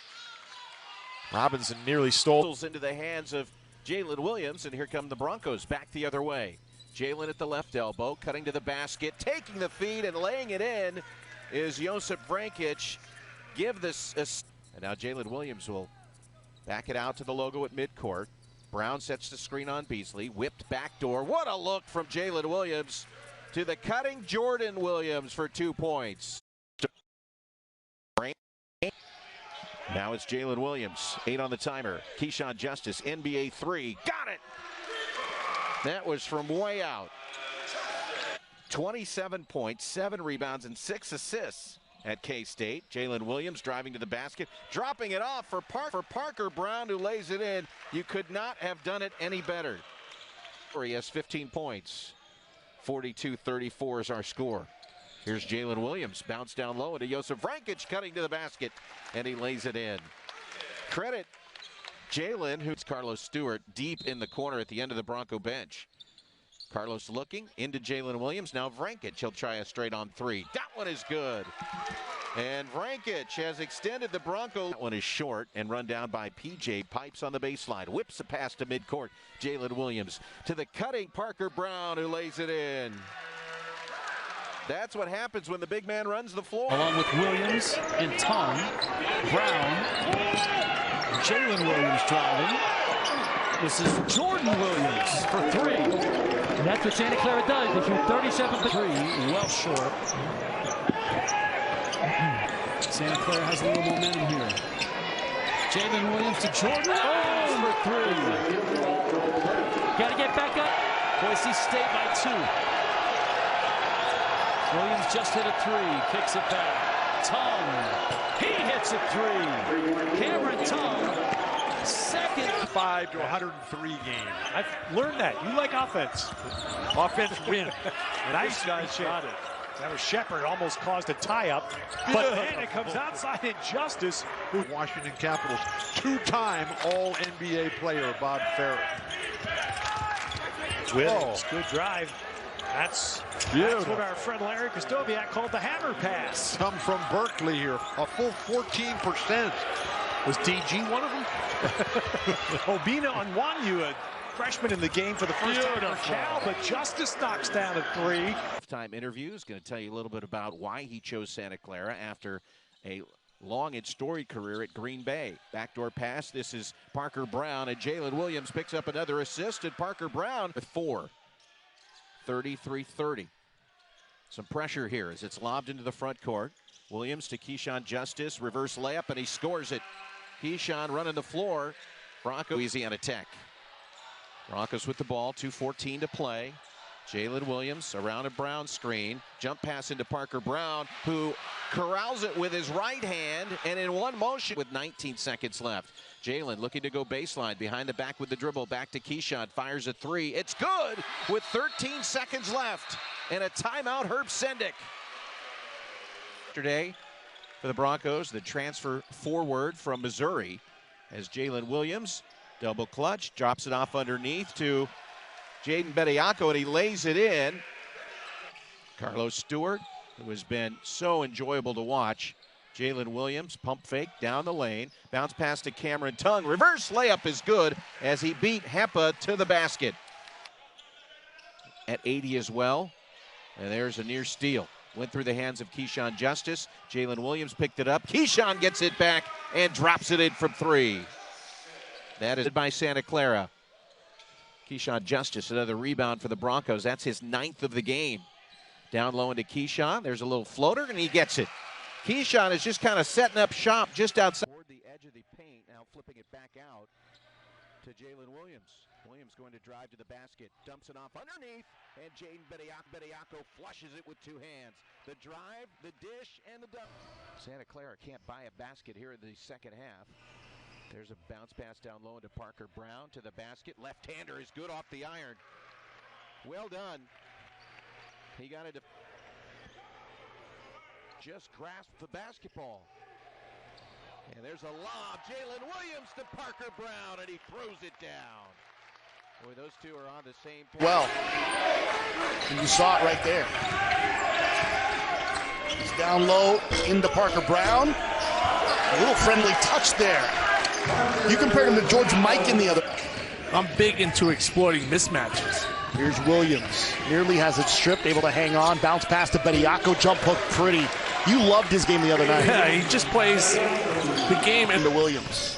Robinson nearly stole. Into the hands of Jalen Williams, and here come the Broncos back the other way. Jalen at the left elbow, cutting to the basket, taking the feed and laying it in is Josip Vrankic. Give this, and now Jalen Williams will back it out to the logo at midcourt. Brown sets the screen on Beasley, whipped backdoor. What a look from Jalen Williams to the cutting Jordan Williams for 2 points. Now it's Jalen Williams, 8 on the timer. Keyshawn Justice, NBA 3, got it! That was from way out. 27 points, 7 rebounds, and 6 assists at K-State. Jalen Williams driving to the basket, dropping it off for Parker Braun, who lays it in. You could not have done it any better. He has 15 points. 42-34 is our score. Here's Jalen Williams, bounce down low into Josip Vrankic, cutting to the basket, and he lays it in. Credit Jalen, who's Carlos Stewart, deep in the corner at the end of the Bronco bench. Carlos looking into Jalen Williams. Now Vrankic, he'll try a straight on 3. That one is good. And Vrankic has extended the Bronco. That one is short and run down by PJ Pipes on the baseline. Whips a pass to midcourt. Jalen Williams to the cutting Parker Braun, who lays it in. That's what happens when the big man runs the floor. Along with Williams and Tom, Brown, Jalen Williams driving. This is Jordan Williams for 3. And that's what Santa Clara does. They shoot 37 3, well short. Santa Clara has a little momentum here. Jalen Williams to Jordan. Oh, for 3. Got to get back up. Boise State by 2. Williams just hit a 3, kicks it back. Tongue, he hits a 3. Cameron Tongue second 5 to 103 game. I've learned that. You like offense. Offense win. Nice guy shot it. That was Shepard, almost caused a tie-up. But then it comes outside Injustice. Washington Capitals, two-time All-NBA player, Bob Ferrer. Williams, good drive. That's what our friend Larry Kostoviak called the hammer pass. Come from Berkeley here, a full 14%. Was DG one of them? Obina Onwanyu, a freshman in the game for the first time for Cal, but Justice knocks down a three. Time interview is going to tell you a little bit about why he chose Santa Clara after a long and storied career at Green Bay. Backdoor pass. This is Parker Brown, and Jalen Williams picks up another assist, and Parker Brown with 4. 33-30. Some pressure here as it's lobbed into the front court. Williams to Keyshawn Justice, reverse layup, and he scores it. Keyshawn running the floor. Bronco easy on attack. Broncos with the ball, 2:14 to play. Jalen Williams around a Brown screen. Jump pass into Parker Brown, who corrals it with his right hand, and in one motion with 19 seconds left. Jalen looking to go baseline, behind the back with the dribble, back to Keyshawn, fires a three. It's good with 13 seconds left, and a timeout, Herb Sendick. Yesterday for the Broncos, the transfer forward from Missouri, as Jalen Williams, double clutch, drops it off underneath to Jaden Bediako, and he lays it in. Carlos Stewart, who has been so enjoyable to watch. Jalen Williams, pump fake down the lane. Bounce pass to Cameron Tongue. Reverse layup is good as he beat Hepa to the basket. At 80 as well. And there's a near steal. Went through the hands of Keyshawn Justice. Jalen Williams picked it up. Keyshawn gets it back and drops it in from 3. That is by Santa Clara. Keyshawn Justice, another rebound for the Broncos. That's his 9th of the game. Down low into Keyshawn. There's a little floater, and he gets it. Keyshawn is just kind of setting up shop just outside. Toward the edge of the paint, now flipping it back out to Jalen Williams. Williams going to drive to the basket, dumps it off underneath, and Jaden Bediako flushes it with 2 hands. The drive, the dish, and the dunk. Santa Clara can't buy a basket here in the second half. There's a bounce pass down low into Parker Brown to the basket. Left-hander is good off the iron. Well done. He got it. Just grasped the basketball. And there's a lob. Jalen Williams to Parker Brown, and he throws it down. Boy, those two are on the same page. Well, and you saw it right there. He's down low into Parker Brown. A little friendly touch there. You compared him to George Mike in the other. I'm big into exploiting mismatches. Here's Williams. Nearly has it stripped, able to hang on. Bounce pass to Bediako, jump hook pretty. You loved his game the other night. Yeah, he just plays the game. Into Williams.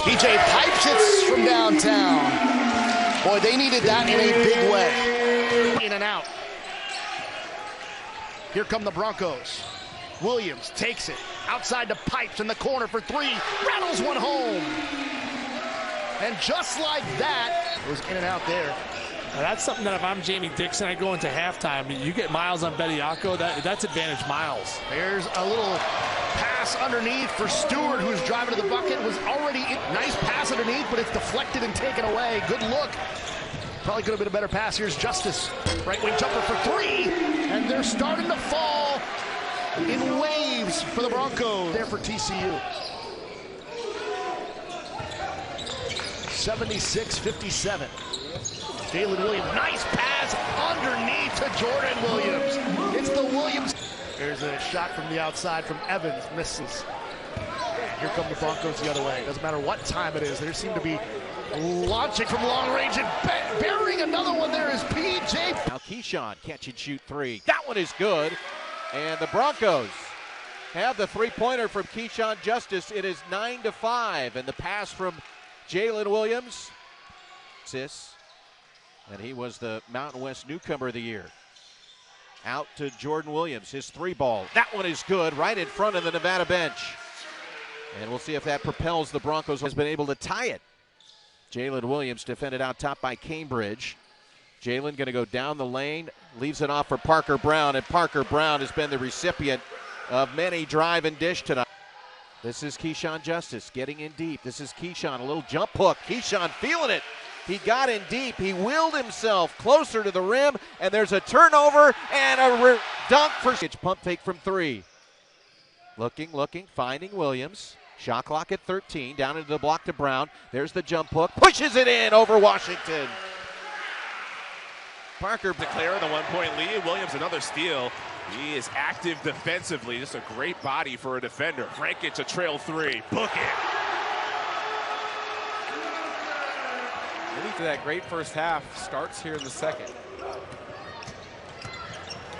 PJ pipes it from downtown. Boy, they needed that in a big way. In and out. Here come the Broncos. Williams takes it outside the pipes in the corner for 3. Rattles one home. And just like that, it was in and out there. Now that's something that if I'm Jamie Dixon, I go into halftime. You get Miles on Bediako, that's advantage Miles. There's a little pass underneath for Stewart, who's driving to the bucket. Was already in. Nice pass underneath, but it's deflected and taken away. Good look. Probably could have been a better pass. Here's Justice. Right wing jumper for 3. And they're starting to fall in waves for the Broncos. There for TCU. 76-57. Jalen Williams, nice pass underneath to Jordan Williams. It's the Williams. There's a shot from the outside from Evans, misses. Here come the Broncos the other way. Doesn't matter what time it is. They seem to be launching from long range and burying another one. There is PJ. Now Keyshawn catch and shoot 3. That one is good. And the Broncos have the 3-pointer from Keyshawn Justice. It is 9-5. And the pass from Jalen Williams. And he was the Mountain West Newcomer of the Year. Out to Jordan Williams, his 3-ball. That one is good, right in front of the Nevada bench. And we'll see if that propels the Broncos. Has been able to tie it. Jalen Williams defended out top by Cambridge. Jalen going to go down the lane, leaves it off for Parker Brown, and Parker Brown has been the recipient of many drive and dish tonight. This is Keyshawn Justice getting in deep. This is Keyshawn, a little jump hook. Keyshawn feeling it. He got in deep. He willed himself closer to the rim, and there's a turnover and a dunk for pump fake from three. Looking, finding Williams. Shot clock at 13, down into the block to Brown. There's the jump hook, pushes it in over Washington. Parker declaring the 1-point lead. Williams another steal. He is active defensively. Just a great body for a defender. Frankic a trail three. Book it. Ready for that great first half. Starts here in the second.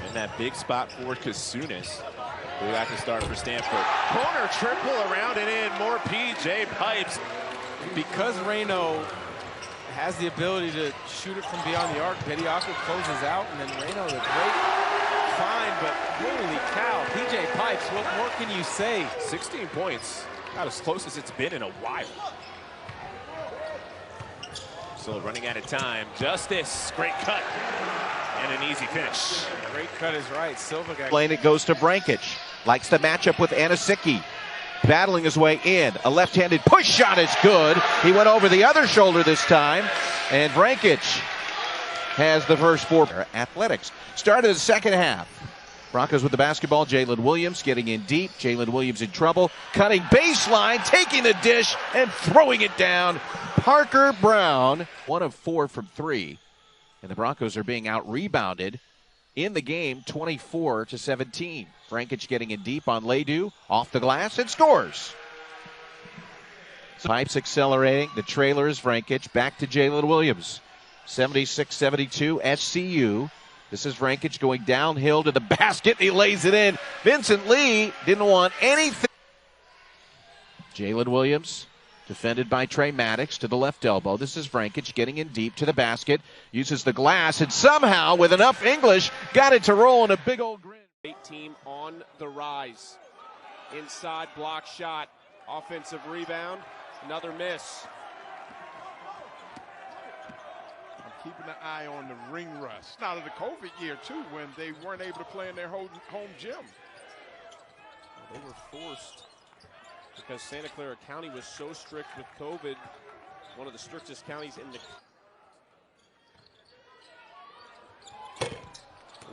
And that big spot for Kasunas. Way back to start for Stanford. Corner triple around and in. More PJ Pipes. Because Reno has the ability to shoot it from beyond the arc, Bediako closes out, and then Reno, the great find, but holy cow, PJ Pipes, what more can you say? 16 points. About as close as it's been in a while. So running out of time. Justice, great cut. And an easy finish. Great cut is right. Silva got... Lane, it goes to Brankic. Likes the matchup with Anisicki. Battling his way in. A left-handed push shot is good. He went over the other shoulder this time. And Brankic has the first four. Athletics. Start of the second half. Broncos with the basketball. Jalen Williams getting in deep. Jalen Williams in trouble. Cutting baseline. Taking the dish and throwing it down. Parker Brown. 1 of 4 from 3. And the Broncos are being out-rebounded in the game, 24-17. Frankic getting in deep on Ledoux, off the glass, and scores. Pipes accelerating. The trailer is Frankic. Back to Jalen Williams. 76-72, SCU. This is Frankic going downhill to the basket. He lays it in. Vincent Lee didn't want anything. Jalen Williams. Defended by Trey Maddox to the left elbow. This is Frankic getting in deep to the basket. Uses the glass and somehow, with enough English, got it to roll in a big old grin. Team on the rise. Inside block shot. Offensive rebound. Another miss. I'm keeping an eye on the ring rust. Out of the COVID year, too, when they weren't able to play in their home gym. They were forced. Because Santa Clara County was so strict with COVID, one of the strictest counties in the...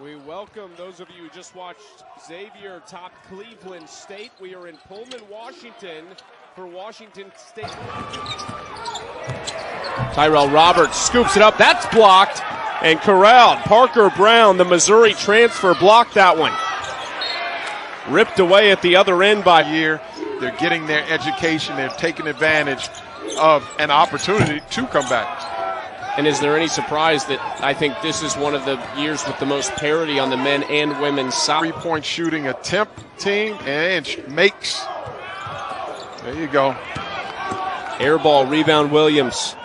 We welcome those of you who just watched Xavier top Cleveland State. We are in Pullman, Washington for Washington State. Tyrell Roberts scoops it up. That's blocked and corralled. Parker Brown, the Missouri transfer, blocked that one. Ripped away at the other end by... They're getting their education. They're taking advantage of an opportunity to come back. And is there any surprise that I think this is one of the years with the most parity on the men and women's side? 3-point shooting attempt team and makes. There you go. Air ball, rebound Williams.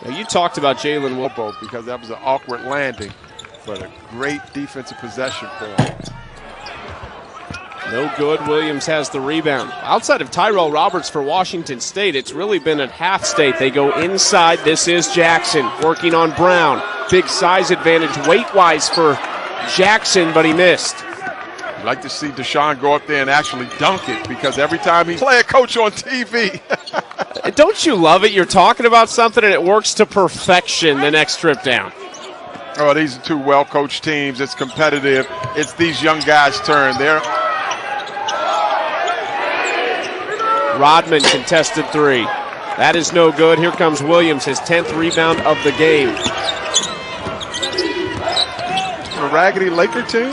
Now you talked about Jalen Williams because that was an awkward landing, but a great defensive possession for him. No good. Williams has the rebound. Outside of Tyrell Roberts for Washington State, it's really been at half state. They go inside. This is Jackson working on Brown. Big size advantage weight-wise for Jackson, but he missed. I'd like to see Deshaun go up there and actually dunk it because every time he's play a coach on TV. Don't you love it? You're talking about something and it works to perfection the next trip down. Oh, these are two well-coached teams. It's competitive. It's these young guys' turn. They're Rodman contested three. That is no good. Here comes Williams, his 10th rebound of the game. A raggedy Laker team?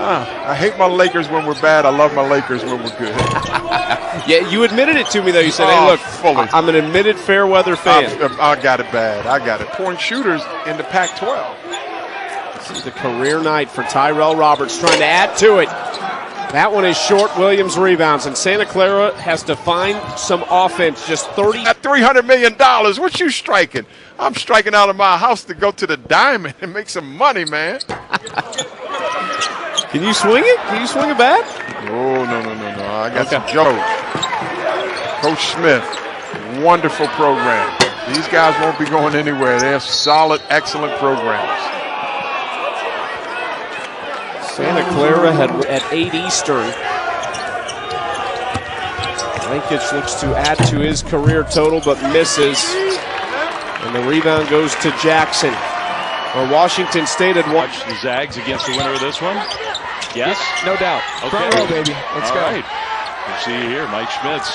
I hate my Lakers when we're bad. I love my Lakers when we're good. Yeah, you admitted it to me, though. You said, hey, look, fully. I'm an admitted fair weather fan. I got it bad. I got it. Point shooters in the Pac-12. This is the career night for Tyrell Roberts, trying to add to it. That one is short. Williams rebounds, and Santa Clara has to find some offense. Just 30. At $300 million, what you striking? I'm striking out of my house to go to the Diamond and make some money, man. Can you swing it? Can you swing a bat? Oh, no. I got some Joe. Coach Smith, wonderful program. These guys won't be going anywhere. They're solid, excellent programs. Santa Clara at 8 Eastern. Linkage looks to add to his career total, but misses. And the rebound goes to Jackson. Or Washington State had watched the Zags against the winner of this one. Yes? No doubt. Okay. Front row, baby. Let's All go. Right. We'll see you here. Mike Schmitz,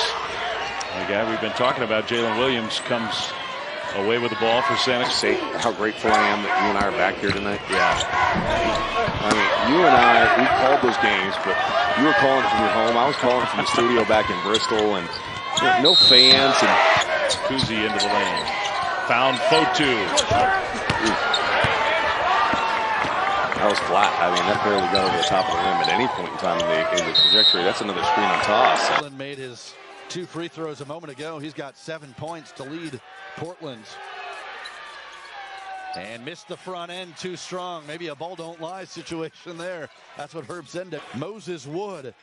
the guy we've been talking about, Jalen Williams, comes away with the ball for Santa. Say how grateful I am that you and I are back here tonight. Yeah. I mean, you and I, we called those games, but you were calling from your home. I was calling from the studio back in Bristol, and no fans. And Kuzi into the lane. Found Fotu. That was flat. I mean, that barely got over the top of the rim at any point in time in the trajectory. That's another screen on toss. Jalen made his 2 free throws a moment ago. He's got 7 points to lead Portland. And missed the front end too strong. Maybe a ball don't lie situation there. That's what Herb Zenda. Moses Wood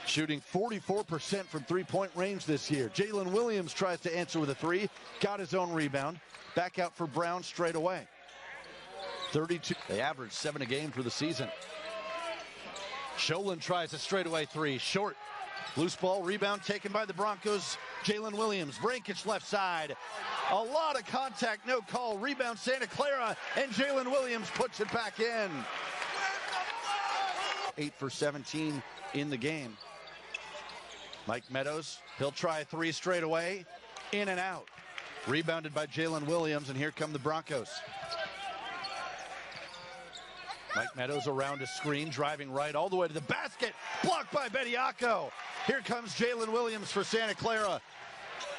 shooting 44% from three-point range this year. Jalen Williams tries to answer with a 3. Got his own rebound. Back out for Brown straight away. 32. They average 7 a game for the season. Jalen tries a straightaway 3. Short. Loose ball, rebound taken by the Broncos. Jalen Williams, Vrancic left side. A lot of contact, no call. Rebound Santa Clara, and Jalen Williams puts it back in. 8 for 17 in the game. Mike Meadows, he'll try a 3 straight away. In and out. Rebounded by Jalen Williams, and here come the Broncos. Mike Meadows around a screen, driving right all the way to the basket. Blocked by Bediako. Here comes Jalen Williams for Santa Clara.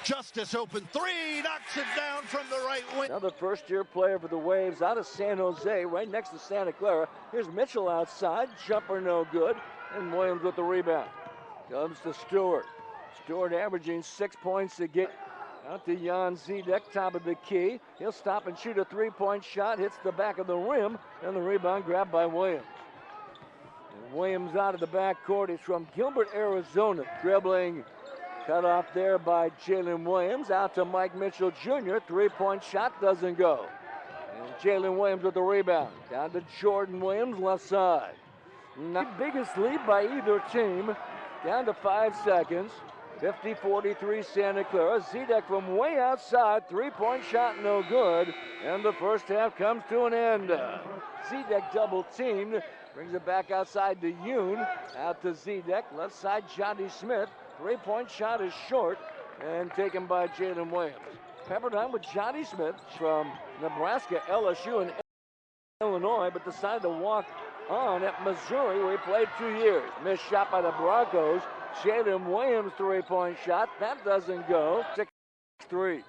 Justice open 3, knocks it down from the right wing. Another first-year player for the Waves out of San Jose, right next to Santa Clara. Here's Mitchell outside, jumper no good, and Williams with the rebound. Comes to Stewart. Stewart averaging 6 points a game. Out to Jan Zedek, top of the key. He'll stop and shoot a 3-point shot, hits the back of the rim, and the rebound grabbed by Williams. And Williams out of the backcourt. He's from Gilbert, Arizona, dribbling. Cut off there by Jalen Williams. Out to Mike Mitchell Jr. 3-point shot doesn't go. And Jalen Williams with the rebound. Down to Jordan Williams, left side. Not the biggest lead by either team. Down to 5 seconds. 50-43 Santa Clara. Zedek from way outside. 3-point shot no good. And the first half comes to an end. Zedek double teamed. Brings it back outside to Yoon. Out to Zedek. Left side Johnny Smith. 3-point shot is short and taken by Jalen Williams. Pepperdine with Johnny Smith from Nebraska, LSU, and Illinois, but decided to walk on at Missouri, where he played 2 years. Missed shot by the Broncos. Jalen Williams 3-point shot. That doesn't go. 6-3.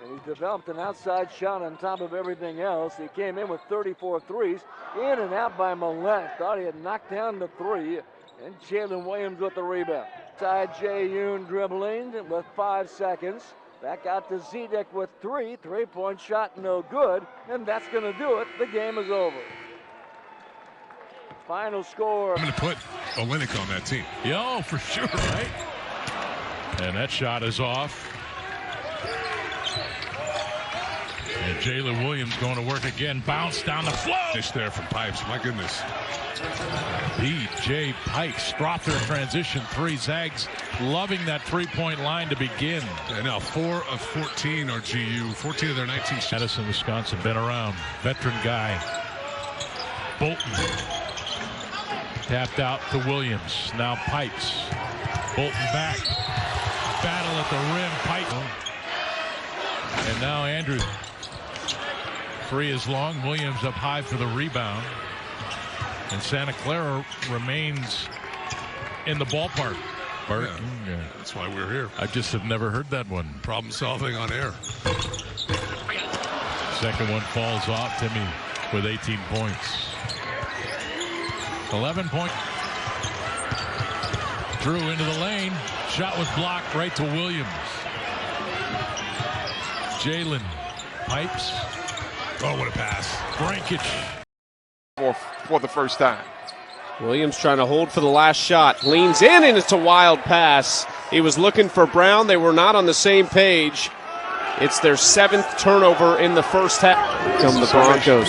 And he's developed an outside shot on top of everything else. He came in with 34 threes. In and out by Millett. Thought he had knocked down the 3. And Jalen Williams with the rebound. Side Jay Yoon dribbling with 5 seconds. Back out to Zedek with 3. 3-point shot no good. And that's going to do it. The game is over. Final score. I'm going to put Olynyk on that team. Yeah, for sure, right? And that shot is off. And Jalen Williams going to work again. Bounce down the floor. Finish there from Pipes. My goodness. B.J. Pipes dropped their transition 3. Zags loving that 3-point line to begin. And now 4 of 14 are GU. 14 of their 19. Madison, Wisconsin, been around. Veteran guy. Bolton. Tapped out to Williams. Now Pipes. Bolton back. Battle at the rim. Pipes. And now Andrews. 3 is long. Williams up high for the rebound. And Santa Clara remains in the ballpark. Bert. Yeah, that's why we're here. I just have never heard that one. Problem solving on air. Second one falls off. Timmy with 18 points. 11 point. Drew into the lane. Shot was blocked right to Williams. Jalen. Pipes. Oh, what a pass. Vrancic. For the first time. Williams trying to hold for the last shot. Leans in, and it's a wild pass. He was looking for Brown. They were not on the same page. It's their 7th turnover in the first half. Come the Broncos.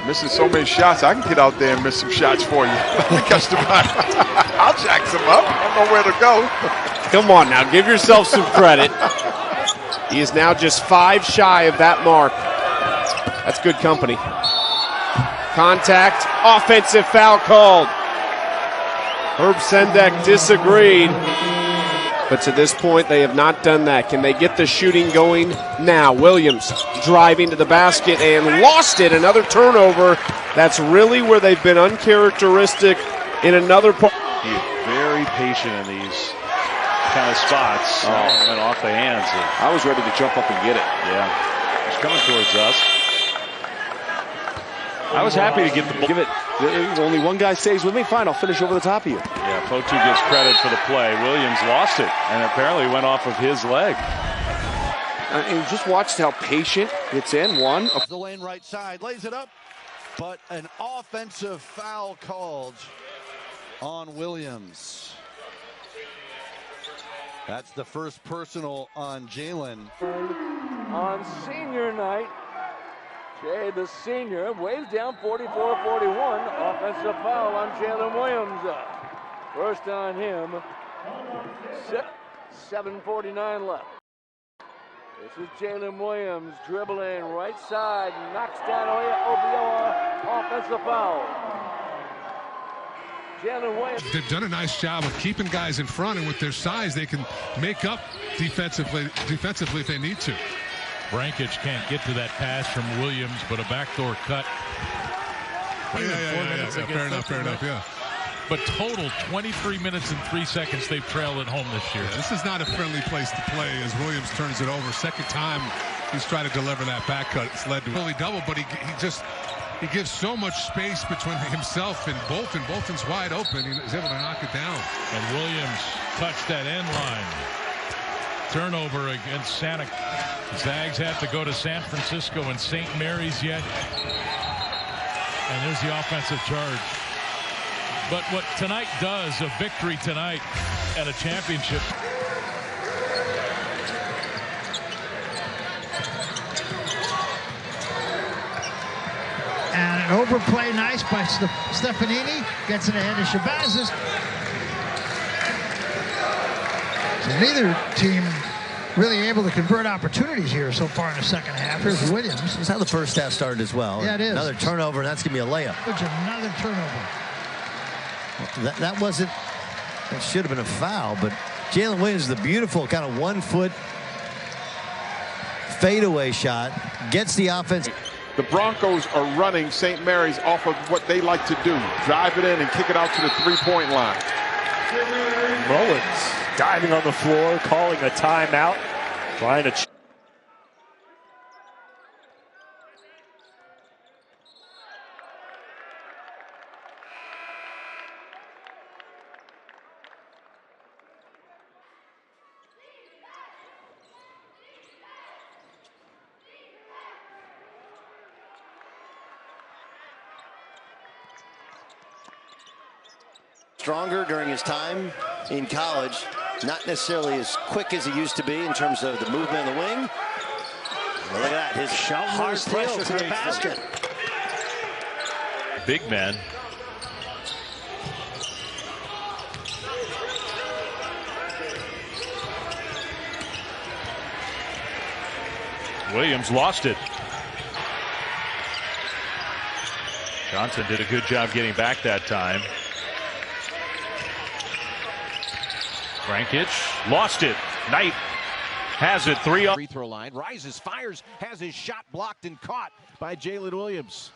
Missing so many shots. I can get out there and miss some shots for you. Catch the ball. I'll jack some up. I don't know where to go. Come on now, give yourself some credit. He is now just 5 shy of that mark. That's good company. Contact, offensive foul called. Herb Sendek disagreed. But to this point, they have not done that. Can they get the shooting going now? Williams driving to the basket and lost it. Another turnover. That's really where they've been uncharacteristic in another part. He is very patient in these kind of spots. Went off the hands. I was ready to jump up and get it. Yeah. He's coming towards us. I was happy to get the ball. Give it. Only one guy stays with me. Fine, I'll finish over the top of you. Yeah, Fotu gives credit for the play. Williams lost it and apparently went off of his leg. And just watched how patient it's in. One. The lane right side, lays it up, but an offensive foul called on Williams. That's the first personal on Jalen. On senior night, Jay, the senior, waves down 44-41. Offensive foul on Jalen Williams. First on him. 7:49 left. This is Jalen Williams dribbling right side, knocks down Obioa. Offensive foul. Jalen Williams. They've done a nice job of keeping guys in front, and with their size, they can make up defensively if they need to. Brankage can't get to that pass from Williams, but a backdoor cut. Yeah. Fair enough, yeah. But total 23 minutes and 3 seconds they've trailed at home this year. Yeah, this is not a friendly place to play as Williams turns it over. Second time he's trying to deliver that back cut. It's led to a double, but he gives so much space between himself and Bolton. Bolton's wide open. He's able to knock it down. And Williams touched that end line. Turnover against Santa. Zags have to go to San Francisco and St. Mary's yet. And there's the offensive charge. But what tonight does, a victory tonight at a championship. And an overplay, nice by Stefanini. Gets it ahead of Shabazz. So neither team really able to convert opportunities here so far in the second half. Here's Williams. That's how the first half started as well. Yeah, it is. Another turnover, and that's going to be a layup. Which another turnover. That wasn't, that should have been a foul, but Jalen Williams, the beautiful kind of 1 foot fadeaway shot, gets the offense. The Broncos are running St. Mary's off of what they like to do. Drive it in and kick it out to the three-point line. Mullins diving on the floor, calling a timeout, trying to. Stronger during his time in college, not necessarily as quick as he used to be in terms of the movement of the wing. Well, look at that, his hard pressure to the basket. Big man. Williams lost it. Johnson did a good job getting back that time. Brankage lost it. Knight has it. Free throw line. Rises, fires, has his shot blocked and caught by Jalen Williams.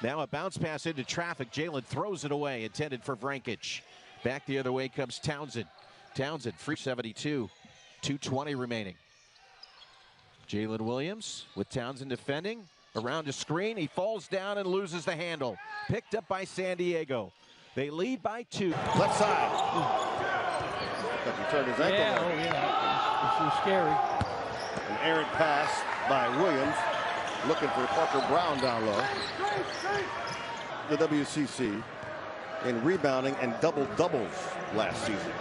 Now a bounce pass into traffic. Jalen throws it away, intended for Brankage. Back the other way comes Townsend. Townsend free 72. 2:20 remaining. Jalen Williams with Townsend defending. Around a screen. He falls down and loses the handle. Picked up by San Diego. They lead by 2. Left side. He turned his ankle. This is scary. An errant pass by Williams, looking for Parker Brown down low. The WCC in rebounding and double-doubles last season.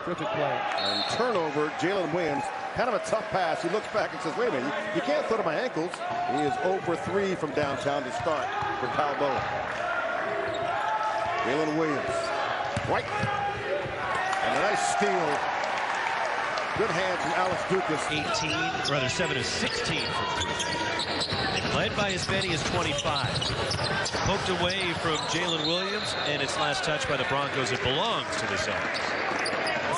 Terrific play. And turnover, Jalen Williams Kind of a tough pass. He looks back and says, wait a minute, you can't throw to my ankles. He is 0 for 3 from downtown to start for Balboa. Jalen Williams. Right. And a nice steal. Good hand from Alex Dukas. 7 of 16 from 3. Led by his man, he is 25. Poked away from Jalen Williams, and its last touch by the Broncos. It belongs to the Celtics.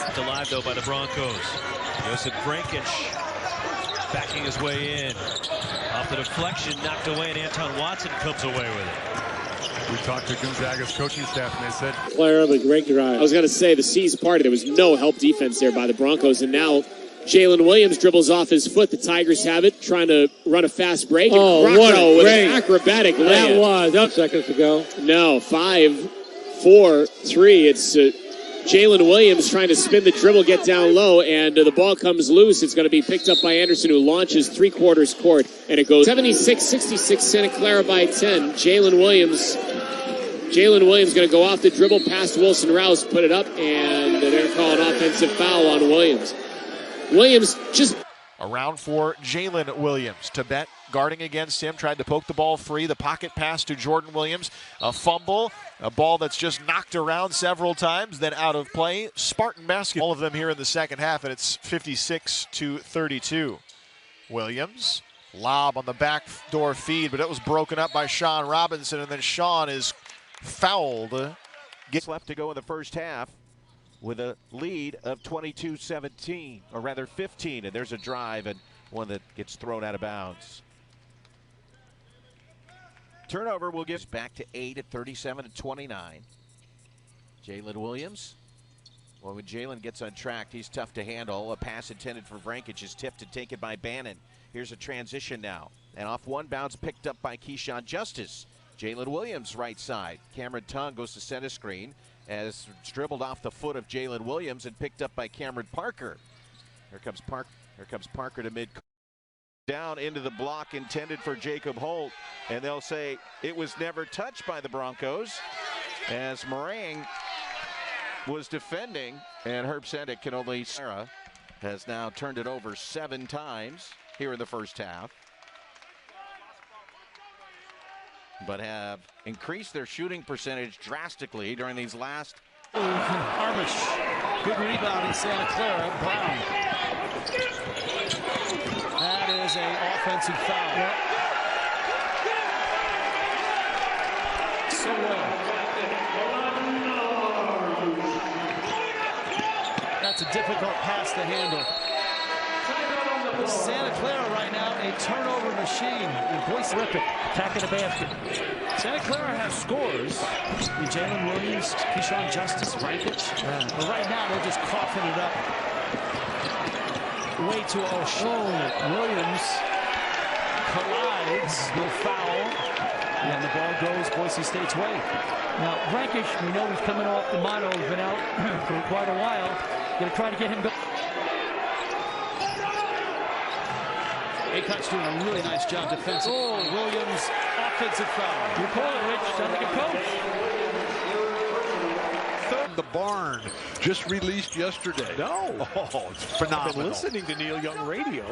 Kept alive, though, by the Broncos. Josip Brankic backing his way in. Off the deflection, knocked away, and Anton Watson comes away with it. We talked to Gonzaga's coaching staff, and they said, Player of a great drive. I was going to say, the C's party, there was no help defense there by the Broncos, and now Jalen Williams dribbles off his foot. The Tigers have it, trying to run a fast break. Oh, what a with great an acrobatic layup. That was seconds ago. No, 5, 4, 3. It's Jalen Williams trying to spin the dribble, get down low, and the ball comes loose. It's going to be picked up by Anderson, who launches three-quarters court, and it goes 76-66, Santa Clara by 10. Jalen Williams going to go off the dribble past Wilson Rouse, put it up, and they're going to call an offensive foul on Williams. Williams just... Around for Jalen Williams. Tibet guarding against him, tried to poke the ball free. The pocket pass to Jordan Williams. A fumble, a ball that's just knocked around several times, then out of play. Spartan basketball, all of them here in the second half, and it's 56-32. Williams, lob on the backdoor feed, but it was broken up by Sean Robinson, and then Sean is fouled. Gets left to go in the first half with a lead of 22-17, or rather 15, and there's a drive and one that gets thrown out of bounds. Turnover will give us back to 8 at 37-29. Jalen Williams. Well, when Jalen gets untracked, he's tough to handle. A pass intended for Brankic is tipped and taken by Bannon. Here's a transition now. And off one bounce, picked up by Keyshawn Justice. Jalen Williams right side. Cameron Tongue goes to center screen as it's dribbled off the foot of Jalen Williams and picked up by Cameron Parker. Here comes Parker to mid. Down into the block intended for Jacob Holt, and they'll say it was never touched by the Broncos as Meringue was defending, and Herb Sendick can only... Sarah has now turned it over 7 times here in the first half, but have increased their shooting percentage drastically during these last... Armish, good rebound in Santa Clara. Brown. That is an offensive foul. Yep. So well. That's a difficult pass to handle. Santa Clara right now, a turnover machine. Boyce Rippitt attacking the basket. Santa Clara has scores. Jalen Williams, Keyshawn Justice, Brankic. But right now, they're just coughing it up. Way too Williams collides, no foul, and the ball goes Boise State's way. Now, Brankic, we know he's coming off the mono, he's been out for quite a while. Going to try to get him back. Aycock's doing a really nice job defensively. Oh, Williams, offensive foul. You call it, Rich. Sounds like a coach. The barn just released yesterday. No. Oh, it's phenomenal. I've been listening to Neil Young radio.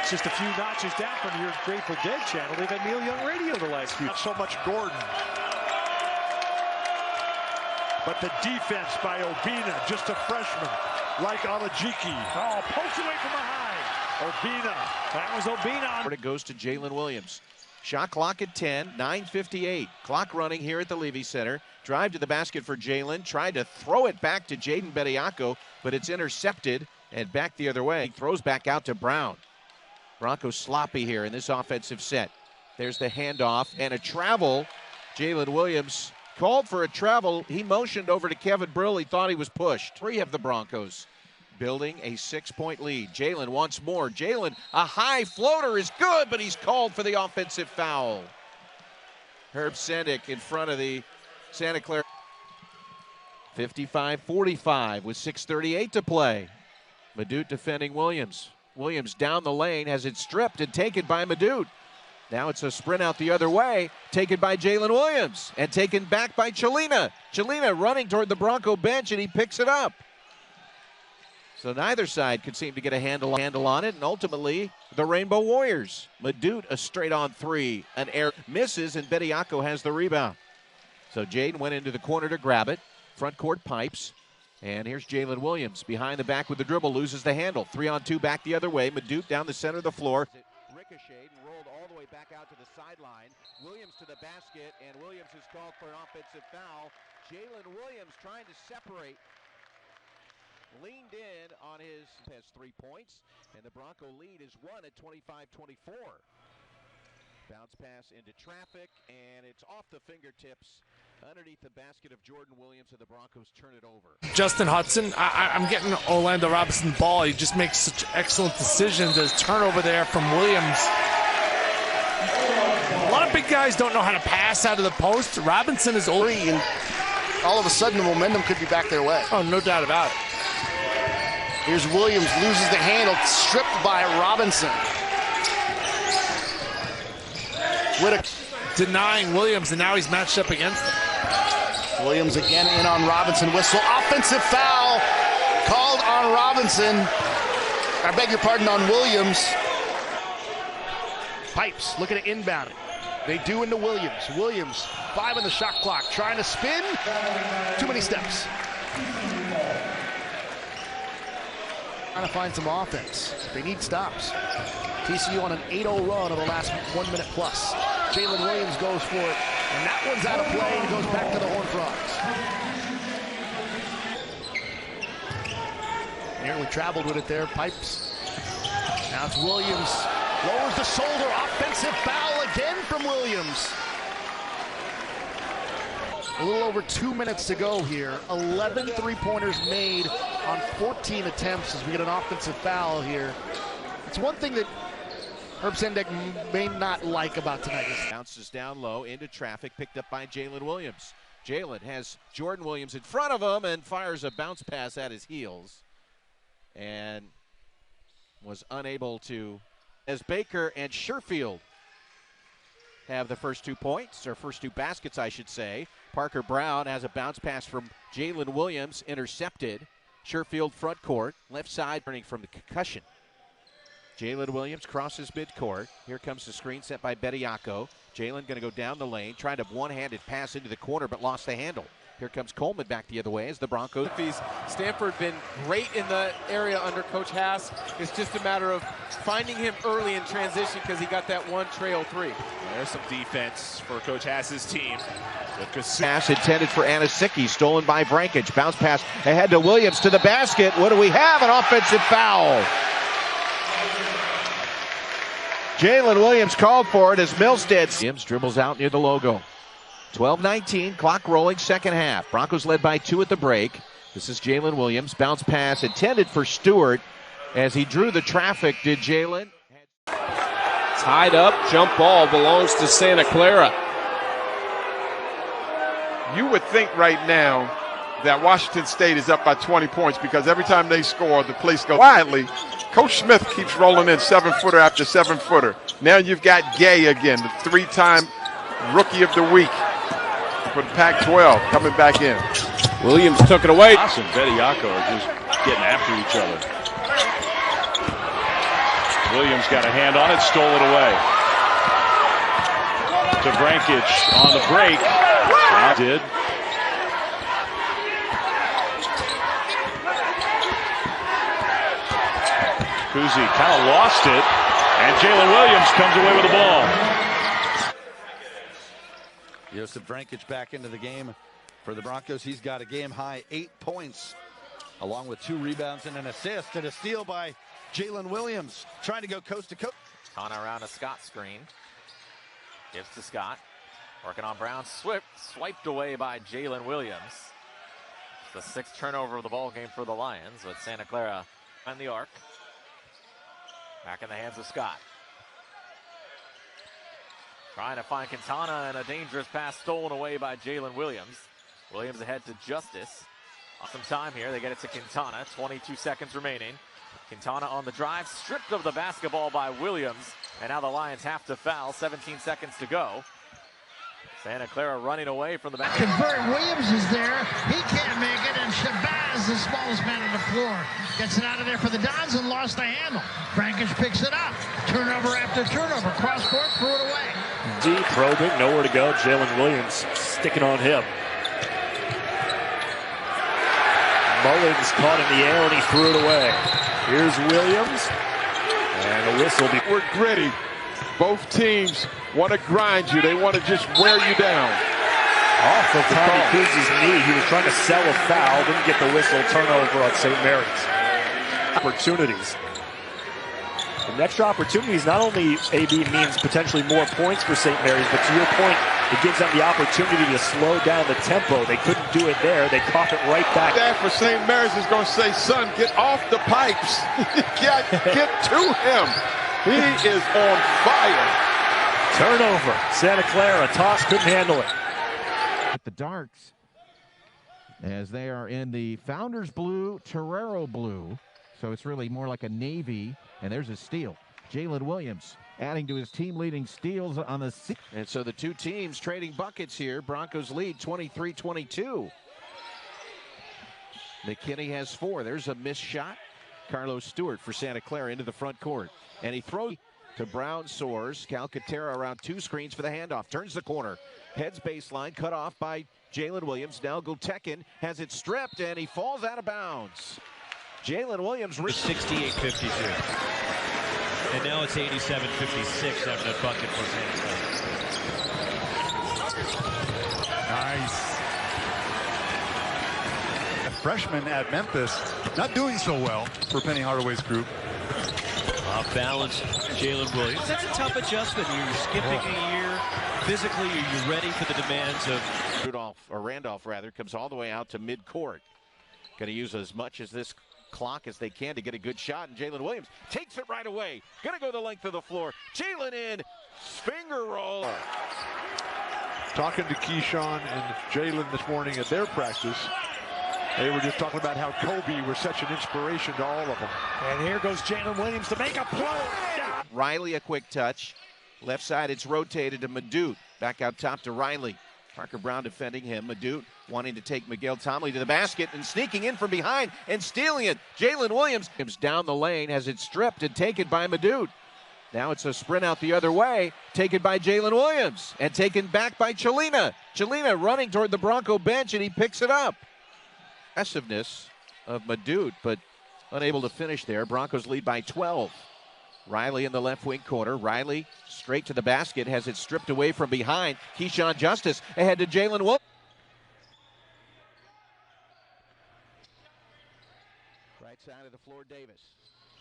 It's just a few notches down from your Grateful Dead channel. They've had Neil Young radio the last few. Not so much Gordon. But the defense by Obina, just a freshman, like Alajiki. Oh, poked away from behind. Obina. That was Obina. It goes to Jalen Williams. Shot clock at 10, 9:58. Clock running here at the Levy Center. Drive to the basket for Jalen. Tried to throw it back to Jaden Bediako, but it's intercepted and back the other way. He throws back out to Brown. Broncos sloppy here in this offensive set. There's the handoff and a travel. Jalen Williams called for a travel. He motioned over to Kevin Brill. He thought he was pushed. 3 of the Broncos building a 6-point lead. Jalen once more. Jalen, a high floater is good, but he's called for the offensive foul. Herb Sendick in front of the Santa Clara. 55-45 with 6:38 to play. Madut defending Williams. Williams down the lane, has it stripped and taken by Madut. Now it's a sprint out the other way, taken by Jalen Williams and taken back by Chelina. Chelina running toward the Bronco bench, and he picks it up. So neither side could seem to get a handle on it, and ultimately the Rainbow Warriors. Madut a straight-on three, an air misses, and Bediako has the rebound. So Jaden went into the corner to grab it. Front court Pipes. And here's Jalen Williams behind the back with the dribble, loses the handle. 3-on-2 back the other way. Madut down the center of the floor. It ricocheted and rolled all the way back out to the sideline. Williams to the basket, and Williams is called for an offensive foul. Jalen Williams trying to separate. Leaned in on has 3 points, and the Bronco lead is won at 25-24. Bounce pass into traffic, and it's off the fingertips underneath the basket of Jordan Williams, and the Broncos turn it over. Justin Hudson, I'm getting Orlando Robinson ball. He just makes such excellent decisions. There's turnover there from Williams. A lot of big guys don't know how to pass out of the post. Robinson is old. And all of a sudden, the momentum could be back their way. Oh, no doubt about it. Here's Williams, loses the handle, stripped by Robinson. Denying Williams, and now he's matched up against him. Williams again in on Robinson. Whistle. Offensive foul called on Robinson. I beg your pardon, on Williams. Pipes looking to inbound it. They do into Williams. Williams, 5 on the shot clock, trying to spin. Too many steps. Trying to find some offense. They need stops. TCU on an 8-0 run of the last 1 minute plus. Jalen Williams goes for it, and that one's out of play and goes back to the Horned Frogs. Nearly traveled with it there, Pipes. Now it's Williams, lowers the shoulder, offensive foul again from Williams. A little over 2 minutes to go here. 11 three-pointers made on 14 attempts as we get an offensive foul here. It's one thing that Herb Sendek may not like about tonight. Bounces down low into traffic, picked up by Jalen Williams. Jalen has Jordan Williams in front of him and fires a bounce pass at his heels. And was unable to, as Baker and Sherfield have the first 2 points, or first 2 baskets, I should say. Parker Brown has a bounce pass from Jalen Williams, intercepted. Sherfield front court, left side, turning from the concussion. Jalen Williams crosses midcourt. Here comes the screen set by Bediako. Jalen going to go down the lane, trying to one-handed pass into the corner, but lost the handle. Here comes Coleman back the other way as the Broncos. Stanford been great in the area under Coach Haas. It's just a matter of finding him early in transition because he got that one trail three. There's some defense for Coach Haas's team. Pass intended for Anasicki, stolen by Vrankich. Bounce pass ahead to Williams to the basket. What do we have? An offensive foul. Jalen Williams called for it as Milstead. Williams dribbles out near the logo. 12-19, clock rolling, second half. Broncos led by 2 at the break. This is Jalen Williams. Bounce pass intended for Stewart. As he drew the traffic, did Jalen? Tied up, jump ball belongs to Santa Clara. You would think right now that Washington State is up by 20 points because every time they score, the place goes quietly. Coach Smith keeps rolling in 7-footer after 7-footer. Now you've got Gay again, the 3-time Rookie of the Week for the Pac-12 coming back in. Williams took it away. Haas and Bediako are just getting after each other. Williams got a hand on it, stole it away. To Vrankich on the break. Did. Kuzi kind of lost it, and Jalen Williams comes away with the ball. Joseph Vrankich back into the game for the Broncos. He's got a game-high 8 points, along with 2 rebounds and an assist, and a steal by Jalen Williams, trying to go coast to coast. On around a Scott screen. Gives to Scott. Working on Brown. Swiped away by Jalen Williams. The 6th turnover of the ball game for the Lions, with Santa Clara on the arc. Back in the hands of Scott. Trying to find Quintana, and a dangerous pass stolen away by Jalen Williams. Williams ahead to Justice. Some time here. They get it to Quintana. 22 seconds remaining. Quintana on the drive. Stripped of the basketball by Williams. And now the Lions have to foul. 17 seconds to go. Santa Clara running away from the back. Convert Williams is there. He can't make it, and Shabazz has the smallest man on the floor. Gets it out of there for the Dons and lost the handle. Frankish picks it up. Turnover after turnover. Cross court, threw it away. Deep probing, nowhere to go. Jalen Williams sticking on him. Mullins caught in the air and he threw it away. Here's Williams. And the whistle. We're gritty. Both teams want to grind you. They want to just wear you down. Off of Tommy Kuz's knee. He was trying to sell a foul. Didn't get the whistle. Turnover on St. Mary's. Opportunities. And extra opportunities not only, AB, means potentially more points for St. Mary's, but to your point, it gives them the opportunity to slow down the tempo. They couldn't do it there. They caught it right back. That for St. Mary's is going to say, son, get off the pipes. get to him. He is on fire. Turnover. Santa Clara. Toss couldn't handle it. At the Darks, as they are in the Founders blue, Torero blue. So it's really more like a navy. And there's a steal. Jalen Williams adding to his team-leading steals on the sixth. And so the two teams trading buckets here. Broncos lead 23-22. McKinney has 4. There's a missed shot. Carlos Stewart for Santa Clara into the front court. And he throws to Brown, soars. Calcaterra around 2 screens for the handoff. Turns the corner. Heads baseline. Cut off by Jalen Williams. Now Gotekin has it stripped, and he falls out of bounds. Jalen Williams reached 68-52. And now it's 87-56 after that bucket for Santa Clara. Nice. A freshman at Memphis, not doing so well for Penny Hardaway's group. Off balance, Jalen Williams. That's a tough adjustment. You're skipping a year. Physically, are you ready for the demands of Randolph comes all the way out to midcourt. Going to use as much as this clock as they can to get a good shot, and Jalen Williams takes it right away. Going to go the length of the floor. Jalen in, finger roll. Talking to Keyshawn and Jalen this morning at their practice, they were just talking about how Kobe was such an inspiration to all of them. And here goes Jalen Williams to make a play. Riley a quick touch. Left side, it's rotated to Madut. Back out top to Riley. Parker Brown defending him. Madut wanting to take Miguel Tomley to the basket and sneaking in from behind and stealing it. Jalen Williams down the lane, has it stripped and taken by Madut. Now it's a sprint out the other way, taken by Jalen Williams and taken back by Chelina. Chelina running toward the Bronco bench, and he picks it up. Aggressiveness of Madut, but unable to finish there. Broncos lead by 12. Riley in the left wing corner. Riley straight to the basket, has it stripped away from behind. Keyshawn Justice ahead to Jalen Williams. Right side of the floor, Davis.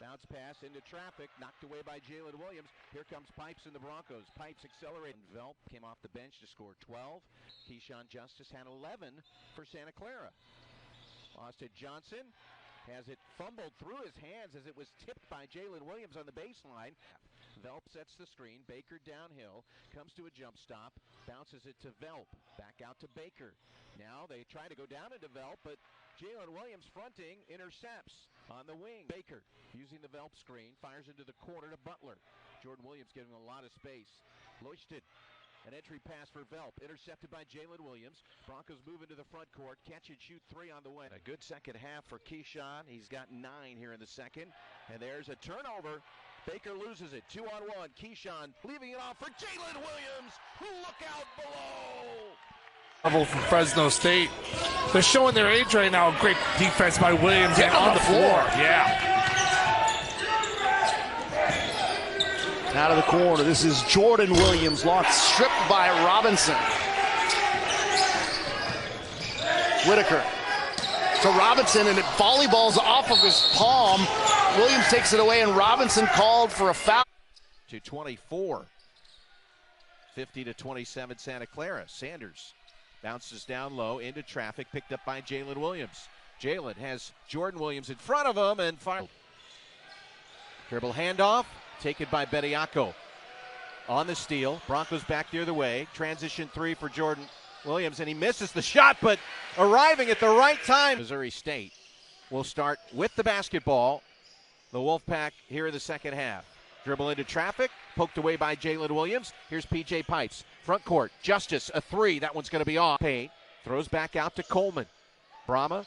Bounce pass into traffic, knocked away by Jalen Williams. Here comes Pipes in the Broncos. Pipes accelerating. Velp came off the bench to score 12. Keyshawn Justice had 11 for Santa Clara. Lost to Johnson. Has it fumbled through his hands as it was tipped by Jalen Williams on the baseline. Velp sets the screen. Baker downhill. Comes to a jump stop. Bounces it to Velp. Back out to Baker. Now they try to go down into Velp, but Jalen Williams fronting intercepts on the wing. Baker using the Velp screen. Fires into the corner to Butler. Jordan Williams giving him a lot of space. Leuchten. An entry pass for Velp, intercepted by Jalen Williams. Broncos move into the front court. Catch and shoot 3 on the way. A good second half for Keyshawn. He's got 9 here in the second. And there's a turnover. Baker loses it. 2-on-1. Keyshawn leaving it off for Jalen Williams. Look out below. From Fresno State. They're showing their age right now. Great defense by Williams and on the floor. Yeah. Out of the corner, this is Jordan Williams, lost, stripped by Robinson. Whitaker to Robinson, and it volleyballs off of his palm. Williams takes it away, and Robinson called for a foul. To 24. 50-27 Santa Clara. Sanders bounces down low into traffic, picked up by Jalen Williams. Jalen has Jordan Williams in front of him and fire. Dribble handoff. Taken by Bediako. On the steal. Broncos back the other way. Transition 3 for Jordan Williams, and he misses the shot, but arriving at the right time. Missouri State will start with the basketball. The Wolfpack here in the second half. Dribble into traffic. Poked away by Jalen Williams. Here's PJ Pipes. Front court. Justice, a 3. That one's going to be off. Paint. Throws back out to Coleman. Brahma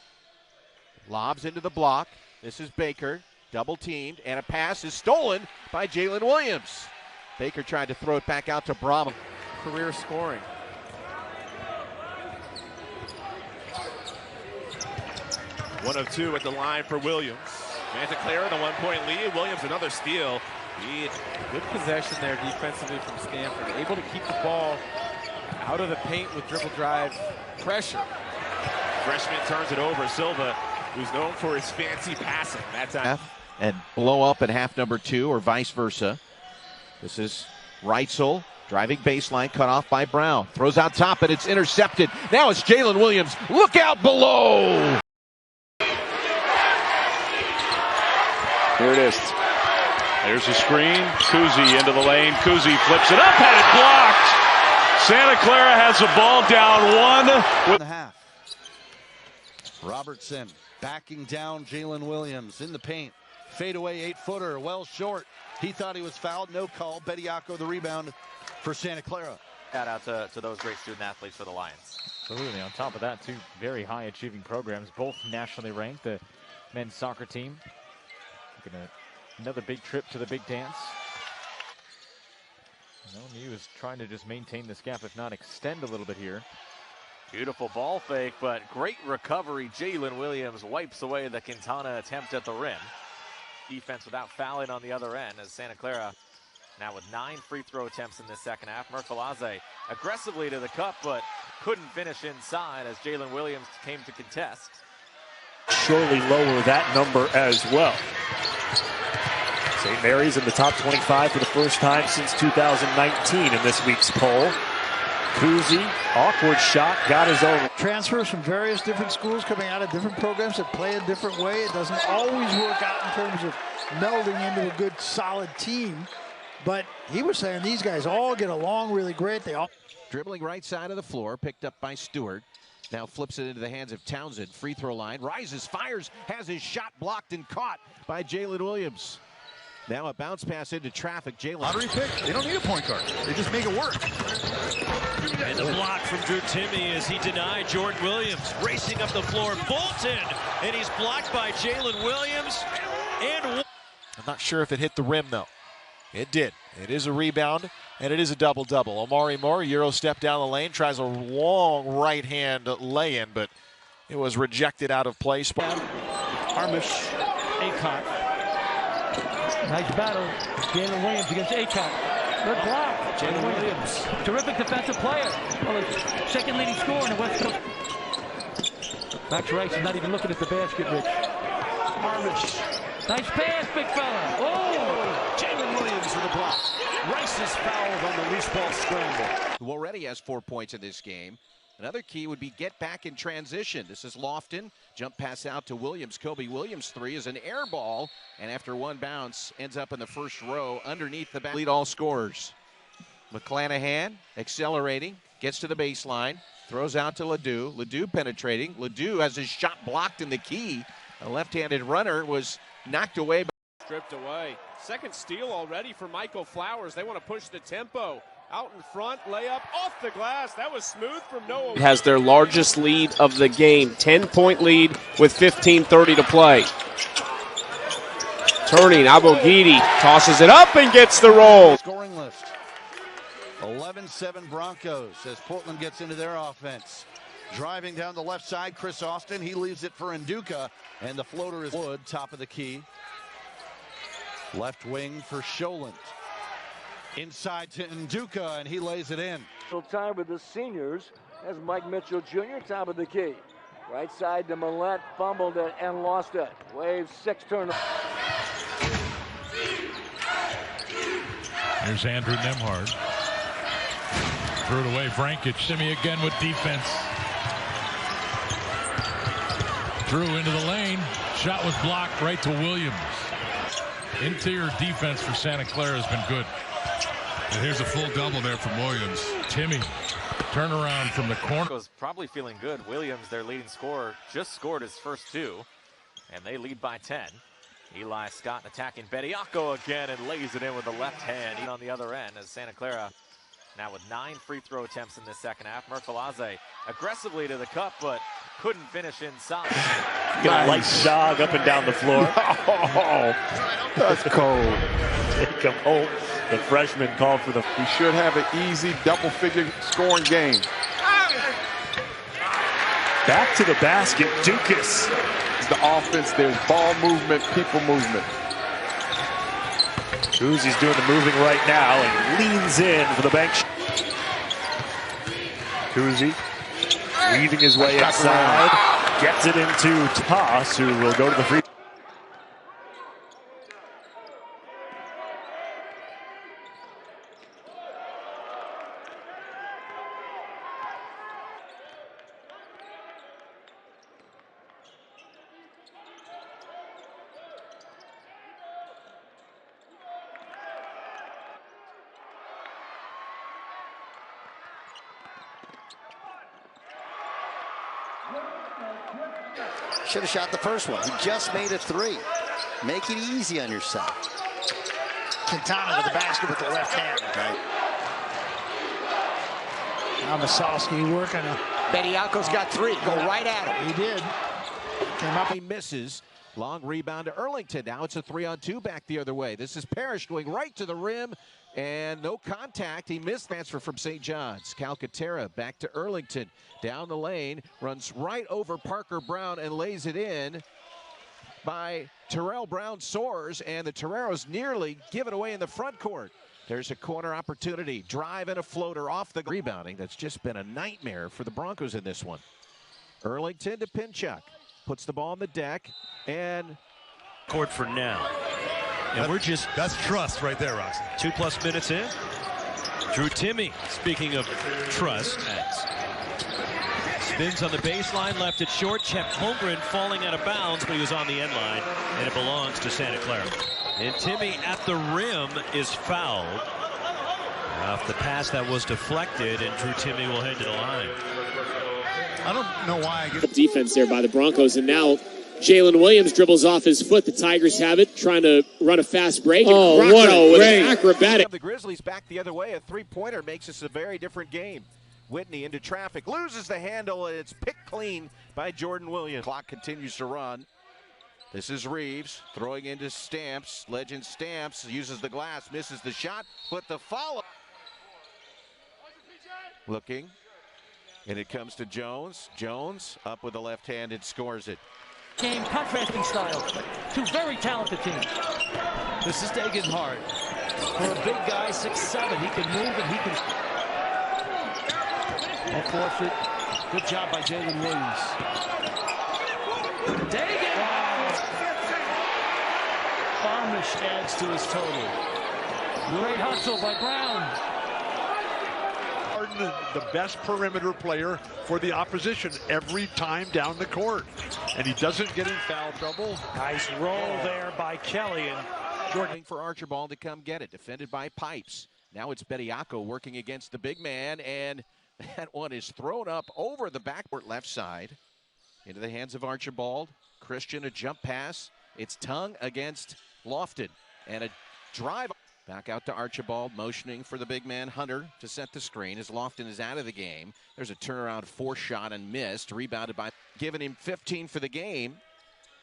Lobs into the block. This is Baker, double teamed, and a pass is stolen by Jalen Williams. Baker tried to throw it back out to Brahma. Career scoring. One of two at the line for Williams. Santa Clara, the 1-point lead. Williams, another steal. Good possession there defensively from Stanford. Able to keep the ball out of the paint with dribble drive pressure. Freshman turns it over. Silva, who's known for his fancy passing that time. And blow up in half number 2 or vice versa. This is Reitzel driving baseline, cut off by Brown. Throws out top and it's intercepted. Now it's Jalen Williams. Look out below. Here it is. There's a screen. Kuzi into the lane. Kuzi flips it up, had it blocked. Santa Clara has the ball down 1. In the half. Robertson backing down Jalen Williams in the paint. Fadeaway 8-footer, well short. He thought he was fouled, no call. Bediako the rebound for Santa Clara. Shout out to those great student athletes for the Lions. Absolutely. On top of that, two very high achieving programs, both nationally ranked. The men's soccer team taking another big trip to the big dance. OMU is trying to just maintain this gap, if not extend a little bit here. Beautiful ball fake, but great recovery. Jalen Williams wipes away the Quintana attempt at the rim. Defense without fouling on the other end as Santa Clara now with 9 free throw attempts in this second half. Merkalaze aggressively to the cup, but couldn't finish inside as Jalen Williams came to contest. Surely lower that number as well. St. Mary's in the top 25 for the first time since 2019 in this week's poll. Kuzi, awkward shot, got his own. Transfers from various different schools coming out of different programs that play a different way. It doesn't always work out in terms of melding into a good, solid team. But he was saying these guys all get along really great. They all dribbling right side of the floor, picked up by Stewart. Now flips it into the hands of Townsend. Free throw line, rises, fires, has his shot blocked and caught by Jalen Williams. Now a bounce pass into traffic. Jalen. Lottery pick. They don't need a point guard. They just make it work. And the block from Drew Timme as he denied Jordan Williams. Racing up the floor, Bolton. And he's blocked by Jalen Williams. And I'm not sure if it hit the rim, though. It did. It is a rebound, and it is a double-double. Omari Moore, Euro step down the lane, tries a long right-hand lay-in, but it was rejected out of play. Armish, Acott. Nice battle. Jalen Williams against Acott. Good block. Jalen Williams. Terrific defensive player. Well, second leading scorer in the West Coast. Max Rice is not even looking at the basket, Rich. Armish. Nice pass, big fella. Oh! Jalen Williams for the block. Rice is fouled on the loose ball scramble. Who already has 4 points in this game. Another key would be get back in transition. This is Lofton. Jump pass out to Williams. Kobe Williams' 3 is an air ball. And after one bounce, ends up in the first row underneath the back. Lead all scorers. McClanahan accelerating. Gets to the baseline. Throws out to Ledoux. Ledoux penetrating. Ledoux has his shot blocked in the key. A left-handed runner was knocked away. Stripped away. Second steal already for Michael Flowers. They want to push the tempo. Out in front, layup off the glass. That was smooth from Noah. Has their largest lead of the game. 10-point lead with 15:30 to play. Turning, Abogidi tosses it up and gets the roll. Scoring list. 11-7 Broncos as Portland gets into their offense. Driving down the left side, Chris Austin. He leaves it for Nduka, and the floater is Wood, top of the key. Left wing for Sholand. Inside to Nduka, and he lays it in. Time with the seniors as Mike Mitchell Jr. top of the key. Right side to Millette, fumbled it and lost it. Wave 6 turnover. Here's Andrew Nemhard. Threw it away. Frankic. Timme again with defense. Threw into the lane. Shot was blocked right to Williams. Interior defense for Santa Clara has been good. And here's a full double there from Williams. Timme, turnaround from the corner. Was probably feeling good. Williams, their leading scorer, just scored his first 2, and they lead by 10. Eli Scott attacking Bediako again and lays it in with the left hand. On the other end as Santa Clara now with 9 free throw attempts in this second half. Merkalaze aggressively to the cup, but couldn't finish inside. Gonna light jog up and down the floor. Oh, that's cold. Jacob Holt, the freshman, called for the. We should have an easy double-figure scoring game. Back to the basket, Dukas. The offense, there's ball movement, people movement. Uzi's doing the moving right now and leans in for the bench. Uzi weaving his way inside, gets it into Toss, who will go to the free. Should have shot the first one. He just made it 3. Make it easy on yourself. Quintana to the basket with the left hand. Right. Now Masalski working. Bediako's got 3. Go right at him. He did. Came up. He misses. Long rebound to Erlington. Now it's a 3-on-2 back the other way. This is Parrish going right to the rim. And no contact. He missed transfer from St. John's. Calcaterra back to Erlington. Down the lane. Runs right over Parker Brown and lays it in by Terrell Brown soars. And the Toreros nearly give it away in the front court. There's a corner opportunity. Drive and a floater off the rebounding. That's just been a nightmare for the Broncos in this one. Erlington to Pinchuk. Puts the ball on the deck. And court for now. And that's trust right there, Roxy. 2+ minutes in. Drew Timme, speaking of trust, spins on the baseline, left it short. Chet Holmgren falling out of bounds, but he was on the end line, and it belongs to Santa Clara. And Timme at the rim is fouled off the pass that was deflected, and Drew Timme will head to the line. I don't know why I get defense there by the Broncos, and now Jalen Williams dribbles off his foot. The Tigers have it, trying to run a fast break. Oh, what a with an acrobatic. The Grizzlies back the other way. A 3-pointer makes this a very different game. Whitney into traffic, loses the handle, and it's picked clean by Jordan Williams. Clock continues to run. This is Reeves throwing into Stamps. Legend Stamps uses the glass, misses the shot, but the follow. Looking, and it comes to Jones. Jones up with the left-handed, scores it. Game contrasting style. 2 very talented teams. This is Degenhardt. For a big guy, 6'7", he can move and he can. No forfeit. Good job by Jalen Williams. Degen! Farmish adds to his total. Great hustle by Brown. The best perimeter player for the opposition every time down the court. And he doesn't get in foul trouble. Nice roll there by Kelly. And Jordan for Archibald to come get it. Defended by Pipes. Now it's Bediako working against the big man. And that one is thrown up over the backcourt left side. Into the hands of Archibald. Christian, a jump pass. It's Tongue against Lofton. And a drive. Back out to Archibald, motioning for the big man Hunter to set the screen as Lofton is out of the game. There's a turnaround 4-shot and missed, rebounded by, giving him 15 for the game,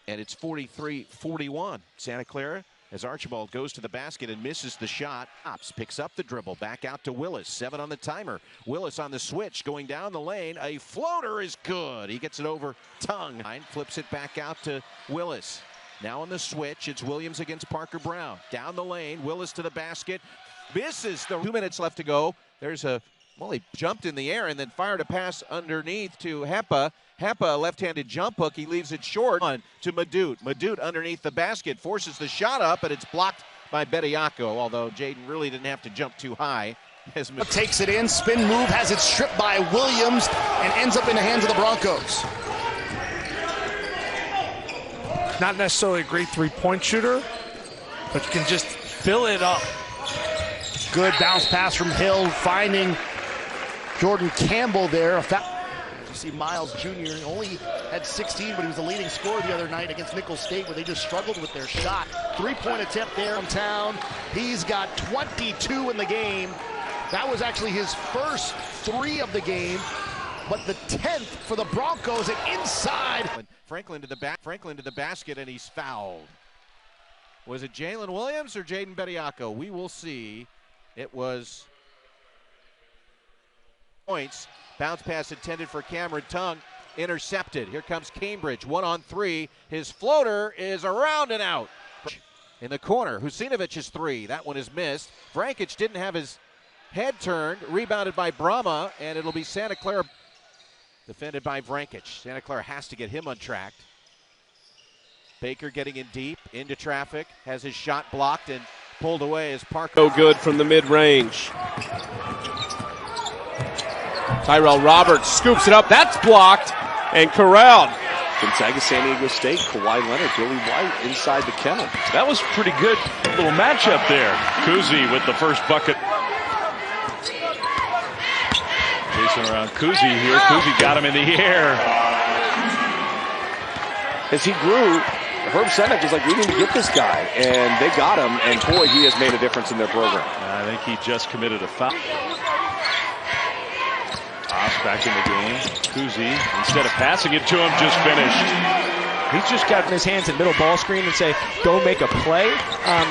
and it's 43-41. Santa Clara, as Archibald goes to the basket and misses the shot, picks up the dribble, back out to Willis, 7 on the timer. Willis on the switch, going down the lane, a floater is good. He gets it over Tongue, flips it back out to Willis. Now on the switch, it's Williams against Parker Brown. Down the lane, Willis to the basket. Misses the 2 minutes left to go. There's a, well, he jumped in the air and then fired a pass underneath to Hepa. Hepa, left-handed jump hook. He leaves it short on to Madut. Madut underneath the basket, forces the shot up, and it's blocked by Bediako, although Jaden really didn't have to jump too high. As takes it in, spin move, has it stripped by Williams, and ends up in the hands of the Broncos. Not necessarily a great 3-point shooter, but you can just fill it up. Good bounce pass from Hill, finding Jordan Campbell there. You see Miles Jr. only had 16, but he was the leading scorer the other night against Nicholls State, where they just struggled with their shot. 3-point attempt there downtown. He's got 22 in the game. That was actually his first 3 of the game. but the 10th for the Broncos and inside. Franklin to the basket, and he's fouled. Was it Jalen Williams or Jaden Bediako? We will see. It was points. Bounce pass intended for Cameron Tongue. Intercepted. Here comes Cambridge. 1-on-3. His floater is around and out. In the corner, Husinovic's three. That one is missed. Vrankic didn't have his head turned. Rebounded by Brahma, and it'll be Santa Clara. Defended by Vrankic. Santa Clara has to get him untracked. Baker getting in deep, into traffic, has his shot blocked and pulled away as Parker. So good from the mid-range. Tyrell Roberts scoops it up. That's blocked and corralled. Gonzaga, San Diego State, Kawhi Leonard, Billy White inside the kennel. That was pretty good little matchup there. Kuzi with the first bucket. Chasing around Kuzi here. Kuzi got him in the air. As he grew, Herb Sendek was like, we need to get this guy. And they got him, and boy, he has made a difference in their program. I think he just committed a foul. Back in the game. Kuzi, instead of passing it to him, just finished. He's just got in his hands in middle ball screen and say, go make a play.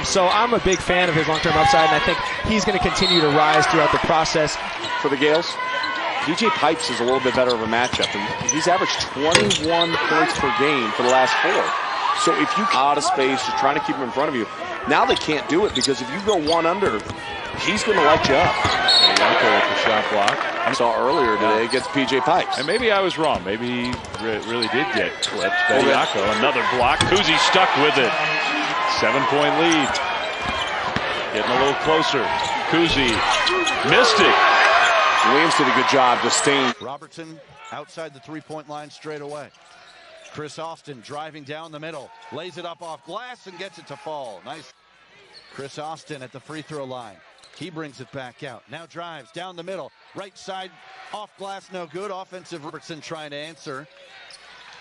So I'm a big fan of his long-term upside, and I think he's going to continue to rise throughout the process. For the Gales, DJ Pipes is a little bit better of a matchup, and he's averaged 21 points per game for the last 4. So if you out of space, just trying to keep him in front of you, now they can't do it because if you go one under, he's going to light you up. Bediako with the shot block. I saw earlier today against PJ Pipes. And maybe I was wrong. Maybe he really did get clipped. Bediako, another block. Kuzi stuck with it. 7-point lead. Getting a little closer. Kuzi missed it. Williams did a good job just staying. Robertson outside the three-point line straight away. Chris Austin driving down the middle. Lays it up off glass and gets it to fall. Nice. Chris Austin at the free throw line. He brings it back out. Now drives down the middle. Right side off glass, no good. Offensive Robertson trying to answer.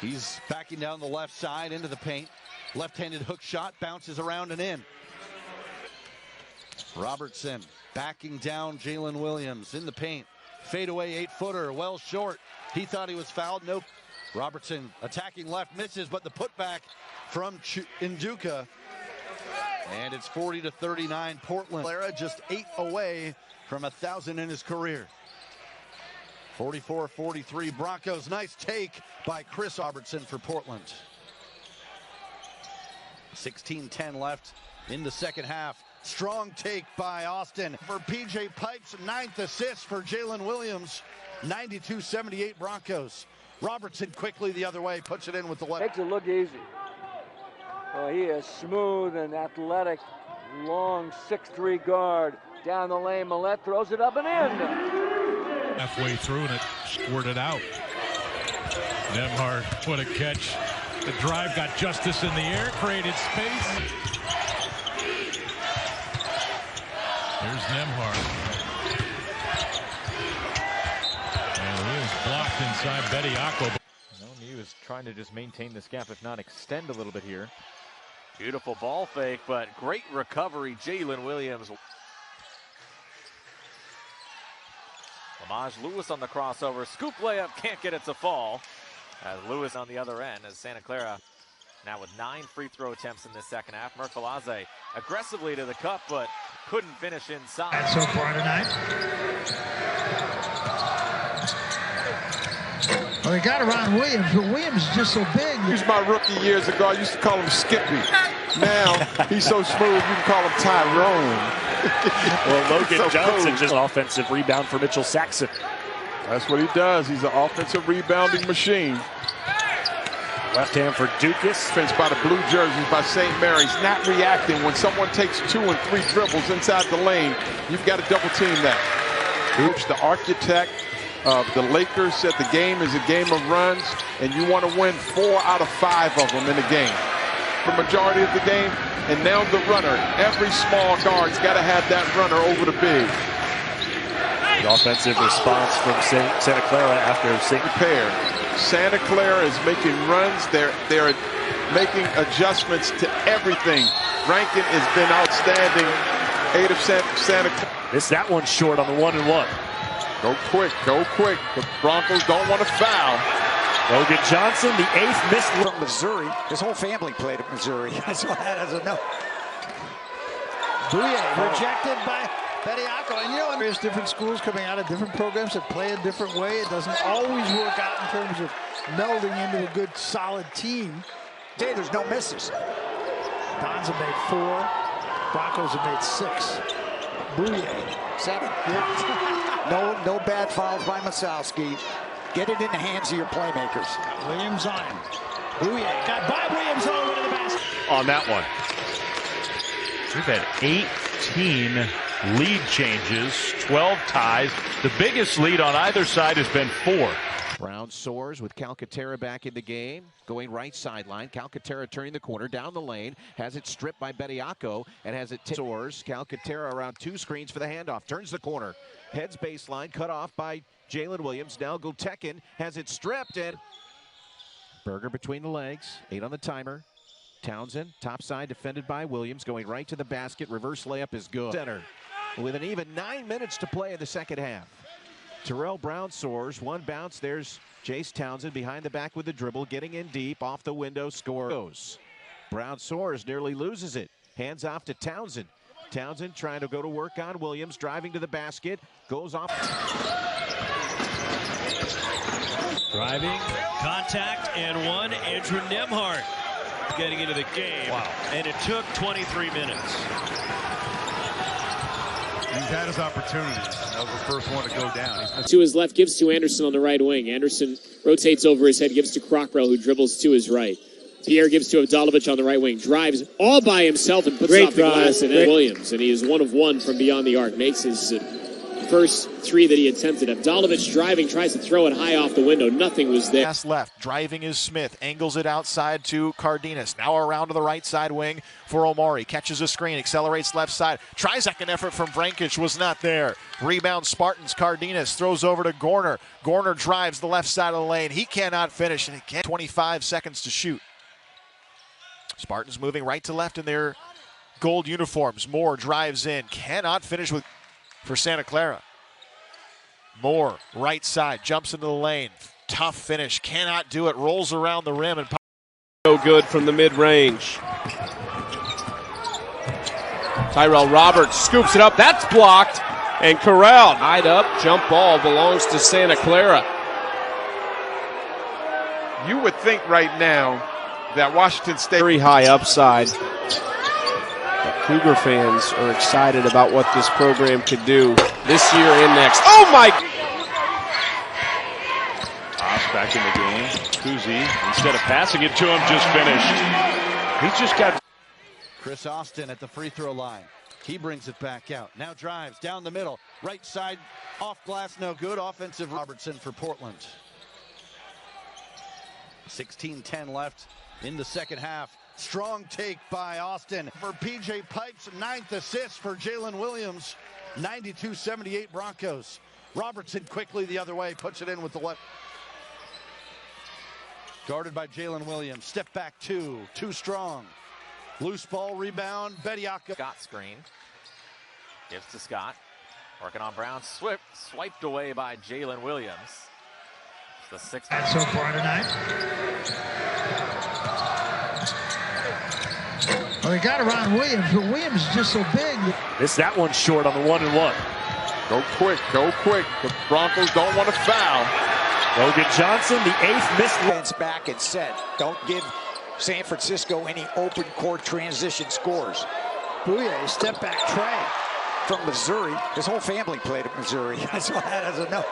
He's backing down the left side into the paint. Left-handed hook shot, bounces around and in. Robertson backing down Jalen Williams in the paint. Fadeaway 8-footer, well short. He thought he was fouled. Nope. Robertson attacking left, misses, but the putback from Nduka. And it's 40-39 Portland. Clara just 8 away from 1,000 in his career. 44-43 Broncos. Nice take by Chris Robertson for Portland. 16-10 left in the second half. Strong take by Austin for PJ Pipes. 9th assist for Jalen Williams. 92-78 Broncos. Robertson quickly the other way, puts it in with the left. Makes it look easy. Well, he is smooth and athletic, long 6'3" guard. Down the lane, Millette throws it up and in. Halfway through and it squirted out. Nemhard, what a catch. The drive got Justice in the air, created space. Here's Nemhard. And he is blocked inside Bediako. He was trying to just maintain this gap, if not extend a little bit here. Beautiful ball fake, but great recovery, Jalen Williams. Lamage Lewis on the crossover. Scoop layup, can't get it to fall. As Lewis on the other end, as Santa Clara now with 9 free throw attempts in this second half. Merkalaze aggressively to the cup, but couldn't finish inside. So far tonight. Well, they got around Williams, but Williams is just so big. He was my rookie years ago. I used to call him Skippy. Now, he's so smooth, you can call him Tyrone. Well, Logan So Johnson cool. just an offensive rebound for Mitchell Saxon. That's what he does. He's an offensive rebounding machine. Left hand for Dukas. Defense by the blue jerseys by St. Mary's. Not reacting when someone takes 2 and 3 dribbles inside the lane. You've got to double team that. Hooch, the architect of the Lakers, said the game is a game of runs, and you want to win 4 out of 5 of them in a game. The majority of the game, and now the runner. Every small guard's got to have that runner over the big. The offensive response from Santa Clara after pair. Santa Clara is making runs. They're making adjustments to everything. Rankin has been outstanding. 8 of Santa Clara. Missed that one short on the 1-and-1. Go quick, go quick. The Broncos don't want to foul. Logan Johnson, the 8th missed from Missouri. His whole family played at Missouri. That's why that doesn't know. Bouye rejected by Bediako. And you know, there's different schools coming out of different programs that play a different way. It doesn't always work out in terms of melding into a good, solid team. Hey, there's no misses. Dons have made 4. Broncos have made 6. Bouye. 7. No bad fouls by Masowski. Get it in the hands of your playmakers. Williams on him. Bouye got by Williams all the way to the basket. On that one. We've had 18 lead changes, 12 ties. The biggest lead on either side has been 4. Brown soars with Calcaterra back in the game. Going right sideline. Calcaterra turning the corner down the lane. Has it stripped by Bediako and has it soars. Calcaterra around 2 screens for the handoff. Turns the corner. Heads baseline. Cut off by Jalen Williams. Now Gotekin has it stripped and Berger between the legs. 8 on the timer. Townsend, top side, defended by Williams, going right to the basket. Reverse layup is good. Center with an even 9 minutes to play in the second half. Terrell Brown soars. 1 bounce. There's Jace Townsend behind the back with the dribble, getting in deep. Off the window, scores. Brown soars, nearly loses it. Hands off to Townsend. Townsend trying to go to work on Williams, driving to the basket. Goes off. Driving, contact, and 1. Andrew Nembhard getting into the game. Wow. And it took 23 minutes. He's had his opportunities. That was the first one to go down. To his left, gives to Anderson on the right wing. Anderson rotates over his head, gives to Crockrell, who dribbles to his right. Pierre gives to Avdalovic on the right wing. Drives all by himself and puts it off the glass. And then Williams, and he is 1 of 1 from beyond the arc. Makes his first 3 that he attempted. Avdalovic driving, tries to throw it high off the window. Nothing was there. Pass left, driving is Smith, angles it outside to Cardenas. Now around to the right side wing for Omari. Catches a screen, accelerates left side. Tries second effort from Vrankic, was not there. Rebound Spartans, Cardenas throws over to Gorner. Gorner drives the left side of the lane. He cannot finish, and 25 seconds to shoot. Spartans moving right to left in their gold uniforms. Moore drives in, cannot finish with for Santa Clara. Moore, right side, jumps into the lane. Tough finish, cannot do it. Rolls around the rim and no good from the mid-range. Tyrell Roberts scoops it up. That's blocked. And Corral tied up. Jump ball belongs to Santa Clara. You would think right now that Washington State... Very high upside. Cougar fans are excited about what this program could do this year and next. Oh my! Haas back in the game. Kuzi, instead of passing it to him, just finished. He's just got... Chris Austin at the free throw line. He brings it back out. Now drives down the middle. Right side, off glass, no good. Offensive Robertson for Portland. 16-10 left in the second half. Strong take by Austin for P.J. Pipes, 9th assist for Jalen Williams. 92-78 Broncos. Robertson quickly the other way, puts it in with the left. Guarded by Jalen Williams. Step back 2, too strong. Loose ball rebound, Bediako. Scott screen. Gives to Scott. Working on Brown. Swiped away by Jalen Williams. It's the 6th. So far tonight. Well, they got around Williams, but Williams is just so big. That one's short on the 1-and-1. Go quick, go quick. The Broncos don't want to foul. Logan Johnson, the 8th missed. Defense back and set. Don't give San Francisco any open court transition scores. Bouye, step back tray. From Missouri. His whole family played at Missouri. That's why that doesn't know.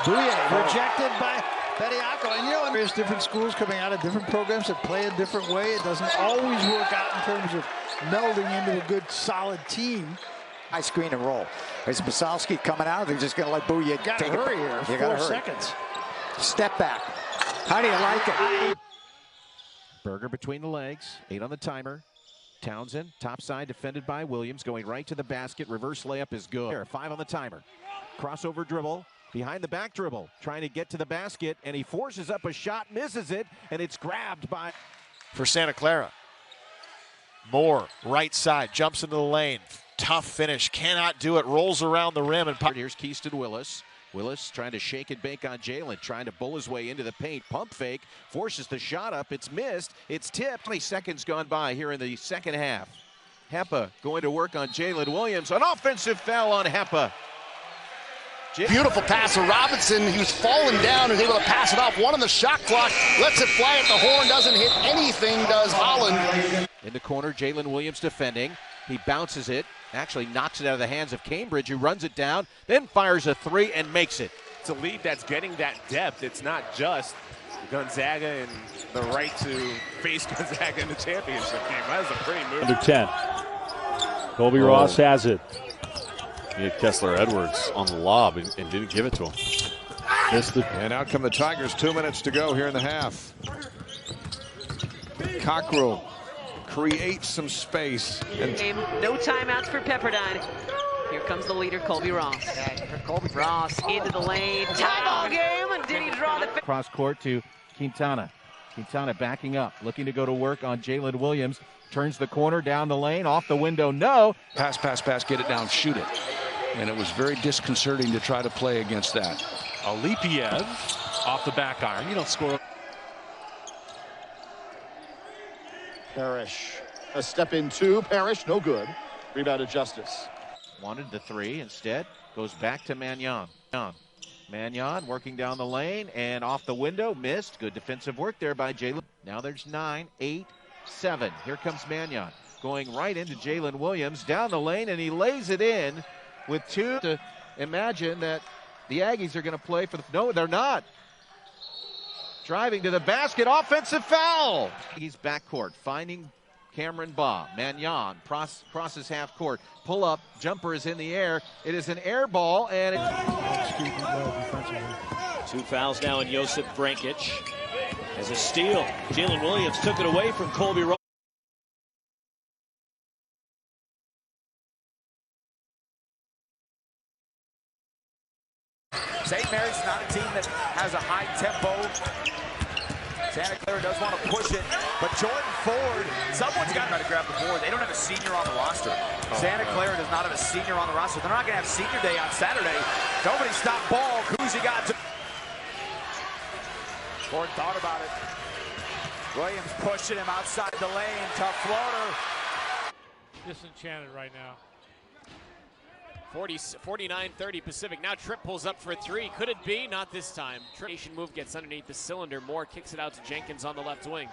Bouye rejected by Bediako. And you know, there's different schools coming out of different programs that play a different way. It doesn't always work out in terms of melding into a good, solid team. High screen and roll. Is Masowski coming out? They're just going to let Bouye take it. Hurry here. You 4 seconds. Step back. How do you like it? Berger between the legs. 8 on the timer. Townsend, top side, defended by Williams, going right to the basket. Reverse layup is good. 5 on the timer. Crossover dribble. Behind the back dribble. Trying to get to the basket, and he forces up a shot, misses it, and it's grabbed by... for Santa Clara. Moore, right side, jumps into the lane. Tough finish, cannot do it, rolls around the rim. And here's Keaston Willis. Willis trying to shake and bake on Jalen, trying to bull his way into the paint. Pump fake, forces the shot up. It's missed. It's tipped. 20 seconds gone by here in the second half. Hepa going to work on Jalen Williams. An offensive foul on Hepa. Beautiful pass of Robinson. He was falling down and was able to pass it off. One on the shot clock. Lets it fly at the horn. Doesn't hit anything, does Holland. In the corner, Jalen Williams defending. He bounces it. Actually knocks it out of the hands of Cambridge, who runs it down, then fires a three and makes it. It's a lead that's getting that depth. It's not just Gonzaga and the right to face Gonzaga in the championship game. That was a pretty move. Under 10. Colby Ross has it. He had Kessler Edwards on the lob and didn't give it to him. Missed it. And out come the Tigers. 2 minutes to go here in the half. Cockrell creates some space. And no timeouts for Pepperdine. Here comes the leader, Colby Ross. Colby Ross into the lane. Tie ball game, and did he draw the... Cross court to Quintana. Quintana backing up, looking to go to work on Jalen Williams. Turns the corner, down the lane, off the window, no. Pass, get it down, shoot it. And it was very disconcerting to try to play against that. Alipiev off the back iron. You don't score. Parrish. A step in two. Parrish, no good. Rebounded Justice. Wanted the three, instead goes back to Mannion. Mannion working down the lane and off the window, missed. Good defensive work there by Jalen. Now there's 9, 8, 7. Here comes Mannion going right into Jalen Williams down the lane, and he lays it in with 2. To imagine that the Aggies are going to play for the... No, they're not. Driving to the basket, offensive foul. He's backcourt, finding Cameron Baugh. Mannion crosses half court. Pull up, jumper is in the air. It is an air ball, and Two fouls now in Josip Vrankic. As a steal, Jalen Williams took it away from Colby Ross. St. Mary's not a team that has a high tempo. Santa Clara does want to push it, but Jordan Ford, someone's got to try to grab the board. They don't have a senior on the roster. Santa Clara does not have a senior on the roster. They're not going to have senior day on Saturday. Nobody stop ball. Kuzi got to. Ford thought about it. Williams pushing him outside the lane. Tough floater. Disenchanted right now. 49-30 Pacific. Now Tripp pulls up for 3. Could it be? Not this time. Tripp move gets underneath the cylinder. Moore kicks it out to Jenkins on the left wing.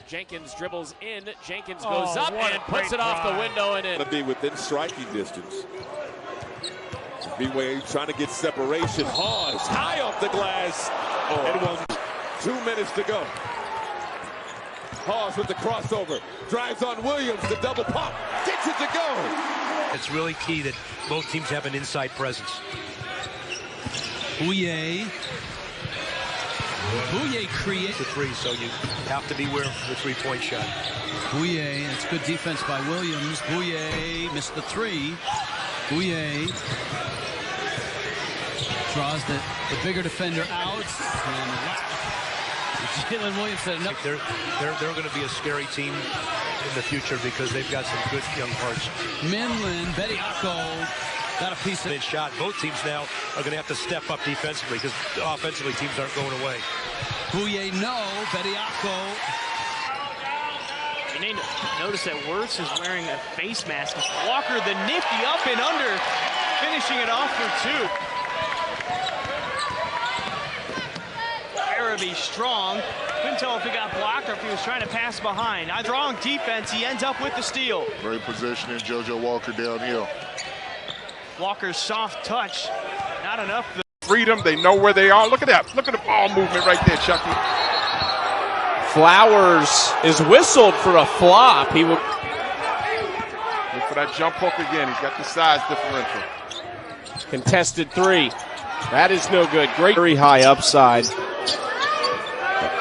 Jenkins dribbles in. Jenkins goes up and puts it off the window and in. To be within striking distance. B-Way trying to get separation. Hawes high off the glass. And 2 minutes to go. Hawes with the crossover. Drives on Williams. The double pop. Gets it to go. It's really key that both teams have an inside presence. Bouye creates the three, so you have to beware of the three-point shot. Bouye, it's good defense by Williams. Bouye missed the three. Bouye draws the bigger defender out. Jalen Williams said enough. They're going to be a scary team in the future because they've got some good young parts. Minlin, Bediako got a piece of it. Shot. Both teams now are going to have to step up defensively because offensively teams aren't going away. Bouye, no. Bediako. You need to notice that Wirtz is wearing a face mask. Walker, the nifty up and under, finishing it off for 2. Be strong. Couldn't tell if he got blocked or if he was trying to pass behind. Strong defense. He ends up with the steal. Great positioning, JoJo Walker downhill. Walker's soft touch. Not enough. Freedom. They know where they are. Look at that. Look at the ball movement right there, Chucky. Flowers is whistled for a flop. He will look for that jump hook again. He's got the size differential. Contested 3. That is no good. Great, very high upside.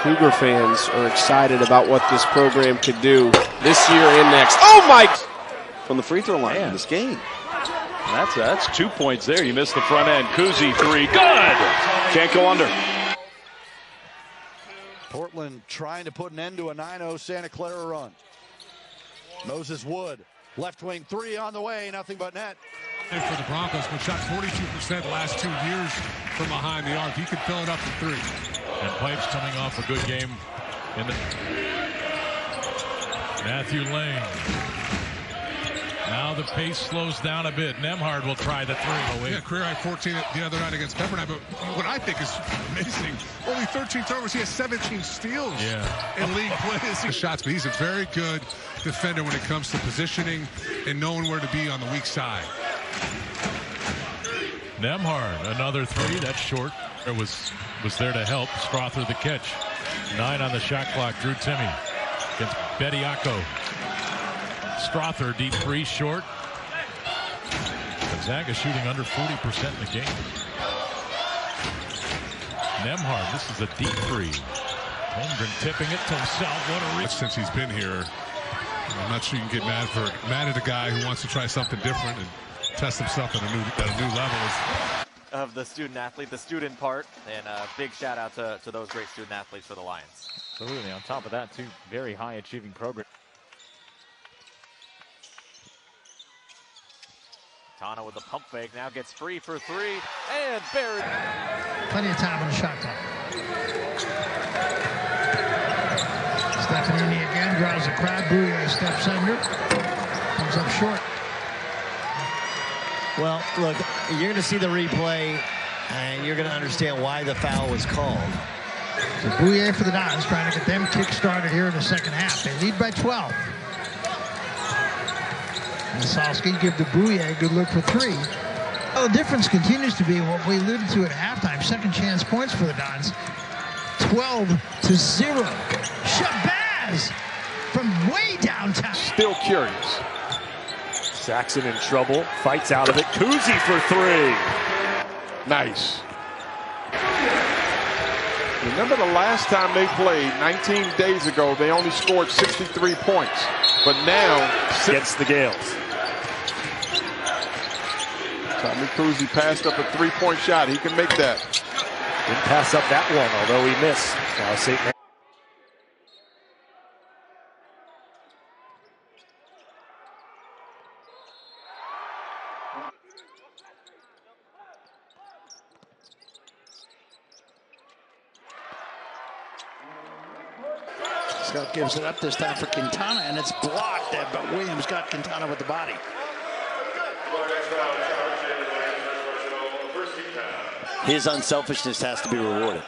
Cougar fans are excited about what this program could do this year and next. Oh my! From the free throw line in this game. That's 2 points there. You missed the front end. Kuzi 3. Good! Can't go under. Portland trying to put an end to a 9-0 Santa Clara run. Moses Wood Left wing three on the way, nothing but net. And for the Broncos, but shot 42% the last 2 years from behind the arc. He could fill it up to 3. And Pipes coming off a good game in the Matthew Lane. Now the pace slows down a bit. Nemhard will try the 3. Yeah, career high 14 the other night against Pepperdine. But what I think is amazing, only 13 turnovers. He has 17 steals in league plays. Shots, but he's a very good defender when it comes to positioning and knowing where to be on the weak side. Nemhard, another 3. That's short. It was there to help. Strother the catch. 9 on the shot clock. Drew Timme against Bediako. Strother, deep 3, short. Gonzaga shooting under 40% in the game. Nemhard, this is a deep 3. Holmgren tipping it to himself. What a since he's been here, I'm not sure you can get mad at a guy who wants to try something different and test himself at a new level. Of the student athlete, the student part, and a big shout out to those great student athletes for the Lions. Absolutely. On top of that, 2 very high achieving programs. Tana with the pump fake, now gets free for 3, and buried. Plenty of time on the shot clock. Stefanini again draws the crowd. Bouye steps under, comes up short. Well, look, you're going to see the replay, and you're going to understand why the foul was called. So Bouye for the Dons, trying to get them kick-started here in the second half. They lead by 12. Massalski give to Bouye a good look for 3. Well, the difference continues to be what we alluded to at halftime. Second chance points for the Dons. 12-0. Shabazz from way downtown. Still curious. Saxon in trouble, fights out of it. Kuzi for 3. Nice. Remember the last time they played, 19 days ago, they only scored 63 points. But now, against the Gales. Tommy Kuzi passed up a 3-point shot. He can make that. Didn't pass up that one, although he missed. Now St. Mary. Scott gives it up this time for Quintana, and it's blocked, but Williams got Quintana with the body. His unselfishness has to be rewarded.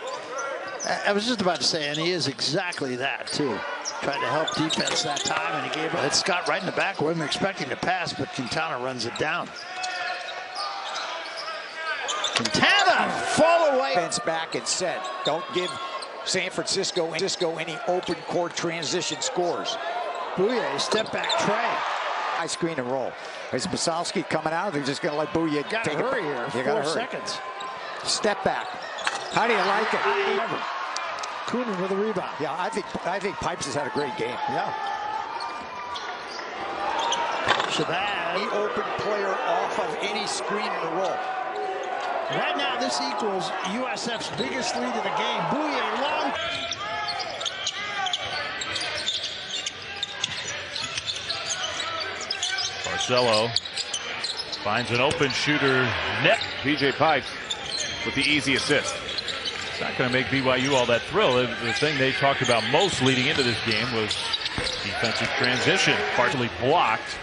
I was just about to say, and he is exactly that, too. Tried to help defense that time, and he gave it. It's Scott right in the back. Wasn't expecting to pass, but Quintana runs it down. Quintana, fall away. Defense back and set. Don't give San Francisco any open court transition scores. Bouye, step back tray. High screen and roll. Is Massalski coming out? They're just going to let Bouye take hurry here. You 4 seconds. Step back. How do you like it? Coonan with a rebound. Yeah, I think Pipes has had a great game. Yeah. Shabazz. The open player off of any screen and roll. Right now, this equals USF's biggest lead of the game. Bouye long. Barcelo finds an open shooter. Net. PJ Pipes with the easy assist. It's not going to make BYU all that thrilled. The thing they talked about most leading into this game was defensive transition. Partially blocked.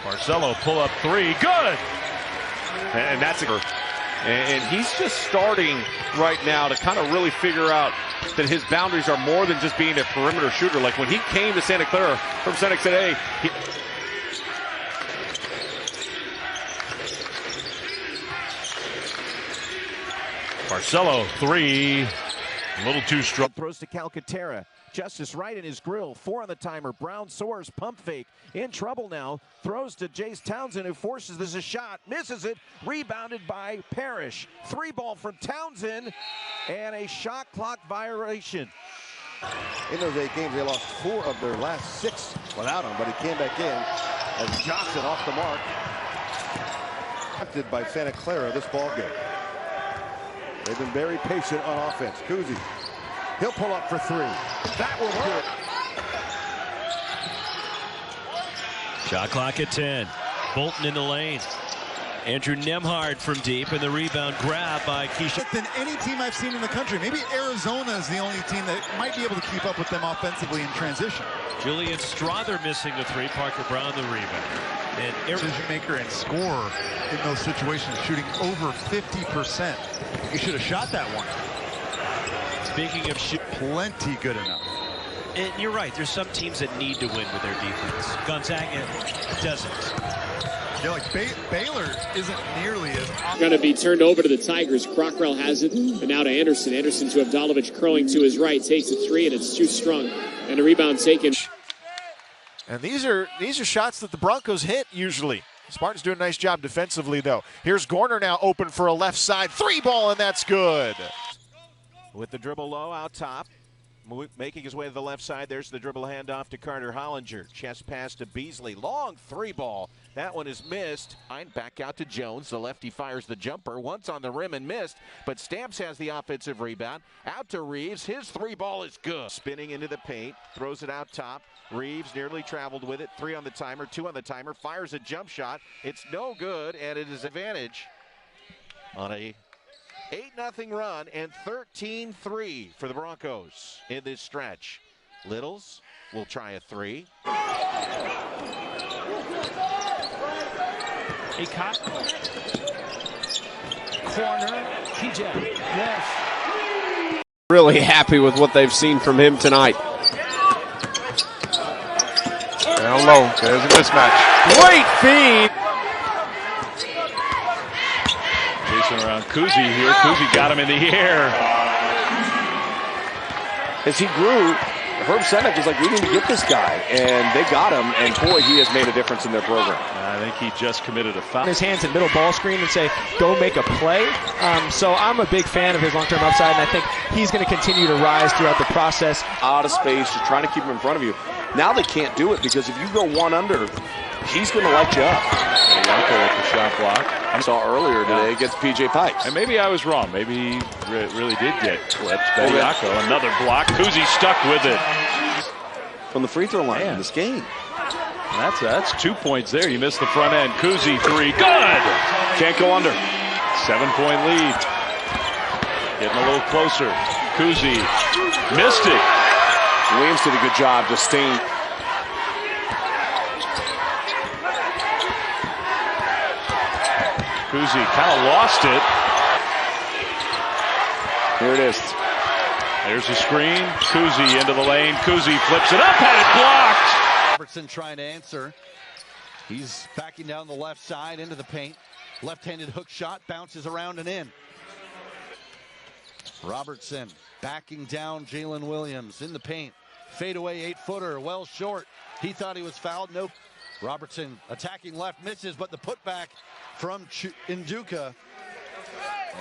Barcelo pull up 3. Good. And that's and he's just starting right now to kind of really figure out that his boundaries are more than just being a perimeter shooter. Like when he came to Santa Clara from Santa Clara, Barcelo 3, a little too strong. Throws to Calcaterra. Justice right in his grill. 4 on the timer. Brown soars. Pump fake. In trouble now. Throws to Jace Townsend, who forces this a shot. Misses it. Rebounded by Parrish. 3 ball from Townsend. And a shot clock violation. In those 8 games, they lost 4 of their last 6 without him, but he came back in as Johnson off the mark. By Santa Clara this ball game. They've been very patient on offense. Kuzi. He'll pull up for 3. That will do it. Shot clock at 10. Bolton in the lane. Andrew Nemhard from deep, and the rebound grab by Keisha. Than any team I've seen in the country. Maybe Arizona is the only team that might be able to keep up with them offensively in transition. Julian Strother missing the three. Parker Brown the rebound. And decision maker and scorer in those situations, shooting over 50%. You should have shot that one. Speaking of shoot, plenty good enough. And you're right. There's some teams that need to win with their defense. Gonzaga doesn't. Yeah, like Baylor isn't nearly as... Going to be turned over to the Tigers. Crockrell has it, and now to Anderson. Anderson to Avdalovic, curling to his right, takes a three, and it's too strong. And a rebound taken. And these are shots that the Broncos hit usually. Spartans doing a nice job defensively, though. Here's Gorner now open for a left side three ball, and that's good. With the dribble low out top. Making his way to the left side. There's the dribble handoff to Carter Hollinger. Chest pass to Beasley. Long three ball. That one is missed. Back out to Jones. The lefty fires the jumper. Once on the rim and missed. But Stamps has the offensive rebound. Out to Reeves. His three ball is good. Spinning into the paint. Throws it out top. Reeves nearly traveled with it. 3 on the timer. 2 on the timer. Fires a jump shot. It's no good. And it is advantage on a 8-0 run and 13-3 for the Broncos in this stretch. Littles will try a three. A cut. Corner. PJ. Yes. Really happy with what they've seen from him tonight. Down low. There's a mismatch. Great feed. Around Kuzi here. Kuzi got him in the air. As he grew, Herb Sendek was like, we need to get this guy. And they got him, and boy, he has made a difference in their program. I think he just committed a foul. His hands in middle ball screen and say, go make a play. So I'm a big fan of his long-term upside, and I think he's going to continue to rise throughout the process. Out of space, just trying to keep him in front of you. Now they can't do it because if you go one under, he's going to light you up. Bediaco with the shot block. I saw earlier today against PJ Pipes. And maybe I was wrong. Maybe he really did get clipped. Bediaco, another block. Kuzi stuck with it. From the free throw line in this game. That's 2 points there. You missed the front end. Kuzi three. Good! Can't go under. 7-point lead. Getting a little closer. Kuzi missed it. Williams did a good job to stay. Kuzi kind of lost it. Here it is. There's the screen. Kuzi into the lane. Kuzi flips it up, had it blocked. Robertson trying to answer. He's backing down the left side into the paint. Left-handed hook shot, bounces around and in. Robertson backing down Jalen Williams in the paint. Fadeaway 8-footer, well short. He thought he was fouled. Nope. Robertson attacking left, misses, but the putback from Nduka.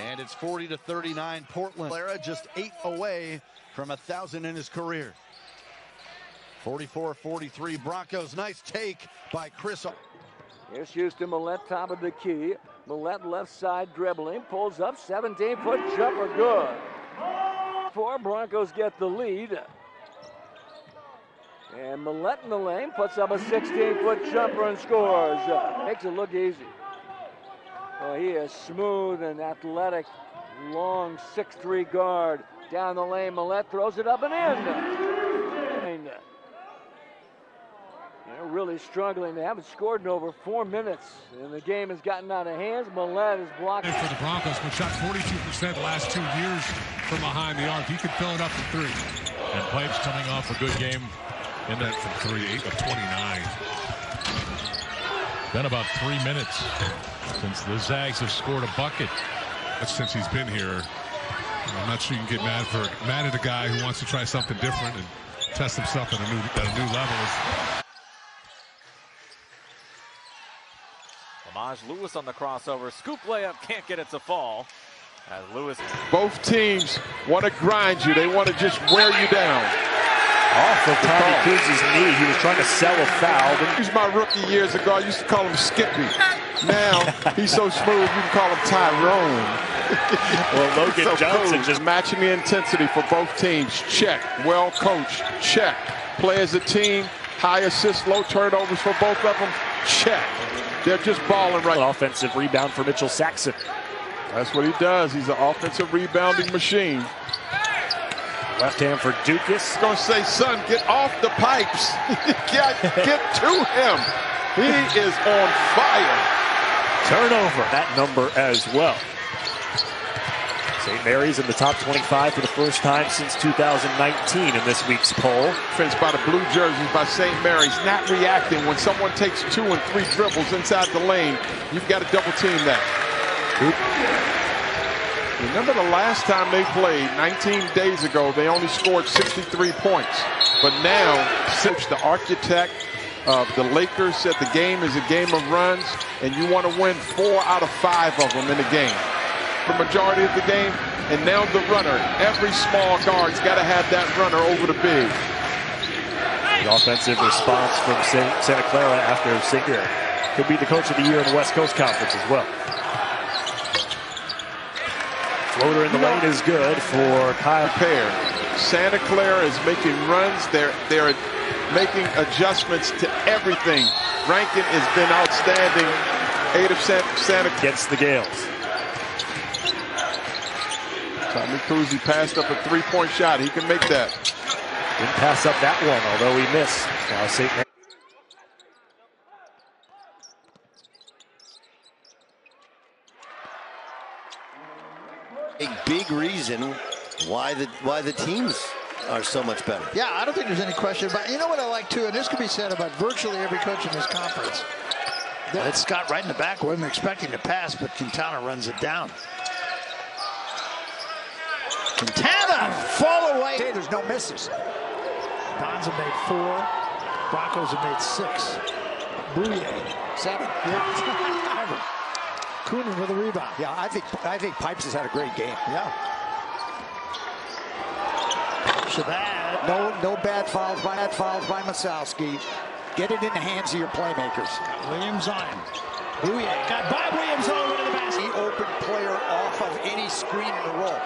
And it's 40-39 Portland. Lara just 8 away from 1,000 in his career. 44-43 Broncos. Nice take by Chris. Here's Houston Millette, top of the key. Millette left side dribbling, pulls up, 17-foot jumper, good. 4 Broncos get the lead. And Millette in the lane puts up a 16-foot jumper and scores. Makes it look easy. Well, he is smooth and athletic, long 6'3" guard. Down the lane, Millette throws it up and in. They're really struggling. They haven't scored in over 4 minutes, and the game has gotten out of hands. Millette is blocking. For the Broncos, but shot 42% the last 2 years from behind the arc. He could fill it up from 3. And Pipes coming off a good game in that from 3, 8 of 29. Been about 3 minutes since the Zags have scored a bucket. That's since he's been here. I'm not sure you can get mad at a guy who wants to try something different and test himself at a new level. Lamaj Lewis on the crossover. Scoop layup, can't get it to fall. As Lewis. Both teams want to grind you. They want to just wear you down. Off of Tommy Kuzi's knee. He was trying to sell a foul. He's my rookie years ago. I used to call him Skippy. Now he's so smooth you can call him Tyrone. Well, Logan so Johnson cool. just matching the intensity for both teams. Check. Well coached. Check. Play as a team. High assists, low turnovers for both of them. Check. They're just balling right. An offensive rebound for Mitchell Saxon. That's what he does. He's an offensive rebounding machine. Left hand for Dukas. Gonna say, son, get off the pipes. get to him. He is on fire. Turnover. That number as well. St. Mary's in the top 25 for the first time since 2019 in this week's poll. Defense by the blue jerseys by St. Mary's, not reacting when someone takes 2 and 3 dribbles inside the lane. You've got to double team that. Remember the last time they played, 19 days ago, they only scored 63 points. But now, the architect of the Lakers said the game is a game of runs, and you want to win 4 out of 5 of them in the game. The majority of the game, and now the runner. Every small guard's got to have that runner over the big. The offensive response from Santa Clara after Singer could be the coach of the year in the West Coast Conference as well. Floater in the lane is good for Kyle. Pair. Santa Clara is making runs. They're making adjustments to everything. Rankin has been outstanding. 8 of Santa against the Gales. Tommy Kuzi passed up a 3-point shot. He can make that. Didn't pass up that one, although he missed. Now St. Mary's. A big reason why the teams are so much better. Yeah, I don't think there's any question. But you know what I like too, and this can be said about virtually every coach in this conference. That's Scott right in the back. Wasn't expecting to pass, but Quintana runs it down. Quintana, fall away. Hey, there's no misses. Dons have made 4. Broncos have made 6. Bouye, 7. Coonan with a rebound. Yeah, I think Pipes has had a great game. Yeah. No bad fouls by Masowski. Get it in the hands of your playmakers. Williams on him. Bouye got by Williams all the way to the basket. The open player off of any screen in the roll.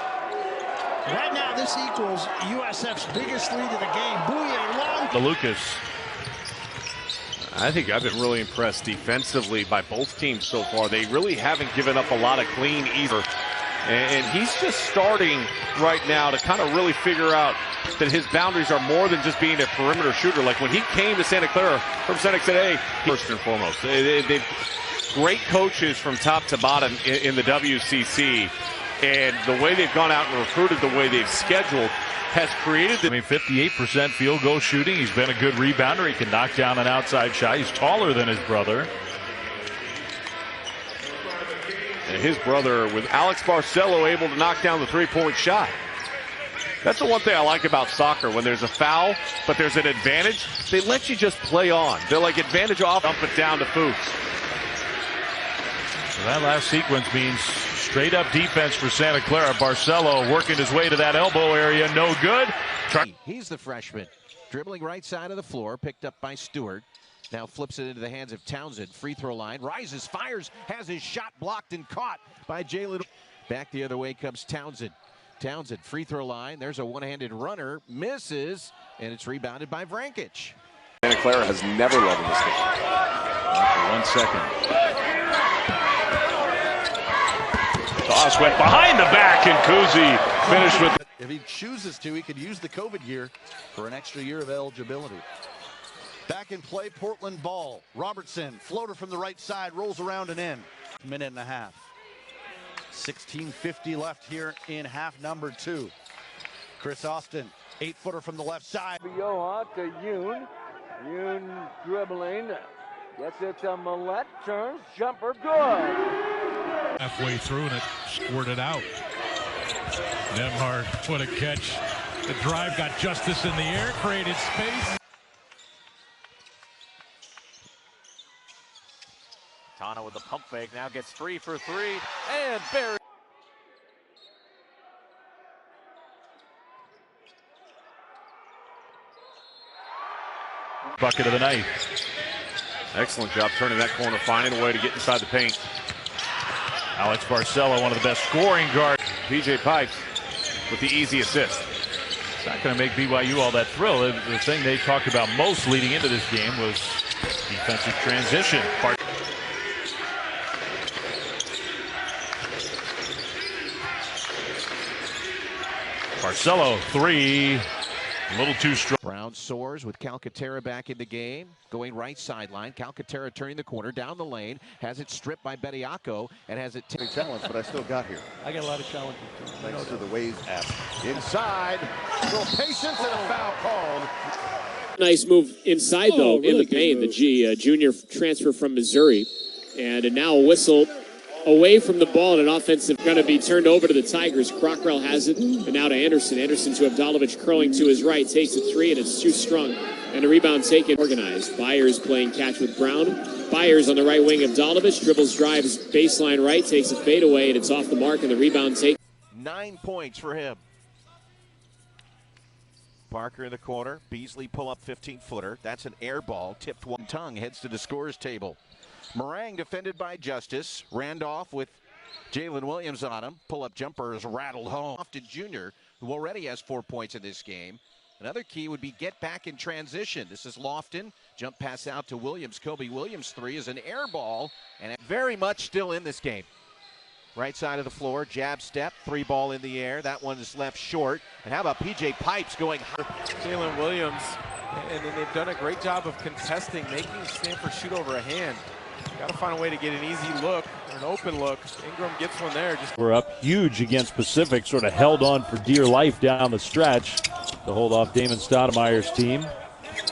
Right now, this equals USF's biggest lead of the game. Bouye long. The Lucas. I think I've been really impressed defensively by both teams so far. They really haven't given up a lot of clean either. And he's just starting right now to kind of really figure out that his boundaries are more than just being a perimeter shooter. Like when he came to Santa Clara from Santa Clara, first and foremost, they've great coaches from top to bottom in the WCC. And the way they've gone out and recruited, the way they've scheduled, has created. 58% field goal shooting. He's been a good rebounder. He can knock down an outside shot. He's taller than his brother. And his brother, with Alex Barcelo, able to knock down the 3-point shot. That's the one thing I like about soccer. When there's a foul, but there's an advantage, they let you just play on. They're like advantage off, dump it down to Fuchs. So that last sequence means straight up defense for Santa Clara. Barcelo working his way to that elbow area. No good. He's the freshman. Dribbling right side of the floor. Picked up by Stewart. Now flips it into the hands of Townsend. Free throw line. Rises, fires, has his shot blocked and caught by Jalen. Back the other way comes Townsend. Townsend, free throw line. There's a one-handed runner. Misses, and it's rebounded by Vrankic. Santa Clara has never led in this game. For 1 second. Toss went behind the back, and Kuzi finished with. If he chooses to, he could use the COVID year for an extra year of eligibility. Back in play, Portland ball. Robertson, floater from the right side, rolls around and in. Minute and a half. 16:50 left here in half number 2. Chris Austin, 8-footer from the left side. Bioha to Yoon. Yoon dribbling. Gets it to Millette. Turns. Jumper. Good. Halfway through and it squirted out. Nemhard, what a catch. The drive got justice in the air, created space. Tana with the pump fake, now gets 3 for 3, and Barry. Bucket of the night. Excellent job turning that corner, finding a way to get inside the paint. Alex Barcelo, one of the best scoring guards. PJ Pipes with the easy assist. It's not going to make BYU all that thrilled. The thing they talked about most leading into this game was defensive transition. Barcelo, three. A little too strong. Brown soars with Calcaterra back in the game. Going right sideline. Calcaterra turning the corner down the lane. Has it stripped by Bediako and has it. Challenge, but I still got here. I got a lot of challenges too. Thanks to the Waze app. Inside. Little patience and a foul called. Nice move inside, though, in the paint. The junior transfer from Missouri. And now a whistle away from the ball, and an offensive going to be turned over to the Tigers. Crockrell has it, and now to Anderson. Anderson to Avdalovic, curling to his right, takes a three, and it's too strong. And a rebound taken, organized. Byers playing catch with Brown. Byers on the right wing of Avdalovic, dribbles, drives, baseline right, takes a fadeaway, and it's off the mark, and the rebound take. 9 points for him. Parker in the corner. Beasley pull up 15-footer. That's an air ball. Tipped one. Tongue heads to the scorer's table. Morang defended by Justice. Randolph with Jalen Williams on him. Pull-up jumper is rattled home. Lofton Jr., who already has 4 points in this game. Another key would be get back in transition. This is Lofton. Jump pass out to Williams. Kobe Williams' three is an air ball, and very much still in this game. Right side of the floor, jab step, three ball in the air. That one is left short. And how about PJ Pipes going high? Jalen Williams, and then they've done a great job of contesting, making Stanford shoot over a hand. Got to find a way to get an easy look, or an open look. Ingram gets one there. We're up huge against Pacific, sort of held on for dear life down the stretch to hold off Damon Stoudemire's team.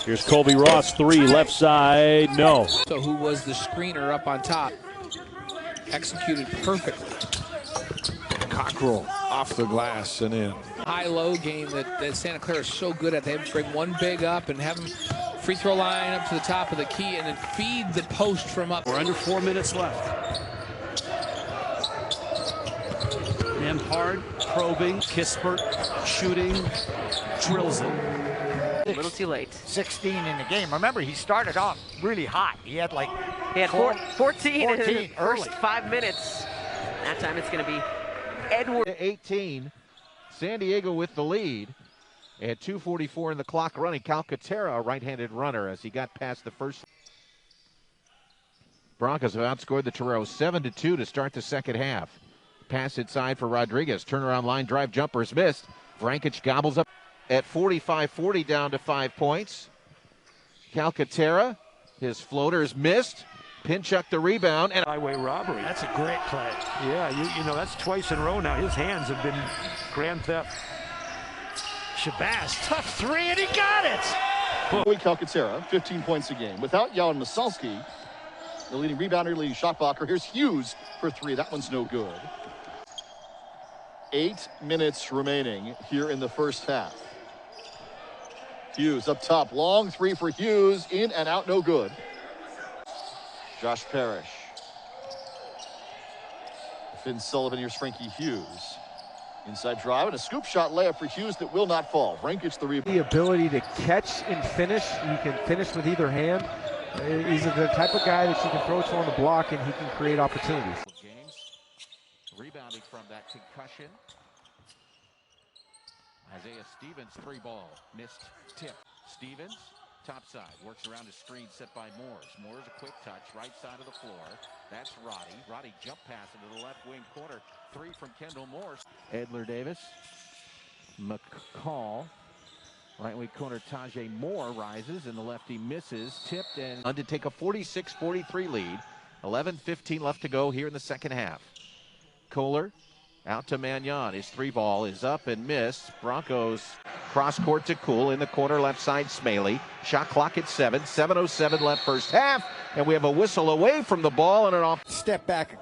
Here's Colby Ross, three, left side, no. So who was the screener up on top? Executed perfectly. Cockrell off the glass and in. High-low game that Santa Clara is so good at. They have to bring one big up and have them free throw line up to the top of the key and then feed the post from up. We're under 4 minutes left. Hard, probing, Kispert, shooting, drills it. A little too late. 16 in the game. Remember, he started off really hot. He had like 14 in the early. first 5 minutes. That time it's going to be Edward. 18. San Diego with the lead. At 2:44 in the clock running. Calcaterra, a right-handed runner as he got past the first. Broncos have outscored the Toreros 7-2 to start the second half. Pass inside for Rodriguez. Turnaround line drive jumpers missed. Vrankic gobbles up at 45-40 down to 5 points. Calcaterra, his floaters missed. Pinchuk the rebound and highway robbery. That's a great play. Yeah, you know that's twice in a row now. His hands have been grand theft. Shabazz, tough three, and he got it. Calcaterra, 15 points a game. Without Jan Masalski, the leading rebounder, leading shot blocker. Here's Hughes for three. That one's no good. 8 minutes remaining here in the first half. Hughes up top, long three for Hughes, in and out, no good. Josh Parrish. Finn Sullivan, here's Frankie Hughes. Inside drive and a scoop shot layup for Hughes that will not fall. Vrankic the rebound. The ability to catch and finish. He can finish with either hand. He's the type of guy that you can throw to on the block and he can create opportunities. James rebounding from that concussion. Isaiah Stevens, three ball, missed tip. Stevens, top side, works around a screen set by Moores. Moores a quick touch, right side of the floor. That's Roddy. Roddy jump pass into the left wing corner. Three from Kendall Moore. Edler Davis. McCall. Right wing corner, Tajay Moore rises, and the lefty misses. Tipped and to take a 46-43 lead. 11:15 left to go here in the second half. Kohler out to Magnon. His three ball is up and missed. Broncos cross court to Cool in the corner left side. Smaley. Shot clock at 7. 7:07 left first half. And we have a whistle away from the ball and an off. Step back,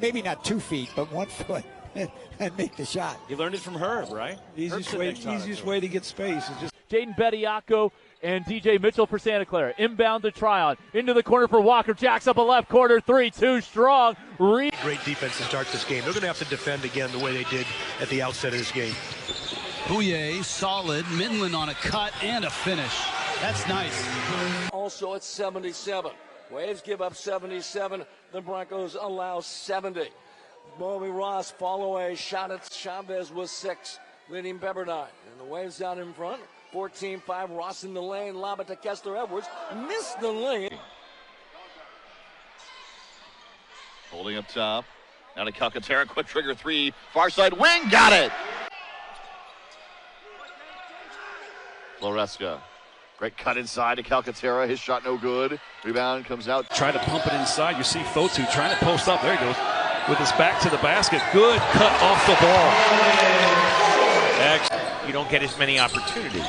maybe not 2 feet, but 1 foot, and make the shot. He learned it from Herb, right? Easiest way to get space is just. Jaden Bediako and DJ Mitchell for Santa Clara. Inbound to Tryon. Into the corner for Walker. Jacks up a left corner. 3-2 strong. Great defense to start this game. They're going to have to defend again the way they did at the outset of this game. Bouye, solid. Midland on a cut and a finish. That's nice. Also at 77. Waves give up 77. The Broncos allow 70. Bobby Ross, fall away, shot at Chavez with 6. leading Pepperdine. And the Waves out in front. 14-5, Ross in the lane, lob it to Kessler Edwards. Missed the lane. Holding up top. Now to Calcaterra, quick trigger three. Far side wing, got it! Floresca. Great cut inside to Calcaterra. His shot no good. Rebound comes out. Try to pump it inside. You see Fotu trying to post up. There he goes. With his back to the basket. Good cut off the ball. You don't get as many opportunities.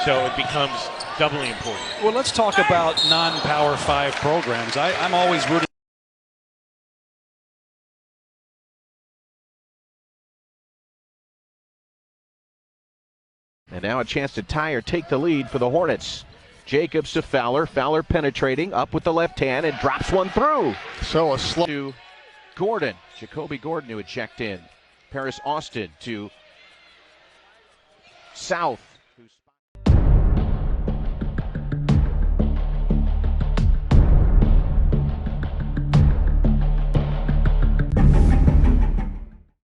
So it becomes doubly important. Well, let's talk about non-Power 5 programs. I'm always rooting. And now a chance to tie or take the lead for the Hornets. Jacobs to Fowler. Fowler penetrating up with the left hand and drops one through. So a slow to Gordon. Jacoby Gordon who had checked in. Paris Austin to South.